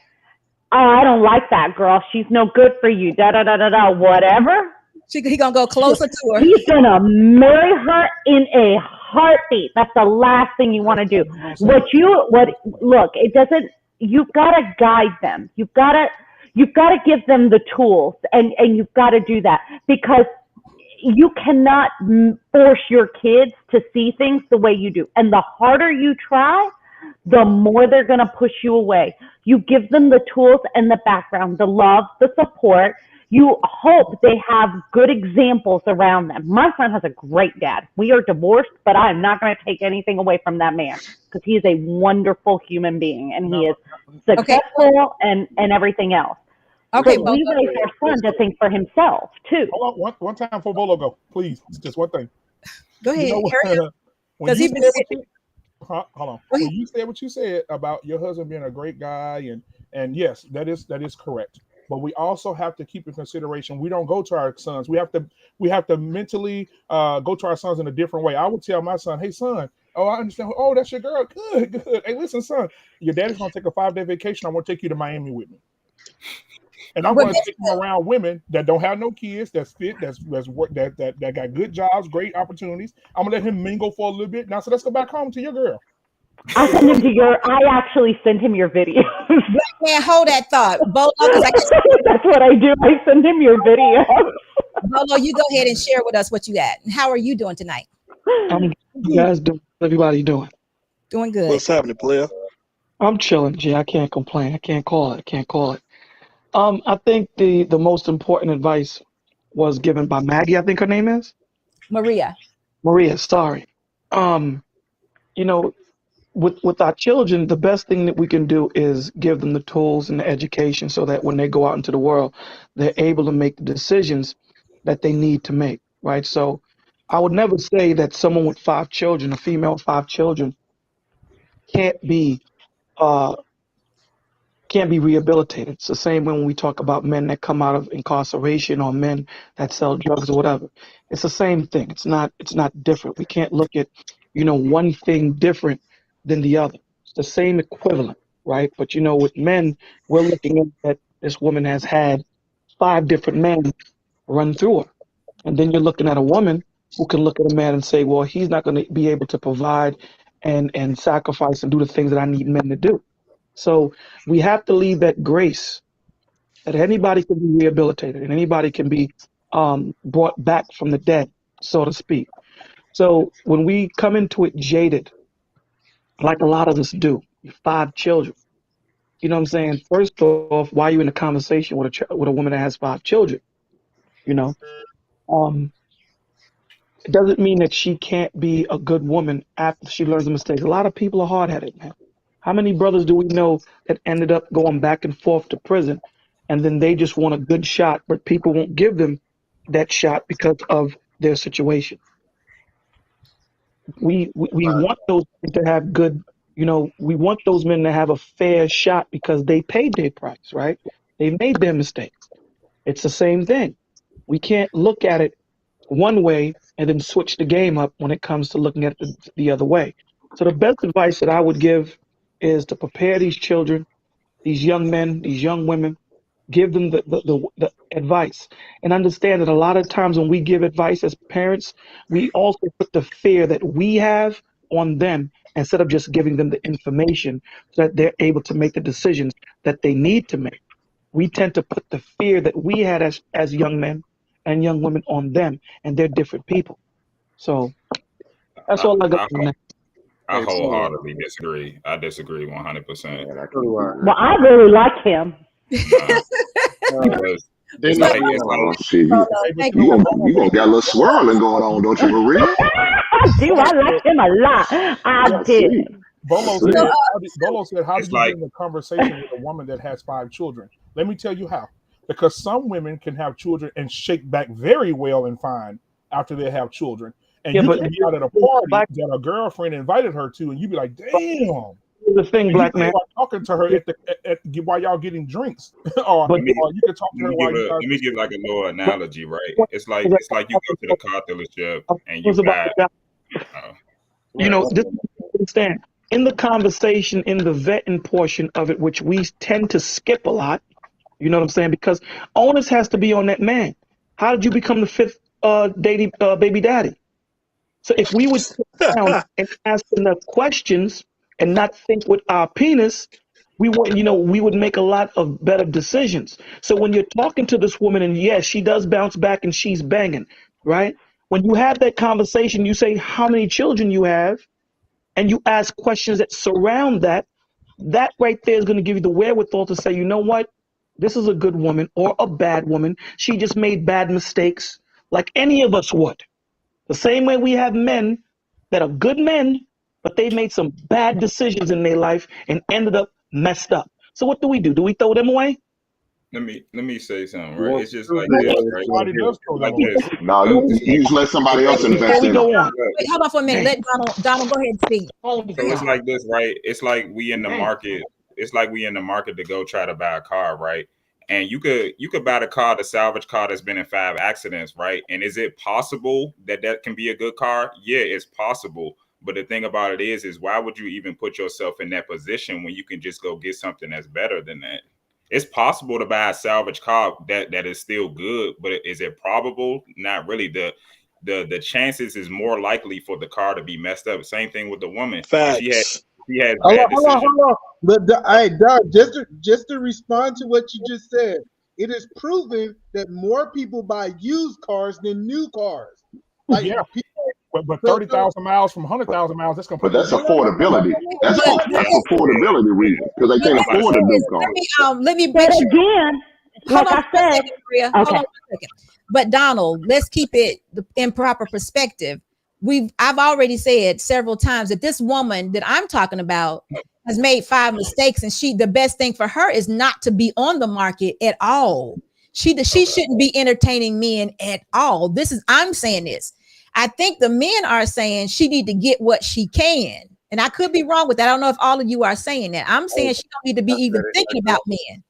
oh, I don't like that girl, she's no good for you, whatever. He gonna go closer to her. He's gonna marry her in a heartbeat. That's the last thing you want to do. Look, it doesn't. You've got to guide them. You've got to give them the tools, and you've got to do that, because you cannot force your kids to see things the way you do. And the harder you try, the more they're going to push you away. You give them the tools and the background, the love, the support. You hope they have good examples around them. My son has a great dad. We are divorced, but I am not going to take anything away from that man, because he is a wonderful human being, and he is successful and everything else. Okay, but we raise our son to think for himself too. Hold on, one time for Bolo go, please. Just one thing. Go ahead. When you said what you said about your husband being a great guy, and yes, that is correct. But we also have to keep in consideration, we don't go to our sons. We have to mentally go to our sons in a different way. I would tell my son, hey son, oh, I understand. Oh, that's your girl. Good. Hey, listen, son, your daddy's gonna take a 5-day vacation. I want to take you to Miami with me. And I'm going to take him around women that don't have no kids, that's fit, that got good jobs, great opportunities. I'm gonna let him mingle for a little bit. Now, so let's go back home to your girl. I actually send him your video. Man, hold that thought, Bolo. That's what I do. I send him your video. Bolo, you go ahead and share with us what you got. How are you doing tonight? You guys doing? Everybody doing? Doing good. What's happening, player? I'm chilling, G. I can't complain. I can't call it. I think the most important advice was given by Maggie. I think her name is Maria. Sorry. With our children, the best thing that we can do is give them the tools and the education so that when they go out into the world, they're able to make the decisions that they need to make, right? So I would never say that someone with 5 children, a female with 5 children, can't be rehabilitated. It's the same when we talk about men that come out of incarceration or men that sell drugs or whatever. It's the same thing. It's not different. We can't look at, one thing different than the other. It's the same equivalent, right? But with men, we're looking at this woman has had 5 different men run through her. And then you're looking at a woman who can look at a man and say, well, he's not going to be able to provide and sacrifice and do the things that I need men to do. So we have to leave that grace that anybody can be rehabilitated and anybody can be brought back from the dead, so to speak. So when we come into it jaded, like a lot of us do, 5 children, you know what I'm saying? First off, why are you in a conversation with with a woman that has 5 children? You know, it doesn't mean that she can't be a good woman after she learns the mistakes. A lot of people are hard-headed, man. How many brothers do we know that ended up going back and forth to prison, and then they just want a good shot, but people won't give them that shot because of their situation? We want those men to have good, you know, we want those men to have a fair shot because they paid their price, right? They made their mistakes. It's the same thing. We can't look at it one way and then switch the game up when it comes to looking at it the other way. So the best advice that I would give is to prepare these children, these young men, these young women, give them the advice, and understand that a lot of times when we give advice as parents, we also put the fear that we have on them instead of just giving them the information so that they're able to make the decisions that they need to make. We tend to put the fear that we had as young men and young women on them, and they're different people. So that's all I got on that. I wholeheartedly disagree. I disagree 100%. Well, I really like him. Because it's like, you gonna get a little swirling going on, don't you, Maria? Do I like him a lot? I did. Bolo said, how did you get in a conversation with a woman that has 5 children? Let me tell you how. Because some women can have children and shake back very well and fine after they have children. And you can be out at a party that a girlfriend invited her to, and you be like, damn. The thing, black man. Talking to her while y'all getting drinks, or you can talk to her while you. Let me give like a little analogy, right? It's like you go to the car dealership and you buy. You know, this understand in the conversation, in the vetting portion of it, which we tend to skip a lot. You know what I'm saying? Because onus has to be on that man. How did you become the 5th baby daddy? So if we would sit down and ask enough questions and not think with our penis, we would make a lot of better decisions. So when you're talking to this woman, and yes, she does bounce back and she's banging, right? When you have that conversation, you say how many children you have, and you ask questions that surround that. That right there is going to give you the wherewithal to say, you know what? This is a good woman or a bad woman. She just made bad mistakes like any of us would. The same way we have men that are good men, but they made some bad decisions in their life and ended up messed up. So what do? Do we throw them away? Let me say something, right? It's just like this, right? Like this. No, you just let somebody else invest in it. Wait, hold on for a minute. Let Donald go ahead and speak. So it's like this, right? It's like we in the market. It's like we in the market to go try to buy a car, right? And you could buy the salvage car that's been in 5 accidents, right? And is it possible that can be a good car? Yeah, it's possible. But the thing about it is why would you even put yourself in that position when you can just go get something that's better than that? It's possible to buy a salvage car that is still good, but is it probable? Not really. The chances is more likely for the car to be messed up. Same thing with the woman. Facts. She had bad decisions. Hold on. But Doug, just to respond to what you just said, it is proven that more people buy used cars than new cars. Like, yeah. But 30,000 miles from 100,000 miles, that's going to. But that's affordability. That's affordability reason because they can't afford a new car. Let me break again. Like I said, Maria. Hold on a second. But Donald, let's keep it in proper perspective. I've already said several times that this woman that I'm talking about has made 5 mistakes, and the best thing for her is not to be on the market at all. She shouldn't be entertaining men at all. I'm saying this. I think the men are saying she need to get what she can. And I could be wrong with that. I don't know if all of you are saying that. I'm saying she don't need to be even thinking about men.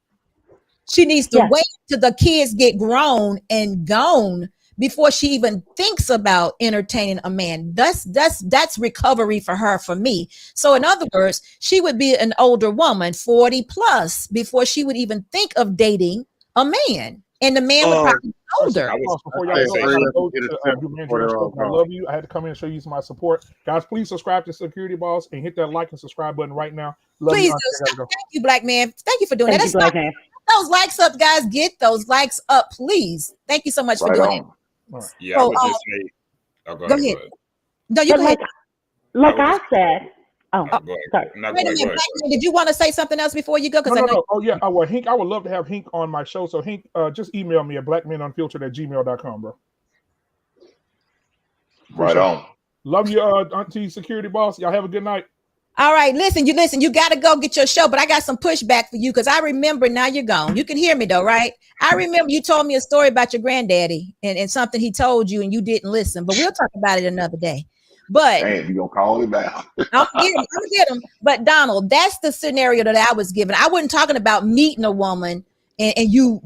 She needs to wait till the kids get grown and gone before she even thinks about entertaining a man. That's recovery for her, for me. So in other words, she would be an older woman, 40 plus, before she would even think of dating a man. And the man would probably older. Before I y'all go, I gotta go get a to tip do before they're all I gone. love you. I had to come in and show you my support. Guys, please subscribe to Security Boss and hit that like and subscribe button right now. Love Please you, do. Auntie. I gotta go. Thank you, Black Man. Thank you for doing Thank that. you, That's Black Man. those likes up, guys. Get those likes up, please. Thank you so much for Right doing on. it. Yeah, I So, would just say. Oh, go ahead. Go ahead. No, you But go ahead. like I I was said, oh, Go ahead. sorry. No, go Wait a ahead. Go minute, ahead. Black Man, did you want to say something else before you go? Because I know. Oh yeah. Well, Hink, I would love to have Hink on my show. So Hink, just email me at blackmenunfiltered@gmail.com, bro. Right on. Love you, Auntie Security Boss. Y'all have a good night. All right, listen, you got to go get your show, but I got some pushback for you because I remember now you're gone. You can hear me though, right? I remember you told me a story about your granddaddy and something he told you and you didn't listen, but we'll talk about it another day. But Damn, you gonna call him back? I'm gonna get him. But Donald, that's the scenario that I was given. I wasn't talking about meeting a woman and you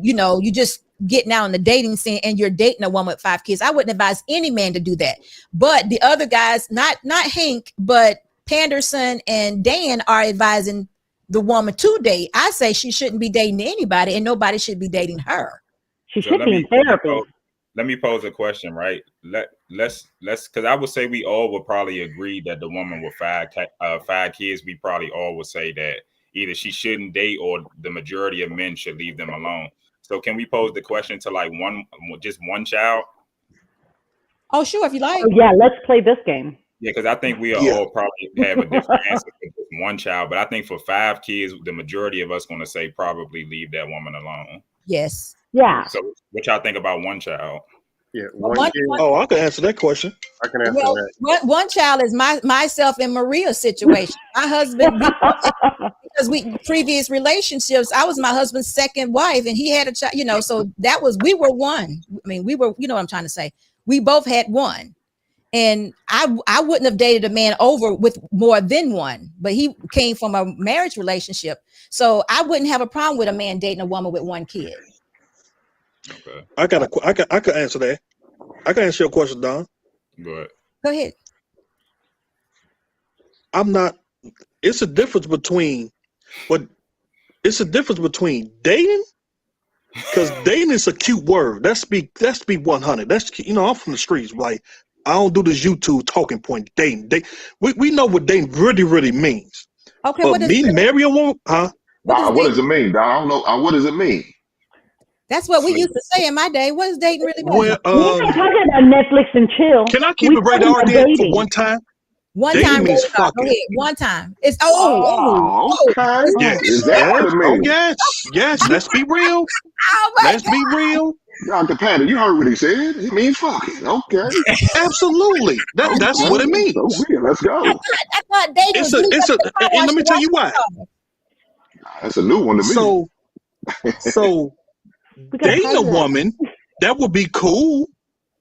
just getting out in the dating scene and you're dating a woman with 5 kids. I wouldn't advise any man to do that. But the other guys, not Hank, but Panderson and Dan are advising the woman to date. I say she shouldn't be dating anybody and nobody should be dating her. She So should let be me in therapy. let me pose a question, right? Let's because I would say we all would probably agree that the woman with 5 kids, we probably all would say that either she shouldn't date or the majority of men should leave them alone. So can we pose the question to like just one child? Oh, sure, if you like. Oh, yeah, let's play this game. Yeah, because I think we all probably have a different answer for just one child, but I think for 5 kids, the majority of us going to say probably leave that woman alone. Yes. Yeah. So what y'all think about one child? Yeah, One- kid. Oh, I can answer that question. I can answer Well, that. one child is myself and Maria's situation. My husband, because we previous relationships, I was my husband's second wife, and he had a child. So we were one. I mean, we were. You know what I'm trying to say? We both had one, and I wouldn't have dated a man over with more than one, but he came from a marriage relationship, so I wouldn't have a problem with a man dating a woman with 1 kid. Okay, I can answer that. I can answer your question, Don. good. Go ahead. It's a difference between dating, because dating is a cute word. Let's be 100. That's, I'm from the streets. Like, I don't do this YouTube talking point dating. We know what dating really, really means. Okay, But what does me it, marry a woman, huh? What does it mean, Don? I don't know. What does it mean? that's what we used to say in my day. What does dating really mean? Well, We're not talking about Netflix and chill. can I keep We it right talking there about for dating. one time? One Dating time, means go fucking. ahead. One time. It's Okay. Yes. Is that what it means? Yes. Let's be real. Oh my Let's be real. Dr. Patty, you heard what he said. It means fucking. Okay. Absolutely. That's what it means. Okay, let's go. I thought dating was And let me tell you why. That's a new one to me. So We gotta dating a hide that. woman, that would be cool,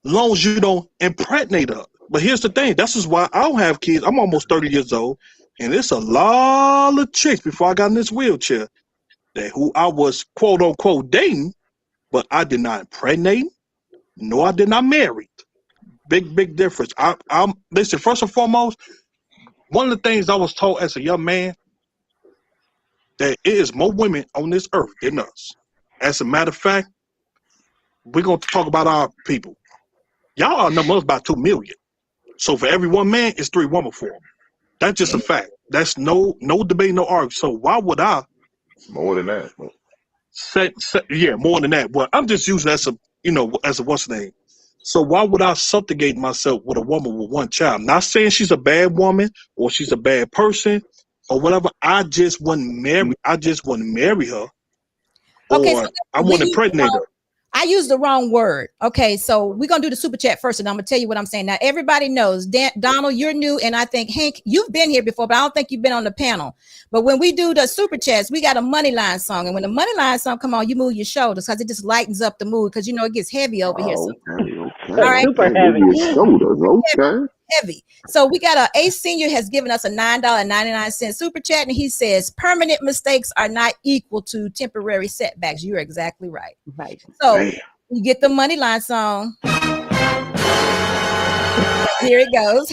long as you don't impregnate her. But here's the thing. This is why I don't have kids. I'm almost 30 years old, and it's a lot of chicks before I got in this wheelchair that who I was quote unquote dating, but I did not impregnate, no, I did not marry. Big difference. I'm listen, first and foremost, one of the things I was told as a young man, that it is more women on this earth than us. As a matter of fact, we're going to talk about our people. Y'all outnumber us by 2 million. So for every 1 man, it's 3 women for them. That's just a fact. That's no debate, no argument. So why would I More than that. say more than that? Well, I'm just using as a what's the name. So why would I subjugate myself with a woman with 1 child? Not saying she's a bad woman or she's a bad person or whatever. I just wouldn't marry her. Okay, Or so I want to impregnate her. I used the wrong word. Okay, so we're gonna do the super chat first, and I'm gonna tell you what I'm saying. Now, everybody knows Donald, you're new, and I think Hank, you've been here before, but I don't think you've been on the panel. But when we do the super chats, we got a money line song, and when the money line song come on, you move your shoulders because it just lightens up the mood because it gets heavy over here. So Okay. all right. Super heavy. Your shoulders. Okay. heavy. So we got Ace Senior has given us a $9.99 super chat, and he says permanent mistakes are not equal to temporary setbacks. You're exactly right. Right. So Man. you get the money line song. Here it goes.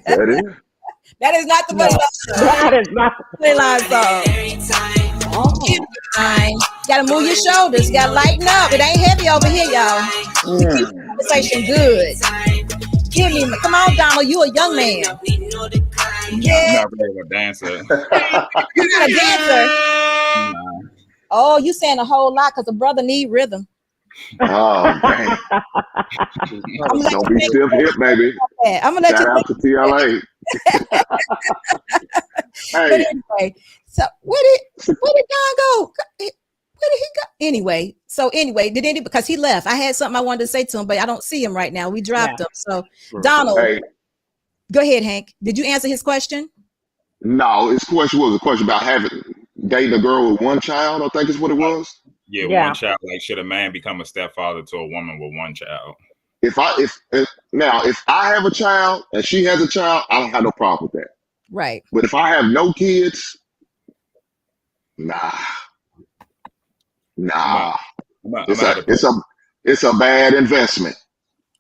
That is. That is not the money line song. That is not. Money line song. Give me time. Gotta move your shoulders. Gotta lighten up. It ain't heavy over here, y'all. Keep the conversation good. Give me, come on, Donald. You a young man. I'm Yeah, not really a dancer. you're not a dancer. Oh, you saying a whole lot because a brother need rhythm. Oh, dang. I'm gonna let Don't you be think stiff hip, baby. I'm gonna let Shout you out think. to TLA. But Hey, anyway, so where did Don go? Where did he go? Anyway, did any because he left. I had something I wanted to say to him, but I don't see him right now. We dropped him. So Donald, hey, go ahead, Hank. Did you answer his question? no, his question was a question about dating a girl with one child, I think is what it was. Yeah, Yeah. one child. Like, should a man become a stepfather to a woman with one child? If I have a child and she has a child, I don't have no problem with that. Right. But if I have no kids, nah. It's a bad investment.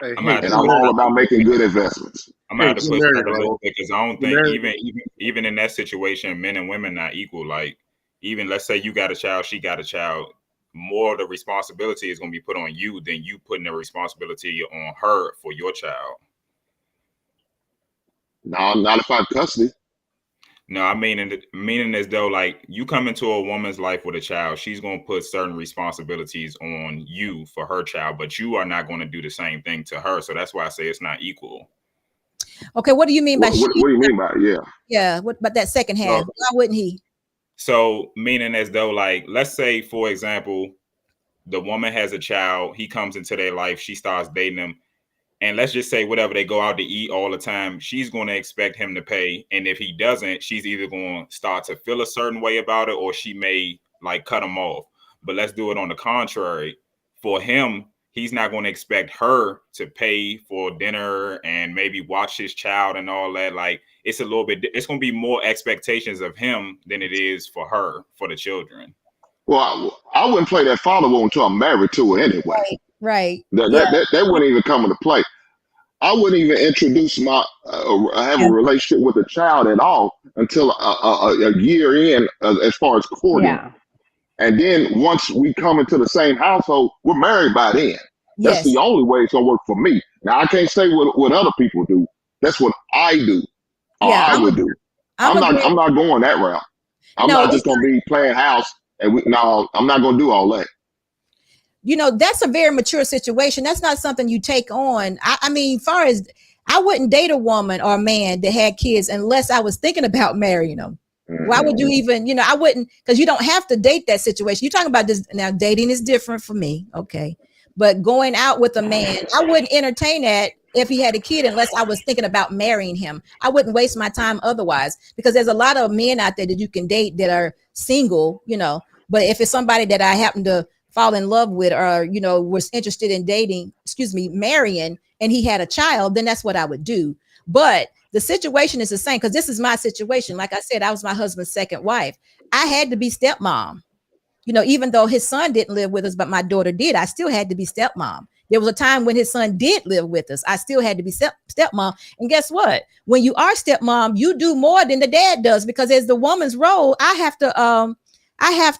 Hey, I'm Hank, And you I'm married. all about making good investments. I'm gonna have Hank, to you push married, back a right? little bit because I don't You think married. even in that situation, men and women not equal. Like, even let's say you got a child, she got a child, more of the responsibility is gonna be put on you than you putting the responsibility on her for your child. No, not if I have custody. No, I mean, meaning as though like you come into a woman's life with a child, she's gonna put certain responsibilities on you for her child, but you are not gonna do the same thing to her. So that's why I say it's not equal. Okay, what do you mean by What do you mean by it? Yeah? Yeah, what about that second half? Why wouldn't he? So meaning as though like, let's say for example, the woman has a child, he comes into their life, she starts dating him. And let's just say whatever they go out to eat all the time, she's going to expect him to pay. And if he doesn't, she's either going to start to feel a certain way about it or she may like cut him off. But let's do it on the contrary. For him, he's not going to expect her to pay for dinner and maybe watch his child and all that. Like it's a little bit, it's going to be more expectations of him than it is for her, for the children. Well, I wouldn't play that father role until I'm married to her anyway. Right. That wouldn't even come into play. I wouldn't even introduce have a relationship with a child at all until a year in, as far as courting. Yeah. And then once we come into the same household, we're married by then. That's the only way it's gonna work for me. Now I can't say what other people do. That's what I do, or I would do. I'm not going that route. I'm not just gonna be playing house and I'm not gonna do all that. You know, that's a very mature situation. That's not something you take on. I mean, far as I wouldn't date a woman or a man that had kids unless I was thinking about marrying them. Why would you even, I wouldn't, because you don't have to date that situation. You're talking about this now. Dating is different for me. Okay. But going out with a man, I wouldn't entertain that if he had a kid unless I was thinking about marrying him. I wouldn't waste my time otherwise, because there's a lot of men out there that you can date that are single, but if it's somebody that I happen to fall in love with or, was interested in marrying, and he had a child, then that's what I would do. But the situation is the same, because this is my situation. Like I said, I was my husband's second wife. I had to be stepmom. Even though his son didn't live with us, but my daughter did, I still had to be stepmom. There was a time when his son did live with us. I still had to be stepmom. And guess what? When you are stepmom, you do more than the dad does, because as the woman's role, I have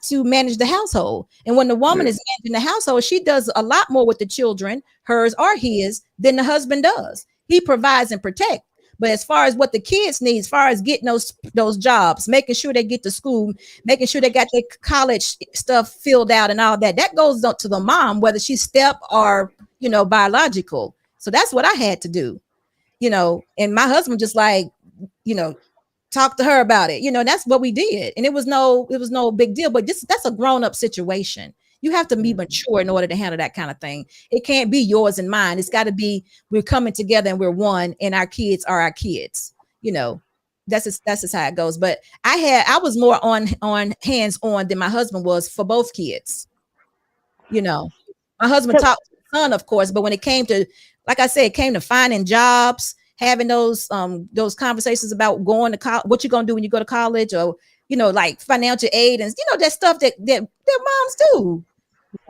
to manage the household. And when the woman is managing the household, she does a lot more with the children, hers or his, than the husband does. He provides and protects. But as far as what the kids need, as far as getting those jobs, making sure they get to school, making sure they got their college stuff filled out and all that, that goes up to the mom, whether she's step or, biological. So that's what I had to do, and my husband just talk to her about it. That's what we did. And it was no big deal, but that's a grown up situation. You have to be mature in order to handle that kind of thing. It can't be yours and mine. It's got to be, we're coming together and we're one, and our kids are our kids. That's just how it goes. But I was more on hands on than my husband was for both kids. My husband taught the son, of course, but when it came to, like I said, it came to finding jobs, having those conversations about going to college, what you're going to do when you go to college, or, like financial aid and, that stuff that moms do.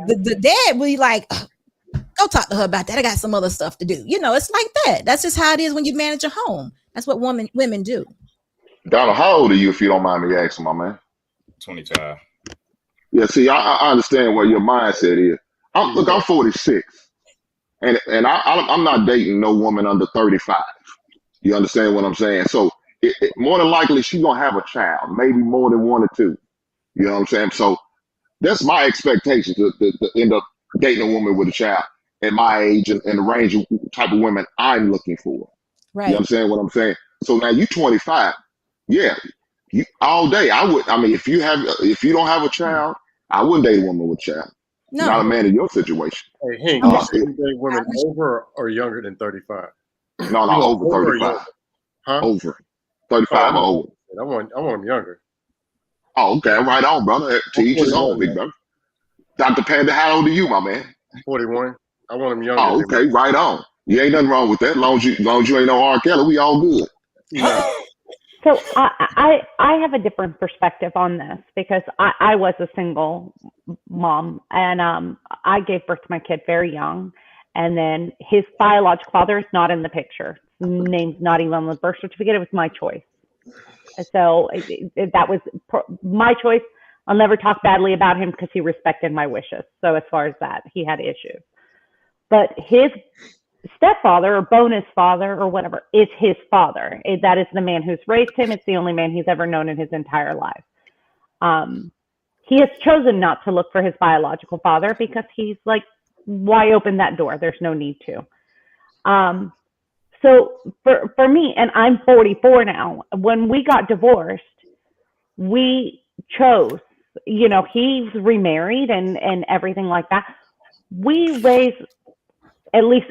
The dad will be like, go talk to her about that. I got some other stuff to do. It's like that. That's just how it is when you manage a home. That's what women do. Donald, how old are you, if you don't mind me asking, my man? 25. Yeah, see, I understand what your mindset is. Look, I'm 46, and I'm not dating no woman under 35. You understand what I'm saying? So more than likely she's gonna have a child, maybe more than one or two. You know what I'm saying? So that's my expectation to end up dating a woman with a child at my age and the range of type of women I'm looking for. You Right. understand what I'm saying? So now you 25. Yeah, you all day. I mean, if you don't have a child, I wouldn't date a woman with a child. Not a No. man in your situation. Hey, Hank, you say you date women over or younger than 35? No, You want over over or 35. younger? Huh? Over Oh, 35 or over. I want them younger. Oh, okay, right on, brother. To I'm each his 41, own, big man. brother. Dr. Panda, how old are you, my man? 41. I want them younger Oh, than me. okay, right on. You ain't nothing wrong with that. As long as you ain't no R. Kelly, we all good. No. So I have a different perspective on this because I was a single mom, and I gave birth to my kid very young, and then his biological father is not in the picture. Name's not even on the birth certificate. It was my choice. So that was my choice. I'll never talk badly about him because he respected my wishes. So as far as that, he had issues. But his stepfather or bonus father or whatever is his father. That is the man who's raised him. It's the only man he's ever known in his entire life. He has chosen not to look for his biological father because he's like, why open that door? There's no need to. So for me, and I'm 44 now, when we got divorced, we chose, he's remarried and everything like that. We raised, at least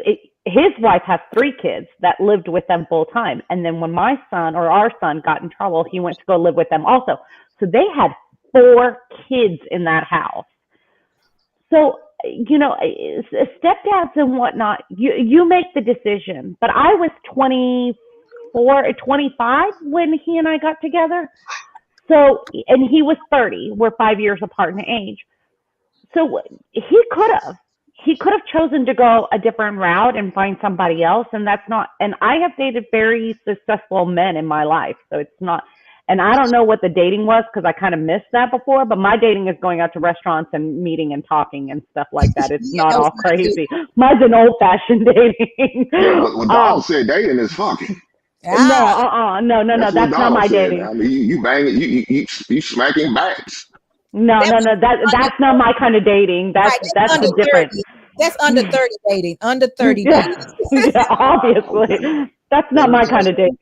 his wife has 3 kids that lived with them full time. And then when my son or our son got in trouble, he went to go live with them also. So they had 4 kids in that house. So, stepdads and whatnot, you make the decision. But I was 25 when he and I got together. So, and he was 30. We're 5 years apart in age. So he could have chosen to go a different route and find somebody else. And that's not, and I have dated very successful men in my life. So it's not, and I don't know what the dating was because I kind of missed that before, but my dating is going out to restaurants and meeting and talking and stuff like that. It's not all crazy. Mine's an old fashioned dating. Yeah, what Dog said dating is fucking. No. That's not my dating. I mean, you banging, you smacking backs. No. That's not my kind of dating. That's the difference. That's under 30 dating. Under 30 dating. Yeah, obviously. That's not my kind of dating.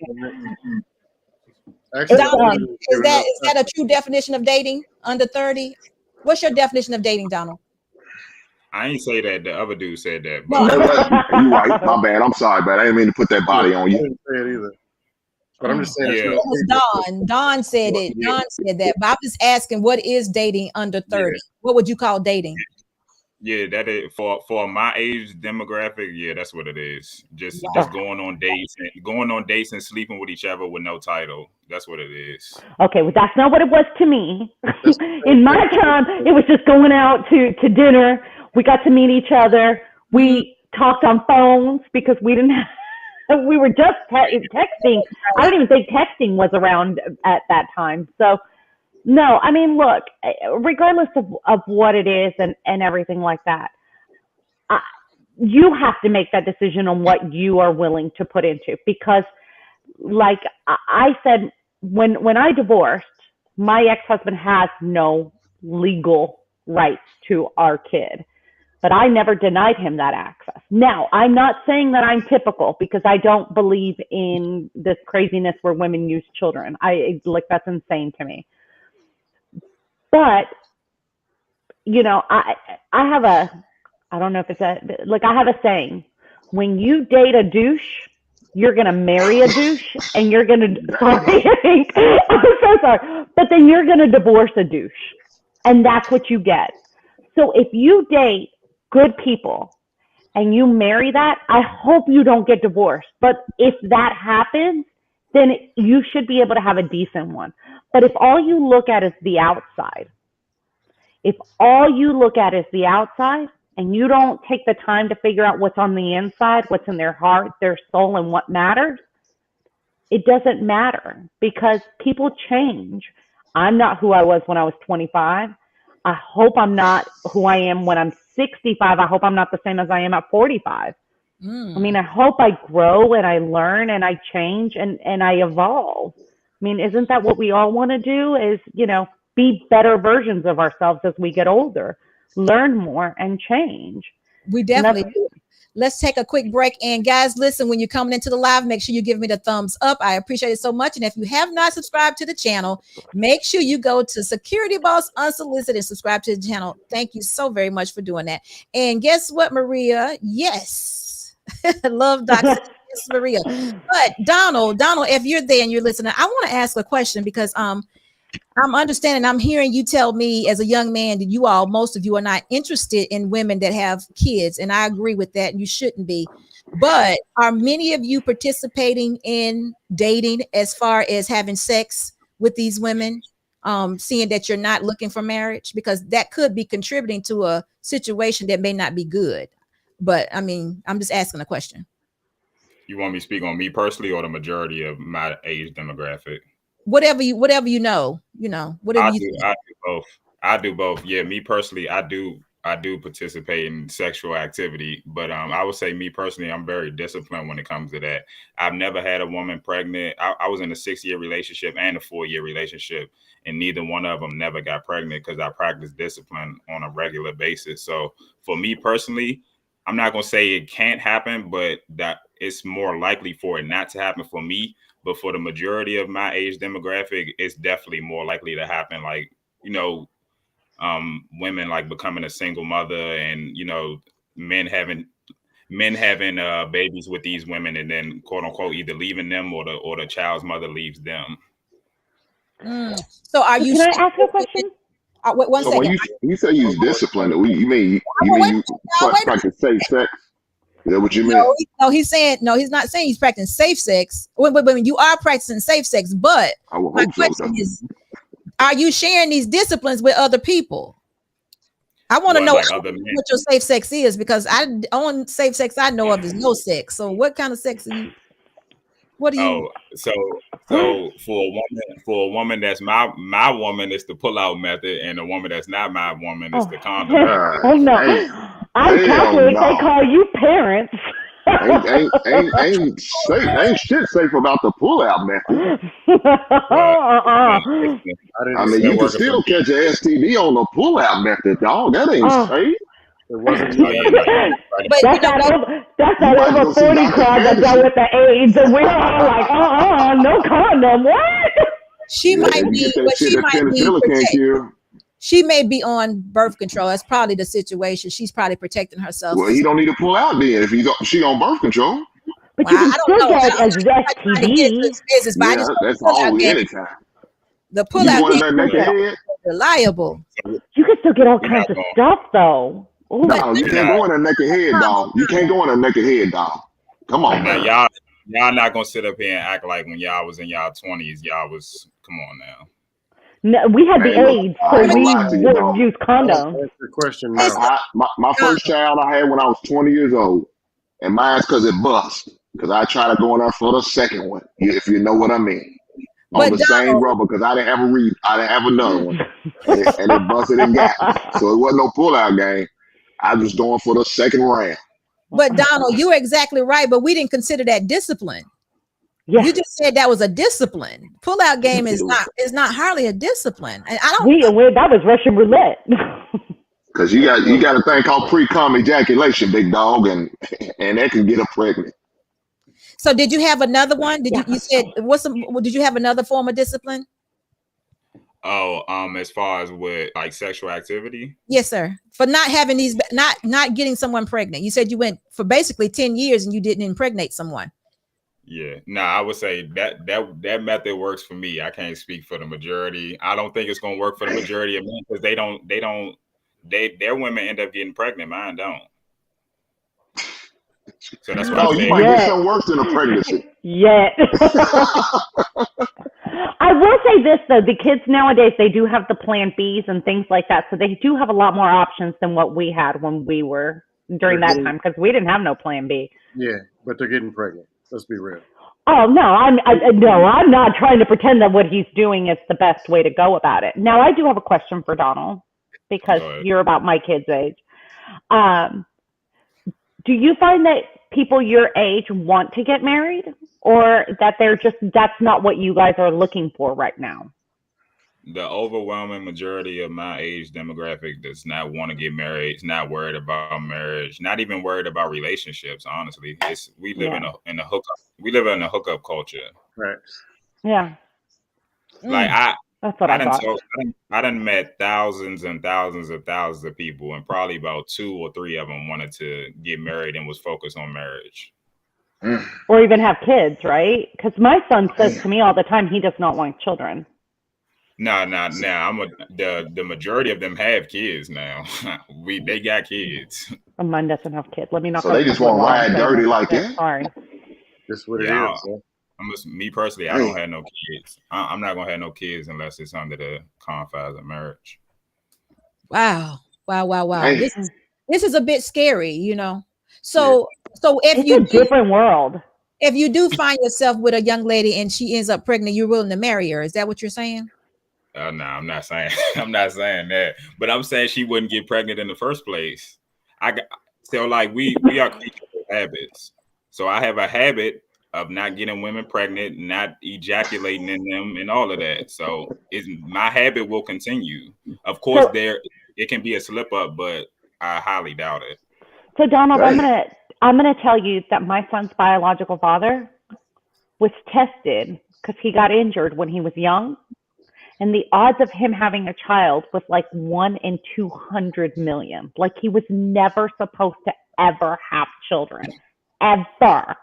Is that a true definition of dating? Under 30? What's your definition of dating, Donald? I ain't say that. The other dude said that. No. You right. My bad. I'm sorry, but I didn't mean to put that body on you. I didn't say it either. But I'm just saying. Yeah. It was Don. Don said it. Don said that. But I'm just asking, what is dating under 30? Yeah. What would you call dating? Yeah, that is for my age demographic. Yeah, that's what it is. Just going on dates and sleeping with each other with no title. That's what it is. Okay, well, that's not what it was to me. In my time, it was just going out to dinner. We got to meet each other. We talked on phones because we didn't have, we were just texting. I don't even think texting was around at that time. So, no, I mean, look, regardless of what it is and everything like that, you have to make that decision on what you are willing to put into. Because, like I said, when I divorced, my ex-husband has no legal rights to our kid. But I never denied him that access. Now, I'm not saying that I'm typical because I don't believe in this craziness where women use children. That's insane to me. But, I have I don't know if it's I have a saying. When you date a douche, you're going to marry a douche and you're going to, I'm so sorry, but then you're going to divorce a douche. And that's what you get. So if you date good people and you marry that, I hope you don't get divorced. But if that happens, then you should be able to have a decent one. But if all you look at is the outside, and you don't take the time to figure out what's on the inside, what's in their heart, their soul, and what matters, it doesn't matter because people change. I'm not who I was when I was 25. I hope I'm not who I am when I'm 65. I hope I'm not the same as I am at 45. I mean, I hope I grow and I learn and I change and I evolve. I mean, isn't that what we all want to do, is, be better versions of ourselves as we get older, learn more and change. We definitely do. Let's take a quick break. And guys, listen, when you're coming into the live, make sure you give me the thumbs up. I appreciate it so much. And if you have not subscribed to the channel, make sure you go to Security Boss Unsolicited and subscribe to the channel. Thank you so very much for doing that. And guess what, Maria? Yes. Love Dr. Maria. But Donald, if you're there and you're listening, I want to ask a question, because I'm understanding, I'm hearing you tell me as a young man that most of you are not interested in women that have kids. And I agree with that. You shouldn't be. But are many of you participating in dating as far as having sex with these women, seeing that you're not looking for marriage? Because that could be contributing to a situation that may not be good. But I mean, I'm just asking a question. You want me to speak on me personally or the majority of my age demographic? Whatever you know, whatever I you do, think. I do both. Yeah, me personally, I do participate in sexual activity, but I would say me personally, I'm very disciplined when it comes to that. I've never had a woman pregnant. I was in a 6-year relationship and a 4-year relationship, and neither one of them never got pregnant because I practice discipline on a regular basis. So for me personally, I'm not going to say it can't happen, but that it's more likely for it not to happen for me. But for the majority of my age demographic, it's definitely more likely to happen. Like, women like becoming a single mother, and, men having babies with these women, and then quote unquote either leaving them or the child's mother leaves them. So are you? Can I ask a question? Wait, one So second. when you say use discipline, you mean you practice safe sex? Is that what you mean? No, he's not saying he's practicing safe sex. When you are practicing safe sex, but my question is, are you sharing these disciplines with other people? I want to know what your safe sex is, because on safe sex I know of is no sex. So what kind of sex are you? What do you? So for a woman that's my woman, it's the pull-out method, and a woman that's not my woman, it's the condom method. Oh no, I'm Catholic. They call you parents. Ain't shit safe about the pull-out method. I mean, you can still catch an STD on the pull-out method, dog. That ain't safe. But that's that over 40 crowd that dealt with the AIDS, and we're all like, no condom. What? She might be, but she may be on birth control. That's probably the situation. She's probably protecting herself. Well, he don't need to pull out then if she on birth control. But you can still get a STD. Yeah, that's always anytime. The pull-out is reliable. You can still get all kinds of stuff, though. Ooh. No, you can't go in a naked head, dog. You can't go in a naked head, dog. Come on, now, man. Y'all not gonna sit up here and act like when y'all was in y'all 20s, y'all was. Come on now. No, we had the AIDS, so we wouldn't use condoms. That's the question now. My first child I had when I was 20 years old, and mine's because it bust. Because I tried to go in there for the second one, if you know what I mean. On the same rubber, because I didn't have another one, and it busted and got me. So it wasn't no pull-out game. I was going for the second round. But Donald, you were exactly right, but we didn't consider that discipline. Yeah. You just said that was a discipline. Pull-out game is not hardly a discipline. And I don't. That was Russian roulette. Because you got a thing called pre-cum ejaculation, big dog, and that can get her pregnant. So did you have another one? Did you said did you have another form of discipline? As far as with like sexual activity? Yes, sir. For not having not getting someone pregnant. You said you went for basically 10 years and you didn't impregnate someone. Yeah. No, I would say that method works for me. I can't speak for the majority. I don't think it's gonna work for the majority of men because their women end up getting pregnant. Mine don't. So that's what you might get something worse than a pregnancy. Yeah. I will say this though, the kids nowadays, they do have the Plan Bs and things like that, so they do have a lot more options than what we had when we were during that time, because we didn't have no Plan B. Yeah, but they're getting pregnant. Let's be real. Oh no, I'm not trying to pretend that what he's doing is the best way to go about it. Now I do have a question for Donald. because Go ahead. you're about my kids' age. Do you find that people your age want to get married, or that that's not what you guys are looking for right now? The overwhelming majority of my age demographic does not want to get married. It's not worried about marriage. Not even worried about relationships. Honestly, we live Yeah. in a hookup. We live in a hookup culture. Right. Yeah, Like that's what I thought. I done met thousands and thousands of people, and probably about 2 or 3 of them wanted to get married and was focused on marriage. Or even have kids, right? Because my son says to me all the time he does not want children. No. The majority of them have kids now. They got kids. Mine doesn't have kids. Let me not. So they just want to ride dirty like that. Sorry. That's what it Yeah, is. me personally, I don't have no kids. I'm not gonna have no kids unless it's under the confines of marriage. Wow. Hey. This is a bit scary, you know. So if It's you a different world. if you do find yourself with a young lady and she ends up pregnant, you're willing to marry her. Is that what you're saying? No, I'm not saying I'm not saying that, but I'm saying she wouldn't get pregnant in the first place. We are creatures of habits. So I have a habit of not getting women pregnant, not ejaculating in them, and all of that. So my habit will continue. Of course, it can be a slip up, but I highly doubt it. So Donald, Right. I'm gonna tell you that my son's biological father was tested because he got injured when he was young, and the odds of him having a child was like 1 in 200 million. Like he was never supposed to ever have children, ever.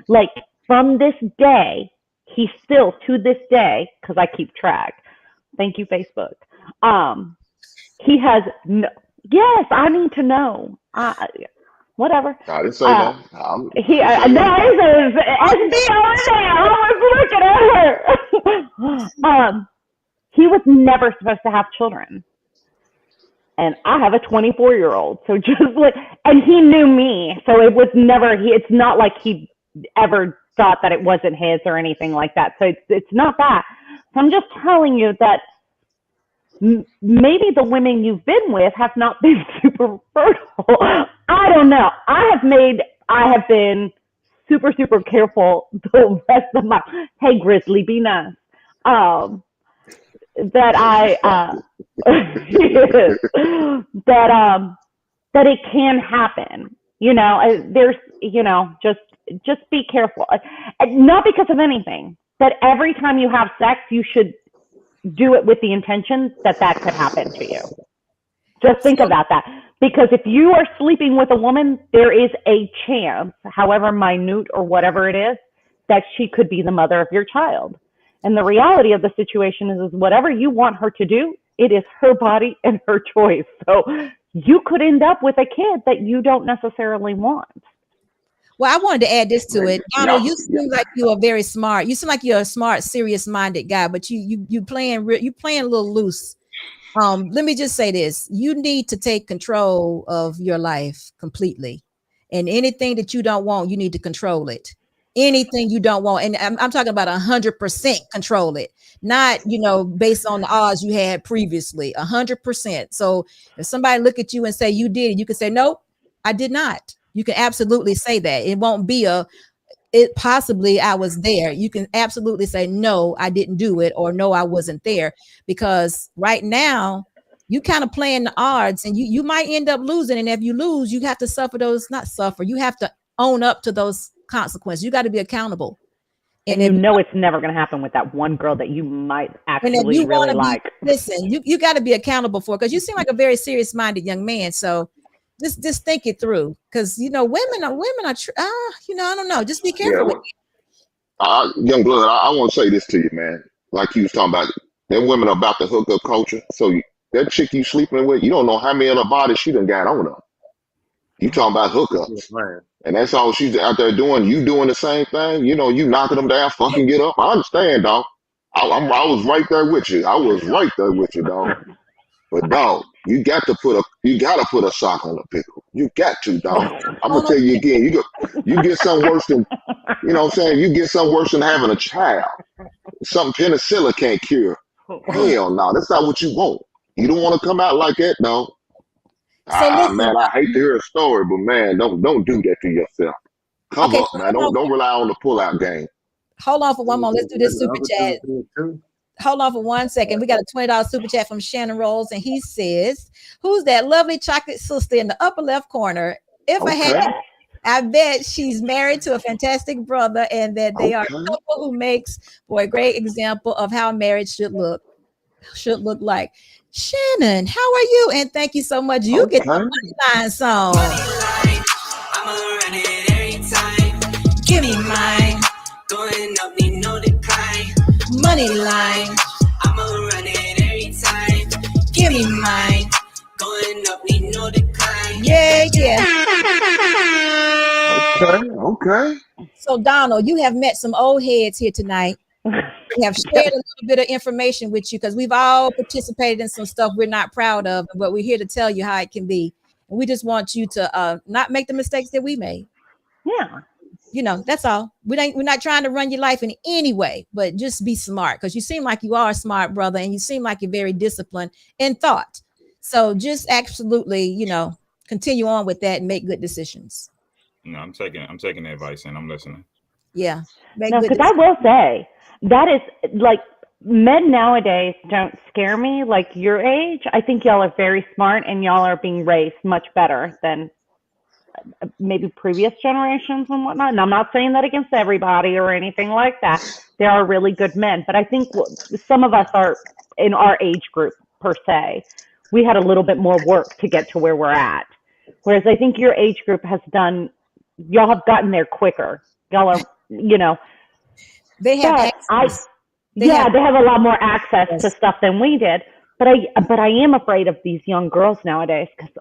Like from this day, he still to this day, because I keep track. Thank you, Facebook. He has no. Yes, I need to know. Whatever. I didn't say that. He I was looking at her. He was never supposed to have children, and I have a 24-year-old. So and he knew me, so it was never. It's not like he ever thought that it wasn't his or anything like that. So it's not that. So I'm just telling you that maybe the women you've been with have not been super fertile. I don't know. I have been super, super careful the rest of my, hey Grizzly, be nice. That it can happen. You know, there's, you know, just be careful. Not because of anything, but every time you have sex, you should do it with the intention that could happen to you. Just think about that. Because if you are sleeping with a woman, there is a chance, however minute or whatever it is, that she could be the mother of your child. And the reality of the situation is whatever you want her to do, it is her body and her choice. So you could end up with a kid that you don't necessarily want. Well, I wanted to add this to it. Donald, you seem like you are very smart. You seem like you're a smart, serious-minded guy, but you playing a little loose. Let me just say this. You need to take control of your life completely. And anything that you don't want, you need to control it. Anything you don't want. And I'm talking about 100% control it. Not, based on the odds you had previously, 100%. So if somebody look at you and say you did it, you can say, nope, I did not. You can absolutely say that. It won't be possibly I was there. You can absolutely say, no, I didn't do it, or no, I wasn't there. Because right now you kind of playing the odds and you might end up losing. And if you lose, you have to you have to own up to those consequences. You got to be accountable. And it's never going to happen with that one girl that you might actually really like. Listen, you got to be accountable for it, because you seem like a very serious-minded young man. So just think it through, because women are I don't know. Just be careful. Yeah, young blood, I want to say this to you, man. Like you was talking about, them women are about the hookup culture. So that chick you sleeping with, you don't know how many other bodies she done got on her. You talking about hookups, and that's all she's out there doing. You doing the same thing. You knocking them down, fucking get up. I understand, dog. I was right there with you. I was right there with you, dog. But dog, you gotta put a sock on the pickle. You got to, dog. I'm gonna tell you again. You get something worse than, what I'm saying. You get something worse than having a child. Something penicillin can't cure. Hell no, that's not what you want. You don't want to come out like that, though. So listen, Man, I hate to hear a story, but man, don't do that to yourself. Cover okay, up, man. Don't rely on the pullout game. hold on for one moment. Let's do this The super other chat. two too. Hold on for 1 second. We got a $20 super chat from Shannon Rolls, and he says, "Who's that lovely chocolate sister in the upper left corner? If I Okay. had, I bet she's married to a fantastic brother, and that they are a Okay. couple who makes for a great example of how marriage should look like." Shannon, how are you? And thank you so much. You get the Okay. money line song. Line, I'ma run it every time. Give me mine. Going up, need no decline. Money line. I'ma run it every time. Give me mine. Going up, need no decline. Yeah, yeah. Okay. So Donald, you have met some old heads here tonight. We have shared a little bit of information with you because we've all participated in some stuff we're not proud of, but we're here to tell you how it can be. And we just want you to not make the mistakes that we made. Yeah. You know, that's all. We're not trying to run your life in any way, but just be smart, because you seem like you are a smart brother and you seem like you're very disciplined in thought. So just absolutely, continue on with that and make good decisions. No, I'm taking the advice and I'm listening. Yeah. No, because I will say that is like men nowadays don't scare me like your age. I think y'all are very smart and y'all are being raised much better than maybe previous generations and whatnot. And I'm not saying that against everybody or anything like that. There are really good men, but I think some of us are in our age group per se. We had a little bit more work to get to where we're at. Whereas I think your age group y'all have gotten there quicker. Y'all are, they have access. They have a lot more access to stuff than we did. But I am afraid of these young girls nowadays because,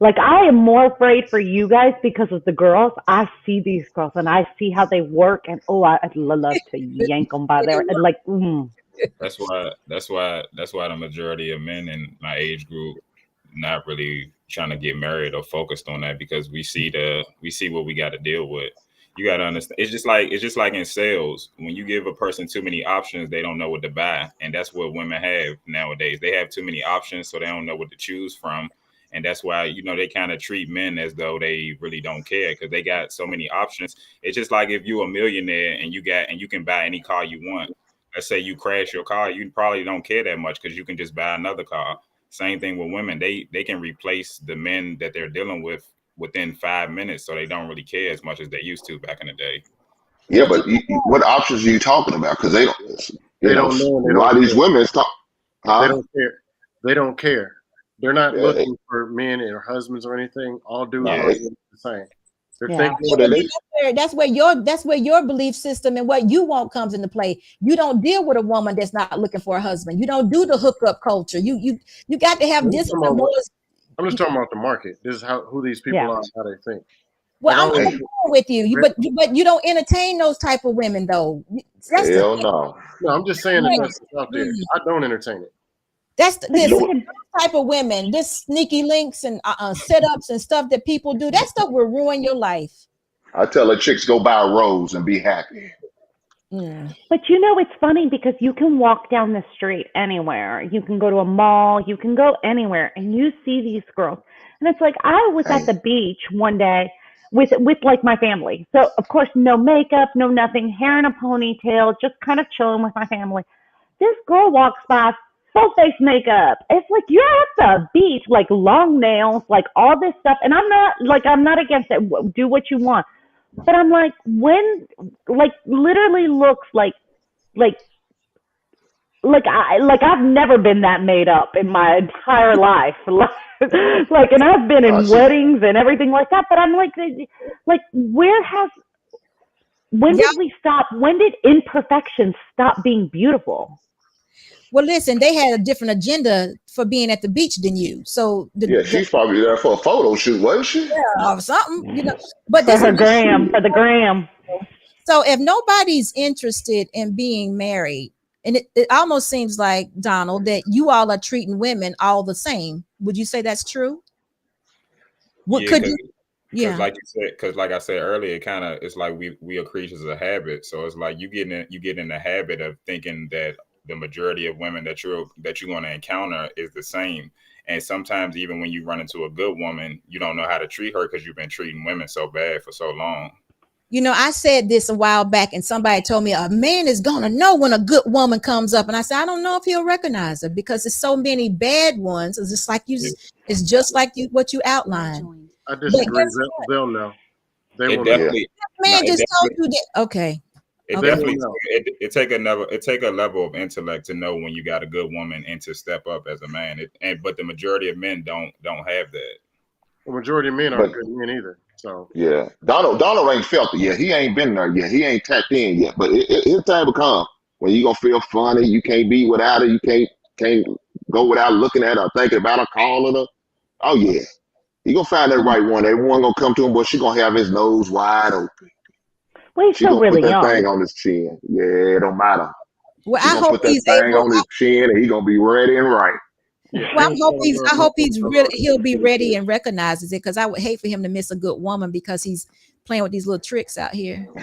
I am more afraid for you guys because of the girls. I see these girls and I see how they work, and I'd love to yank them by their That's why the majority of men in my age group not really trying to get married or focused on that, because we see what we got to deal with. You got to understand. It's just like in sales. When you give a person too many options, they don't know what to buy, and that's what women have nowadays. They have too many options, so they don't know what to choose from, and that's why they kind of treat men as though they really don't care because they got so many options. It's just like if you're a millionaire and you can buy any car you want. Let's say you crash your car, you probably don't care that much because you can just buy another car. Same thing with women. They can replace the men that they're dealing with within 5 minutes, so they don't really care as much as they used to back in the day. Yeah, but what options are you talking about? Because they don't know. They A lot of these women talk. They don't care. They don't care. They're not looking for men or husbands or anything. All dudes are the same. That's where your belief system and what you want comes into play. You don't deal with a woman that's not looking for a husband. You don't do the hookup culture. You got to have discipline. I'm just talking about the market. This is who these people are, how they think. Well, I'm with you, but you don't entertain those type of women though. Hell no. No, I'm just saying that that's out there. I don't entertain it. That's this type of women, this sneaky links and setups and stuff that people do. That stuff will ruin your life. I tell the chicks go buy a rose and be happy. But it's funny because you can walk down the street anywhere. You can go to a mall. You can go anywhere, and you see these girls. And it's like I was at the beach one day with like my family. So of course, no makeup, no nothing, hair in a ponytail, just kind of chilling with my family. This girl walks by, full face makeup. It's like you're at the beach, like long nails, like all this stuff. And I'm not against it. Do what you want. But I'm like, literally looks like I've never been that made up in my entire life. And I've been in weddings and everything like that. But I'm like, when did we stop? When did imperfection stop being beautiful? Well, listen, they had a different agenda for being at the beach than you. So she's probably there for a photo shoot, wasn't she? Yeah, or something, But for the gram. So if nobody's interested in being married, and it almost seems like, Donald, that you all are treating women all the same. Would you say that's true? What could you? Yeah, because like I said earlier, it's like we are creatures of habit. So it's like you get in the habit of thinking that the majority of women that you're going to encounter is the same. And sometimes even when you run into a good woman, you don't know how to treat her because you've been treating women so bad for so long. You know, I said this a while back and somebody told me a man is going to know when a good woman comes up. And I said, I don't know if he'll recognize her because there's so many bad ones. It's just like it's just like what you outlined. I disagree. They'll know. They will know. Man just told you that. Okay. It definitely it take a level of intellect to know when you got a good woman and to step up as a man. But the majority of men don't have that. The majority of men aren't good men either. So yeah, Donald ain't felt it yet. He ain't been there yet. He ain't tapped in yet. But his time will come when you gonna feel funny. You can't be without her. You can't go without looking at her, thinking about her, calling her. Oh yeah, he gonna find that right one. Everyone gonna come to him, but she gonna have his nose wide open. Well, he's She still gonna really put that young. thing on his chin. Yeah, it don't matter. Well, She I gonna hope put that he's thing able. on his chin, and he gonna be ready and right. Well, I hope he'll be ready and recognizes it because I would hate for him to miss a good woman because he's playing with these little tricks out here. Ain't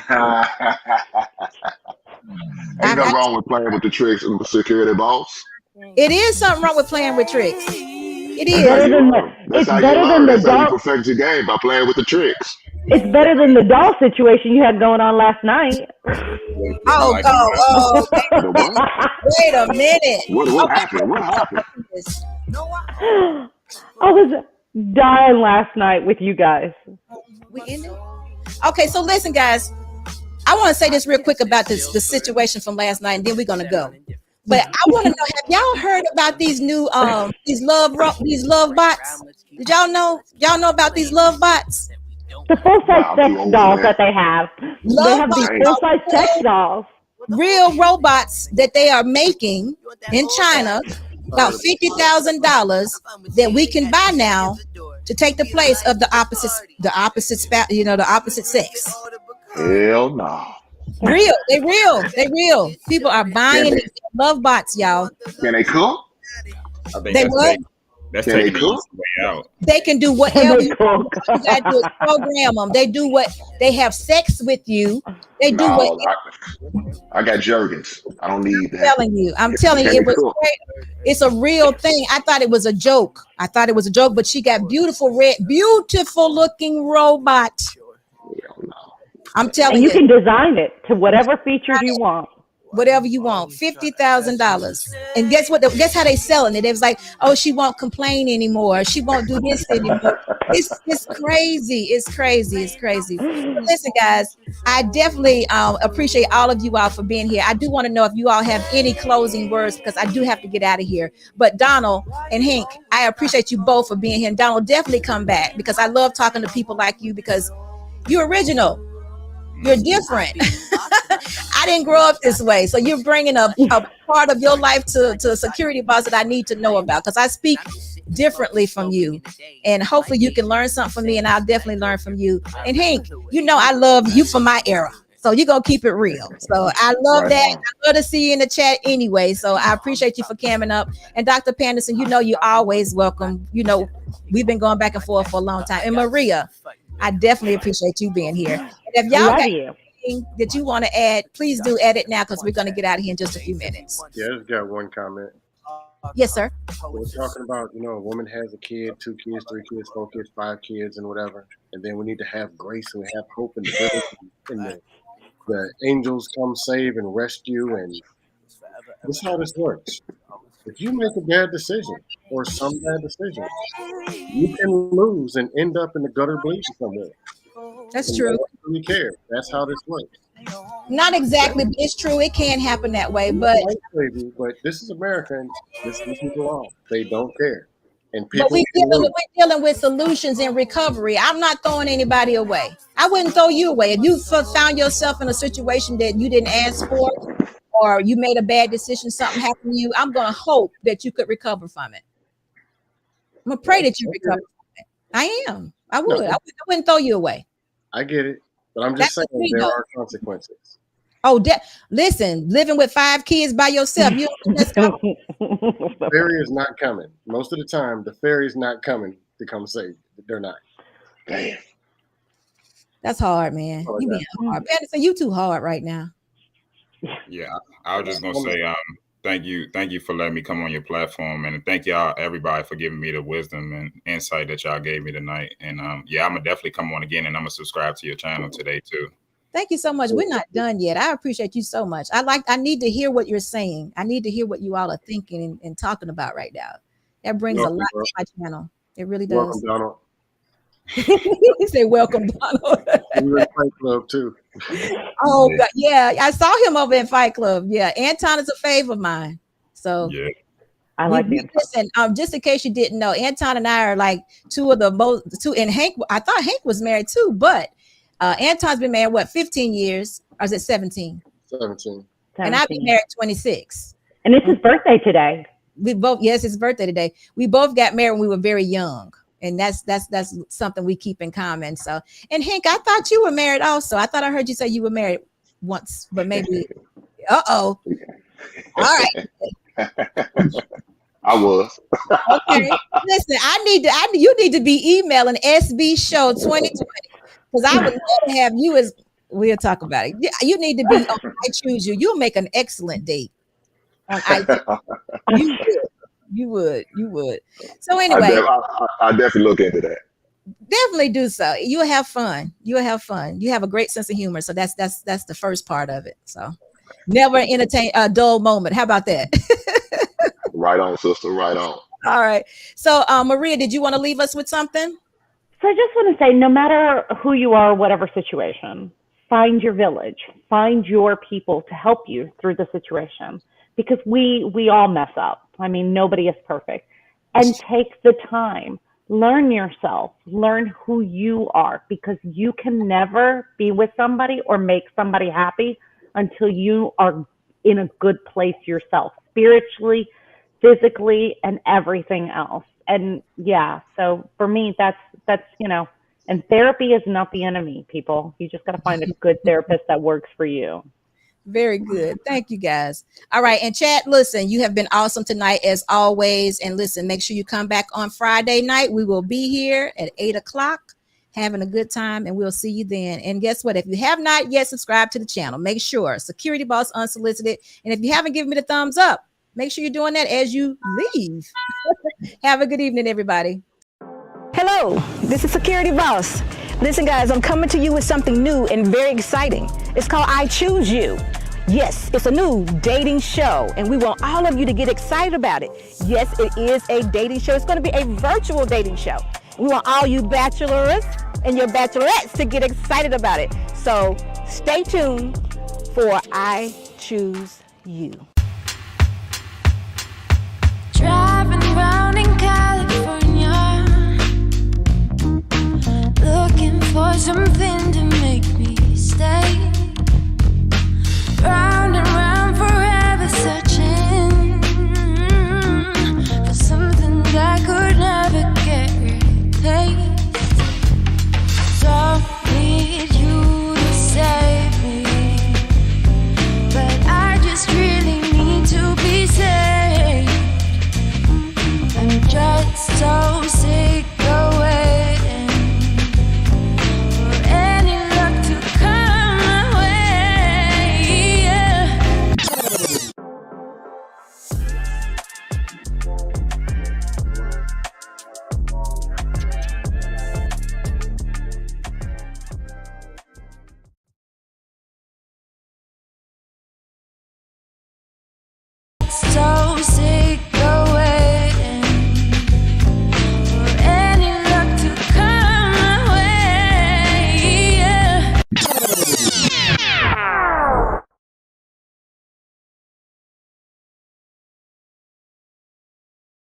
nothing wrong with playing with the tricks and the security boss. It is something wrong with playing with tricks. It is. That's how you perfect your game, by playing with the tricks. It's better than the doll situation you had going on last night. Oh, wait a minute. What happened? What happened? I was dying last night with you guys. We ended? Okay, so listen, guys. I want to say this real quick about the situation from last night, and then we're gonna go. But I want to know: have y'all heard about these new these love bots? Did y'all know? Y'all know about these love bots? The full-size sex dolls that they have. They have these full-size sex dolls. Real robots that they are making in China, about $50,000 that we can buy now to take the place of the opposite sex. Hell no. Real. They real. People are buying these love bots, y'all. Can they cook? They what? That's taking the easy way out. They can do whatever you gotta do is program them. They do what they have sex with you. They do what I got Jergens. I don't need that. I'm telling you, it was great. It's a real thing. I thought it was a joke. But she got beautiful looking robot. I'm telling you. And you can design it to whatever features you want. Whatever you want, $50,000, and guess what? Guess how they selling it? It was like, oh, she won't complain anymore. She won't do this anymore. It's crazy. It's crazy. But listen, guys, I definitely appreciate all of you all for being here. I do want to know if you all have any closing words because I do have to get out of here. But Donald and Hank, I appreciate you both for being here. And Donald, definitely come back because I love talking to people like you because you're original. You're different. I didn't grow up this way. So you're bringing a part of your life to a security boss that I need to know about because I speak differently from you. And hopefully you can learn something from me and I'll definitely learn from you. And Hank, you know I love you from my era. So you're going to keep it real. So I love that. I love to see you in the chat anyway. So I appreciate you for coming up. And Dr. Panderson, you know you're always welcome. You know, we've been going back and forth for a long time. And Maria, I definitely appreciate you being here. And if y'all got anything that you want to add, please do add it now because we're going to get out of here in just a few minutes. Yeah, I just got one comment. Yes, sir. We're talking about, a woman has a kid, 2 kids, 3 kids, 4 kids, 5 kids, and whatever. And then we need to have grace and have hope in the village. And the angels come save and rescue. And this is how this works. If you make a bad decision or some bad decision, you can lose and end up in the gutter bleeding somewhere. That's true. You care. That's how this works. Not exactly, but it's true. It can happen that way. But this is America, and this is the law. They don't care. And people but we're dealing with solutions and recovery. I'm not throwing anybody away. I wouldn't throw you away. If you found yourself in a situation that you didn't ask for, or you made a bad decision, something happened to you, I'm going to hope that you could recover from it. I'm going to pray that you recover from it. I am. I would. I wouldn't throw you away. I get it. But I'm just saying there are consequences. Oh, listen, living with 5 kids by yourself. The fairy is not coming. Most of the time, the fairy is not coming to come save. They're not. Damn. That's hard, man. You being hard. Anderson, you too hard right now. Yeah, I was just gonna say, Thank you for letting me come on your platform, and thank y'all everybody for giving me the wisdom and insight that y'all gave me tonight. And yeah, I'm gonna definitely come on again, and I'm gonna subscribe to your channel today too. Thank you so much. We're not done yet. I appreciate you so much. I need to hear what you're saying. I need to hear what you all are thinking and talking about right now. That brings a lot to my channel. It really does. Welcome, Donald. He said, "Welcome, Donald." We were in Fight Club too. Oh God, yeah, I saw him over in Fight Club. Yeah, Anton is a fave of mine. So yeah, I like him. Listen, just in case you didn't know, Anton and I are like two of the most. And Hank, I thought Hank was married too, but Anton's been married 15 years, or is it 17? 17. And I've been married 26. And it's his birthday today. We both, yes, his birthday today. We both got married when we were very young. And that's something we keep in common. So, and Hank, I thought you were married also. I thought I heard you say you were married once, but maybe. All right. I was. Okay. Listen, you need to be emailing SB Show 2020 because I would love to have you as. We'll talk about it. You need to be on I Choose You. You'll make an excellent date on You would. So anyway, I definitely look into that. Definitely do so. You'll have fun. You have a great sense of humor. So that's the first part of it. So never entertain a dull moment. How about that? Right on, sister. Right on. All right. So Maria, did you want to leave us with something? So I just want to say, no matter who you are, whatever situation, find your village, find your people to help you through the situation, because we all mess up. I mean, nobody is perfect. And take the time, learn yourself, learn who you are, because you can never be with somebody or make somebody happy until you are in a good place yourself, spiritually, physically, and everything else. And yeah, so for me, that's, and therapy is not the enemy, people. You just got to find a good therapist that works for you. Very good. Thank you, guys. All right. And chat, listen, you have been awesome tonight as always. And listen, make sure you come back on Friday night. We will be here at 8:00 having a good time, and we'll see you then. And guess what? If you have not yet subscribed to the channel, make sure Security Boss Unsolicited. And if you haven't given me the thumbs up, make sure you're doing that as you leave. Have a good evening, everybody. Hello, this is Security Boss. Listen, guys, I'm coming to you with something new and very exciting. It's called I Choose You. Yes, it's a new dating show, and we want all of you to get excited about it. Yes, it is a dating show. It's going to be a virtual dating show. We want all you bachelors and your bachelorettes to get excited about it. So stay tuned for I Choose You.